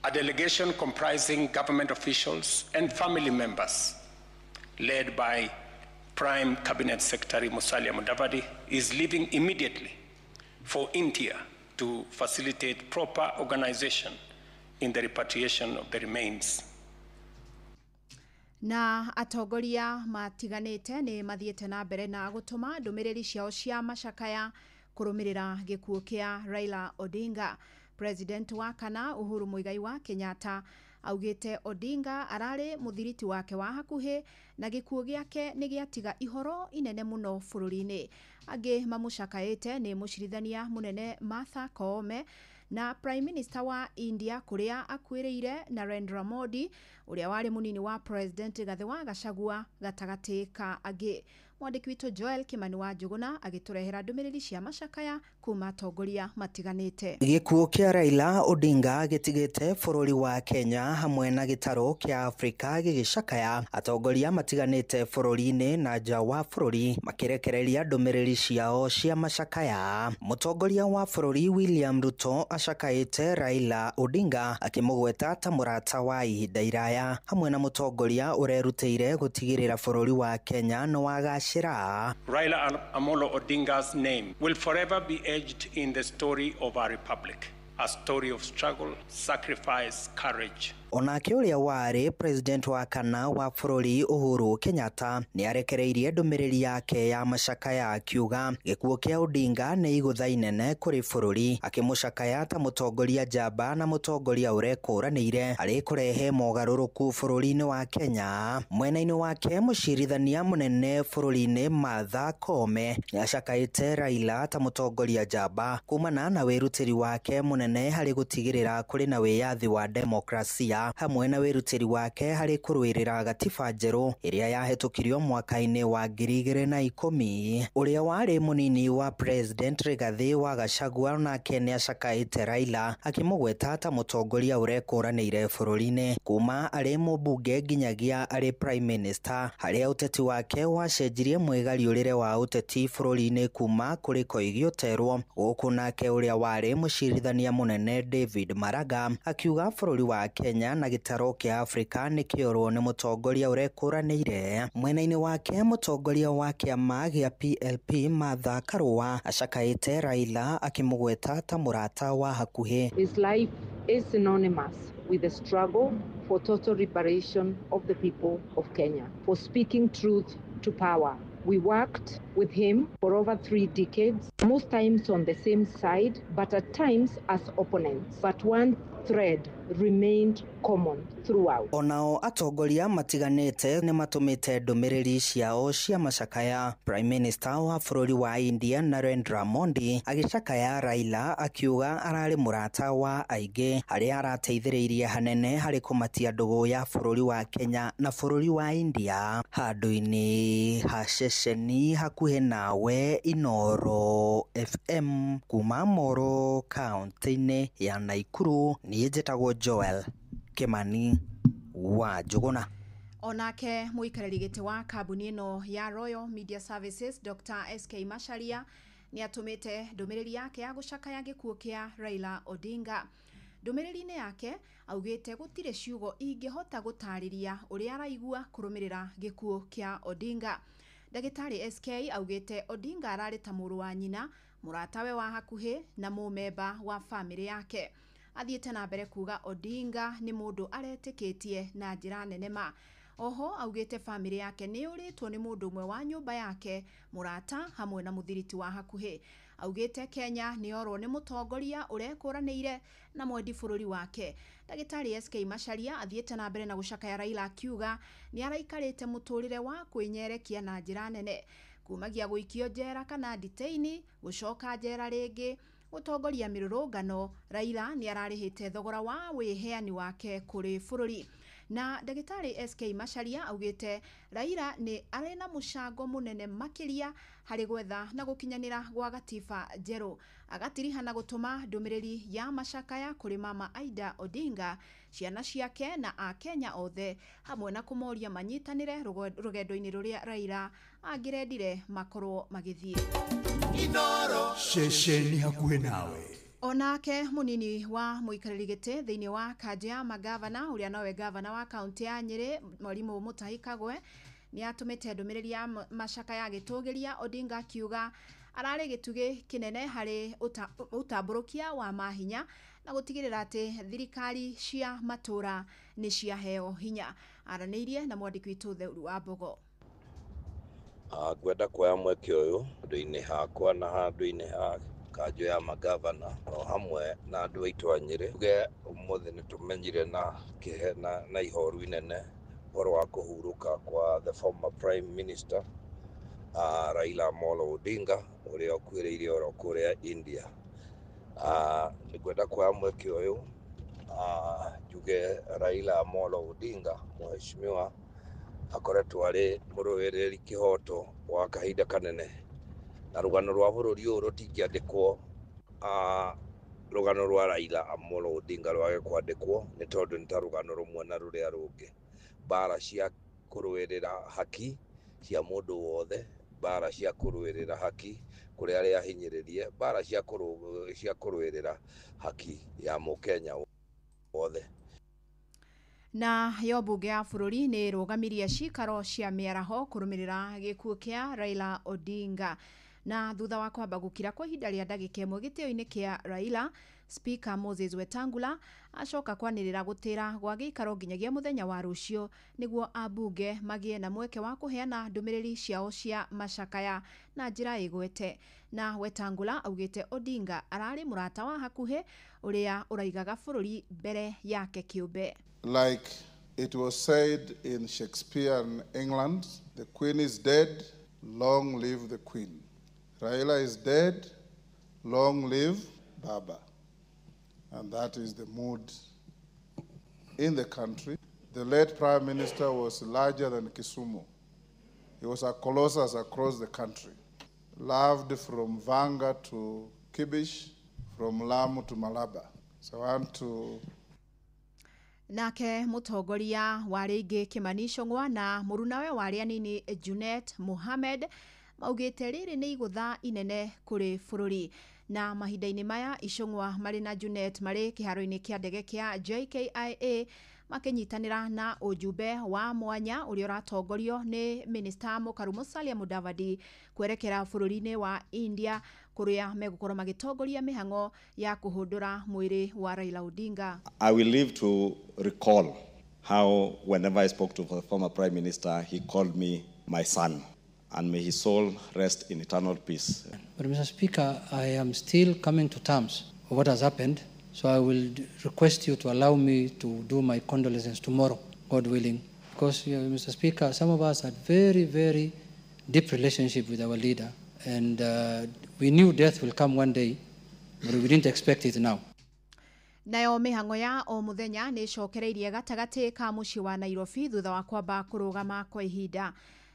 a delegation comprising government officials and family members, led by Prime Cabinet Secretary Musalia Mudavadi, is leaving immediately for India to facilitate proper organization in the repatriation of the remains. Na atongoria matiganite ni mathiete na mbere na gutuma ndumiriri ciao cia macakaya kurumirira gikuo kia Raila Odinga. President wa kana Uhuru Muigai wa Kenyatta augite Odinga arari muthiriti wake wa hakuhi na gikuo giake ni giatiga ihoro inene muno fururini. Angi mamucakaite ni mucirithania munene Martha Koome na Prime Minister wa India kuria akwiriire Narendra Modi uria wari munini wa President Gathe wa Gachagua gatagati ka angi. Mwandiki witu Joel Kimani wa Njuguna agiturehera ndumiriri cia macakaya kuma tongoria matiganite. Gikuo kia Raila Odinga gitigite bururi wa Kenya hamwe na gitaro kia Afrika gigicakaya atongoria matiganite bururi-ini na nja wa bururi makirekereria ndumiriri ciao cia macakaya. Mutongoria wa bururi William Ruto acakaite Raila Odinga akimugweta ta murata wa ihinda iraya hamwe na mutongoria urerutire gutigirira bururi wa Kenya no wagacira. Raila Amolo Odinga's name will forever be etched in the story of our republic, a story of struggle, sacrifice, courage. Onake uria wari president wa kana wa bururi Uhuru Kenyatta ni arekereirie ndumiriri yake ya macakaya akiuga gikuo kia Odinga ni igutha inene kuri bururi, akimucakaya ta mutongoria njamba na mutongoria urekuranire ari kurehe mogaruruku bururi-ini wa Kenya. Mwena-ini wake mucirithania munene bururi-ini Martha Koome ni acakaite Raila ta mutongoria njamba kumana na wirutiri wake munene hari gutigirira kuri na wiyathi wa demokrasia hamwe na wirutiri wake hari kurwirira gatiba njeru iria yahitukirio mwaka-ini wa 2010. Uria wari munini wa President Rigathi wa Gachagua nake ni acakaite Raila akimugweta ta mutongoria urekuranire bururi-ini kuma ari mubunge nginyagia ari Prime Minister, haria uteti wake wacenjirie mwigariurire wa uteti bururi-ini kuma kuri Koigi Oterwo guku nake uria wari mucirithania munene David Maraga akiuga bururi wa Kenya na gitaro kia Afrika ni kiorwo ni mutongoria urekuranire. Mwena-ini wake mutongoria wa kiama gia PLP Martha Karua acakaite Raila akimugweta ta murata wa hakuhi. His life is synonymous with the struggle for total liberation of the people of Kenya, for speaking truth to power. We worked with him for over 3 decades, most times on the same side, but at times as opponents. But one thread remained common throughout. Onao atongoria matiganite ni matumite ndumiriri ciao cia macakaya. Prime Minister wa bururi wa India Narendra Modi agicakaya Raila akiuga arari murata wa aingi haria arateithiriirie hanene hari kumatia ndugu ya bururi wa Kenya na bururi wa India. Handu-ini ha ceceni hakuhi nawe Inoro FM kuma Moro kaunti-ini ya Naikuru. Ni njitagwo Joel Kimani wa Njuguna. Onake muikariri giti wa kambuni ino ya Royal Media Services Dr. SK Macharia ni atumite ndumiriri yake ya gucakaya gikuo kia Raila Odinga. Ndumiriri-ini yake augite gutire ciugo ingihota gutariria uria araigua kurumirira gikuo kia Odinga. Dagitari SK augite Odinga arari ta muru wa nyina, muratawe wa hakuhi na mumemba wa family yake. Athiete na mbere kuga Odinga ni mundu aretikitie na njira nene ma. Oho augite family yake ni uritwo ni mundu umwe wa nyumba yake, murata hamwe na muthiriti wa hakuhi. Augite Kenya ni orwo ni mutongoria urekuranire na mwendi bururi wake. Dagitari SK Macharia athiete na mbere na gucakaya Raila akiuga ni araikarite muturire wa kwinyerekia na njira nene, kumagia guikio njera kana detaini, gucoka njera ringi, gutongoria mirurungano. Raila ni ararihite thogora wa wiheani wake kuri bururi. na ndagĩtarĩ SK Macharia augĩte Raila nĩ arĩ na mũcango mũnene makĩria harĩ gwetha na gũkinyanĩra gwa gatiba njerũ. Agatiriha na gũtũma ndũmĩrĩri ya macakaya kũrĩ Mama Aida Odinga, ciana ciake na Akenya othe, hamwe na kũmoria manyitanĩre rũgendo-inĩ rũrĩa Raila angĩrendire makorwo magĩthiĩ. Inoro ceceni hakuhĩ nawe. Onake munini wa mũikarĩri gĩtĩ thĩinĩ wa kanjũ ya magavana ũrĩa nowe gavana wa kaunti ya Nyĩrĩ Mwarimũ Mutahi Kagwe nĩ atũmĩte ndũmĩrĩri ya macakaya gĩtũgĩria Odinga akiuga ararĩ gĩtugĩ kĩnene harĩ ũtambũrũkia wa mahinya na gũtigĩrĩra atĩ thirikari cia matũra nĩ ciaheo hinya. Aranĩirie na mwandĩki witũ Theuru wa Mbogo. Ngwenda kuoya mweke ũyũ handũ-inĩ hakwa na handũ-inĩ ha kanjũ ya magavana o hamwe na andũ aitũ a Nyĩrĩ. Tuge ũmũthĩ nĩ tũmenyire na ihoru inene ũhoro wa kũhurũka kwa the former prime minister Raila Amolo Odinga ũrĩa ũkuĩrĩire oro kũrĩa India. Ngwenda kuoya mweke ũyũ njuge Raila Amolo Odinga mheshimiwa akoretwo arĩ mũrũĩrĩri kĩhoto wa kahinda kanene, na rũgano rwa bũrũri ũyũ rũtingĩandĩkwo rũgano rwa Raila Amolo Odinga rwage kwandĩkwo nĩ tondũ nĩ ta rũgano rũmwe na rũrĩa rũngĩ. Mbara cia kũrũĩrĩra haki cia mũndũ wothe, mbara cia kũrũĩrĩra haki kũrĩ arĩa ahinyĩrĩrie, mbara cia kũrũĩrĩra haki ya mũkenya wothe. Na yo mbunge ya bũrũri nĩ rũgamirie cikaro cia mĩaraho kũrũmĩrĩra gĩkuũ kĩa Raila Odinga. Na thutha wa kwamba gũkira kwa ihinda rĩa ndagĩka ĩmwe gĩtĩo-inĩ kĩa Raila, Speaker Moses Wetangula acoka kwanĩrĩra gũtĩra gwa gĩikaro nginyagia mũthenya wa rũciũ nĩguo ambunge magĩe na mweke wa kũheana ndũmĩrĩri ciao cia macakaya na njĩra ĩgwete. Na Wetangula augĩte Odinga ararĩ mũrata wa hakuhĩ ũrĩa ũraigaga bũrũri mbere yake kĩũmbe. Like it was said in Shakespearean England, the queen is dead, long live the queen. Raila is dead, long live Baba. And that is the mood in the country. The late Prime Minister was larger than Kisumu. He was a colossus across the country, loved from Vanga to Kibish, from Lamu to Malaba. So I want to Nake mũtongoria wa rĩngĩ Kimani Ichung'wa na mũrunawe wa arĩa anini Junet Mohamed maugĩte rĩrĩ nĩ igũtha inene kũrĩ bũrũri. Na mahinda-inĩ maya Ichung'wa marĩ na Junet marĩ kĩharo-inĩ kĩa ndege kĩa JKIA makĩnyitanĩra na ujumbe wa mwanya ũrĩa ũratongorio nĩ Minister Mũkaru Musalia Mudavadi kwerekera bũrũri-inĩ wa India kũrĩa megũkorwo magĩtongoria mĩhang'o ya kũhũndũra mwĩrĩ wa Raila Odinga. I will live to recall how whenever I spoke to the former Prime Minister, he called me my son. And may his soul rest in eternal peace. But Mr. Speaker, I am still coming to terms with what has happened, so I will request you to allow me to do my condolences tomorrow, God willing. Because, Mr. Speaker, some of us had very, very deep relationship with our leader, and we knew death will come one day, but we didn't expect it now. Nayo mĩhang'o ya o mũthenya nĩ cokereirie gatagatĩ ka mũciĩ wa Nairobi thutha wa kwamba kũrũgama kwa ihinda.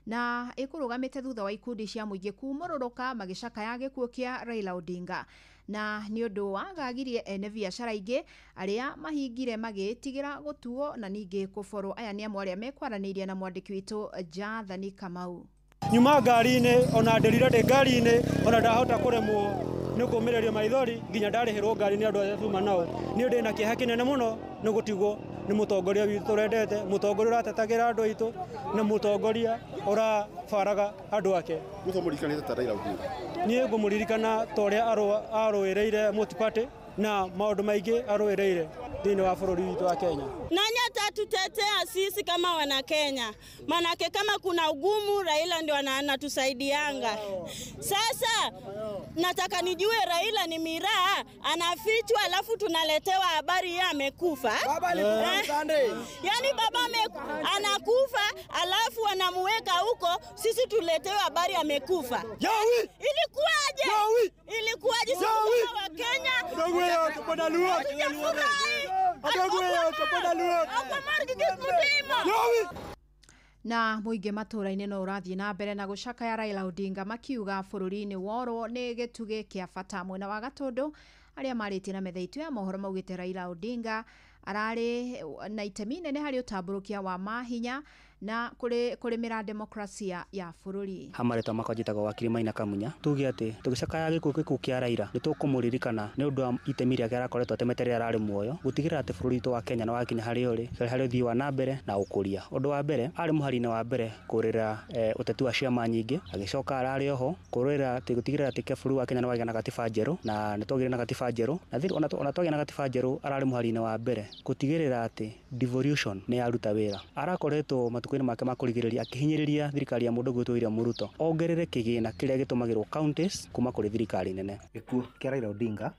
Na ĩkũrũgamĩte thutha wa ikundi cia mũingĩ kumũrũrũka magĩcakaya gĩkuũ kĩa Raila Odinga. Na nĩ ũndũ wagagirie ene biacara ingĩ arĩa mahingire magĩtigĩra gũtuo na ningĩ kũborwo. Aya nĩ amwe arĩa mekwaranĩirie na mwandĩki witũ Jathani Kamau. Nyuma ngari-inĩ ona nderire ndĩ ngari-inĩ ona ndahota kũremwo nĩ kũmĩrĩria maithori nginya ndarĩhĩrwo ngari nĩ andũ arĩa tuma nao. Nĩ ndĩ na kĩeha kĩnene mũno nĩ gũtigwo nĩ mũtongoria witũ tũrendete, mũtongoria ũratetagĩra andũ aitũ na mũtongoria ũrabaraga andũ ake. Mũtomũririkanĩte ta Raila Odinga. Niĩ ngũmũririkana ta ũrĩa arũĩrĩire Multi-Party na maũndũ maingĩ arũĩrĩire thĩinĩ wa bũrũri witũ wa Kenya. Nani atatutetea sisi kama wana Kenya? Manake kama kuna ugumu Raila ndio anatusaidianga. Sasa nataka nijue Raila ni miraa anafichwa alafu tunaletewa habari yeye amekufa. Yaani baba anakufa alafu wanamuweka huko sisi tuletewe habari amekufa. Ilikuwaje? Ilikuwaje sisi wa Kenya? Na muingi matũra-inĩ no ũrathiĩ na mbere na gũcakaya Raila Odinga makiuga bũrũri-inĩ worwo nĩ gĩtugĩ kĩa bata mwena wa Gatũndũ. Arĩa marĩtie na metha itu ya mohoro maugĩte Raila Odinga ararĩ na itemi nene harĩ ũtambũrũkia wa mahinya na kũrĩmĩra demokrasia ya bũrũri. Hamarĩtwa makwa njĩtagwo wakiri Maina Kamunya. Tuge atĩ tũgĩcakaya gĩkuũ kĩa Raila nĩ tũkũmũririkana nĩ ũndũ wa itemi rĩake arakoretwo atemete rĩrĩa ararĩ muoyo gũtigĩrĩra atĩ bũrũri witũ wa Kenya nĩ wakinya harĩa ũrĩ harĩ ũthii wa na mbere na ũkũria. Ũndũ wa mbere arĩ mũhari-inĩ wa mbere kũrĩra ũteti wa ciama nyingĩ, agĩcoka ararĩ oho kũrĩra atĩ gũtigĩrĩra atĩ bũrũri wa Kenya nĩ wagĩa na gatiba njerũ na nĩ twagĩire na gatiba njerũ na ona twagĩa na gatiba njerũ ararĩ mũhari-inĩ wa mbere gũtigĩrĩra atĩ devolution nĩ yaruta wĩra. Arakoretwo matukũ-inĩ make ma kũrigĩrĩria akĩhinyĩrĩria thirikari ya mũndũ gwĩtwo William Ruto ongerere kĩgĩna kĩrĩa gĩtũmagĩrwo counties kuma kũrĩ thirikari nene. Gĩkuũ kĩa Raila Odinga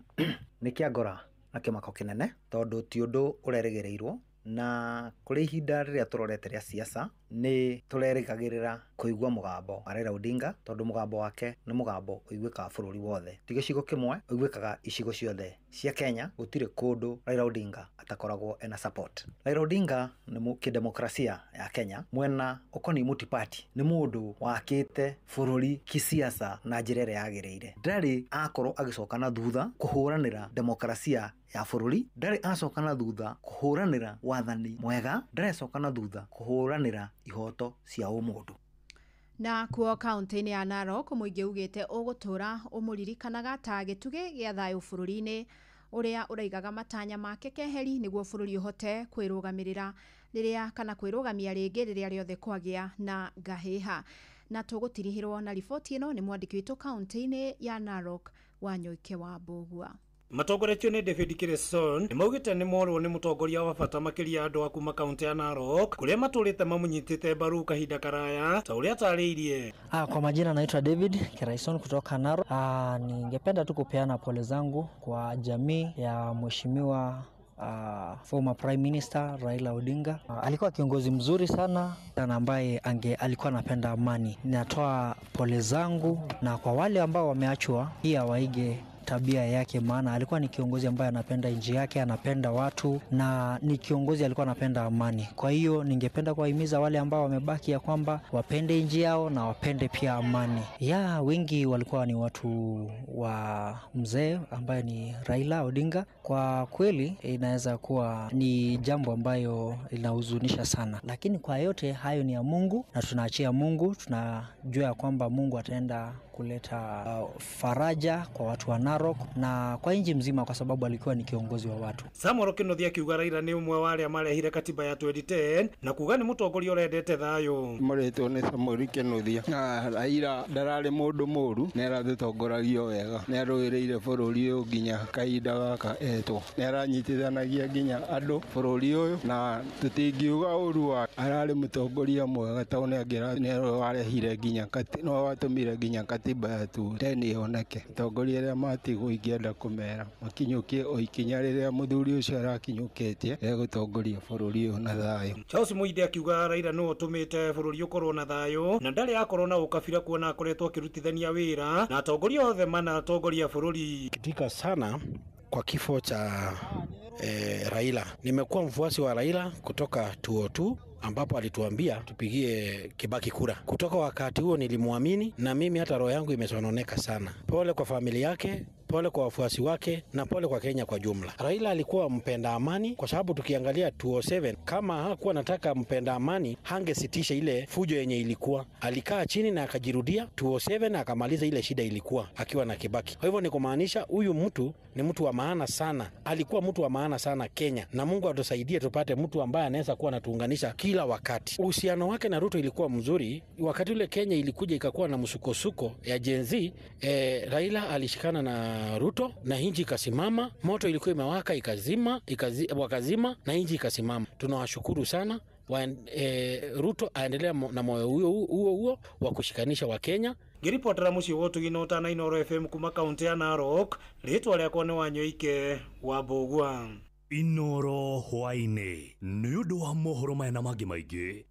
nĩ kĩangora na kĩmako kĩnene tondũ ti ũndũ ũrerĩgĩrĩirwo, na kũrĩ ihinda rĩrĩa tũrorete rĩa siasa nĩ tũrerĩgagĩrĩra kũigua mũgambo wa Raila Odinga tondũ mũgambo wake nĩ mũgambo ũiguĩkaga bũrũri wothe, ti gĩcigo kĩmwe, ũiguĩkaga icigo ciothe cia Kenya. Gũtirĩ kũndũ Raila Odinga atakoragwo ena support. Raila Odinga nĩ kĩdemokrasia ya Kenya mwena ũkoniĩ multi-party, nĩ mũndũ wakĩte bũrũri kisiasa na njĩra ĩrĩa yagĩrĩire. Ndarĩ akorwo agĩcoka na thutha kũhũranĩra demokrasia ya bũrũri, ndarĩ acoka na thutha kũhũranĩra wathani mwega, ndarĩ acoka na thutha kũhũranĩra ihoto cia ũmũndũ. Na kuo kaunti-inĩ ya Narok mũingĩ ugĩte ũgũtũra ũmũririkanaga ta gĩtugĩ gĩa thayũ bũrũri-inĩ ũrĩa ũraigaga matanya make keheri nĩguo bũrũri ũhote kwĩrũgamĩrĩra rĩrĩa kana kwĩrũgamia rĩngĩ rĩrĩa rĩothe kwagĩa na ngahĩha. Na tũgũtirihĩrwo na riboti ĩno nĩ mwandĩki witũ kaunti-inĩ ya Narok Wanyoike wa Mbũgua. Matongoretio nĩ David Kireson nĩmaugĩte nĩ morwo nĩ mũtongoria wa bata makĩria andũ a kuma kaunti ya Narok kũrĩa matũrĩte mamũnyitĩte mbaru kahinda karaya ta ũrĩa atarĩirie. Kwa majina naitwa David Kireson kutoka Narok. Ningependa tu kupeana pole zangu kwa jamii ya mheshimiwa former Prime Minister Raila Odinga. Alikuwa kiongozi mzuri sana na ambaye alikuwa anapenda amani. Ninatoa pole zangu, na kwa wale ambao wameachwa pia waige tabia yake, maana alikuwa ni kiongozi ambaye anapenda nchi yake, anapenda watu, na ni kiongozi alikuwa anapenda amani. Kwa hiyo ningependa kuwahimiza wale ambao wamebaki ya kwamba wapende nchi yao na wapende pia amani. Wengi walikuwa ni watu wa mzee ambaye ni Raila Odinga. Kwa kweli inaweza kuwa ni jambo ambayo linahuzunisha sana, lakini kwa yote hayo ni ya Mungu na tunaachia Mungu. Tunajua kwamba Mungu ataenda kuleta faraja kwa watu wa Narok na kwa nchi mzima, kwa sababu alikuwa ni kiongozi wa watu. Samuel Kinothia akiuga Raila nĩ ũmwe wa arĩa marehire katiba ya 2010 na kuga nĩ mũtongoria ũrendete thayũ. Marĩtwo nĩ Samuel Kinothia. Raila ndararĩ mũndũ mũru, nĩ aratũtongoragia wega, nĩ arũĩrĩire bũrũri ũyũ nginya kahinda gaka etwo, nĩ aranyitithanagia nginya andũ bũrũri ũyũ, na tũtingiuga ũru wa ararĩ mũtongoria mwega tondũ nĩ arehire nginya no watũmire nginya katiba ya 2010 yoneke. Mũtongoria arĩa matigwo ingĩenda kũmera makinyũkie o ikinya rĩrĩa mũthuri ũcio arakinyũkĩtie gũtongoria bũrũri ũyũ na thayũ. Charles Muinde akiuga Raila nĩ ũtũmĩte bũrũri ũkorwo na thayũ na ndarĩ akorwo na ũkabira kuona akoretwo akĩrutithania wĩra na atongoria othe manatongoria bũrũri. Kitika sana kwa kifo cha Raila. Nimekuwa mfuasi wa Raila kutoka 2002 ambapo alituambia tupigie Kibaki kura. Kutoka wakati huo nilimwamini na mimi hata roho yangu imesononeka sana. Pole kwa familia yake, pole kwa wafuasi wake na pole kwa Kenya kwa jumla. Raila alikuwa mpenda amani, kwa sababu tukiangalia 2007 kama hakuwa nataka mpenda amani hangesitisha ile fujo yenye ilikuwa. Alikaa chini na akajirudia 2007 na akamaliza ile shida ilikuwa akiwa na Kibaki. Kwa hivyo ni kumaanisha huyu mtu ni mtu wa maana sana. Alikuwa mtu wa maana sana Kenya, na Mungu atusaidie tupate mtu ambaye anaweza kuwa anatuunganisha kila wakati. Uhusiano wake na Ruto ilikuwa mzuri. Wakati ule Kenya ilikuja ikakuwa na msukosuko ya Gen Z, Raila alishikana na Ruto na inji ikasimama. Moto ilikuwa imewaka wakazima na inji ikasimama. Tunawashukuru sana. Ruto aendelea na moyo huo wa kushikanisha wa Kenya. Ngiripotera mucio wotu ginota na Inoro FM kuma kaunti ya Narok, ritwa rĩakwa nĩ Wanyoike wa Mbũgua. Inoro hwainĩ nĩ ũndũ wa mohoro maya na mangĩ maingĩ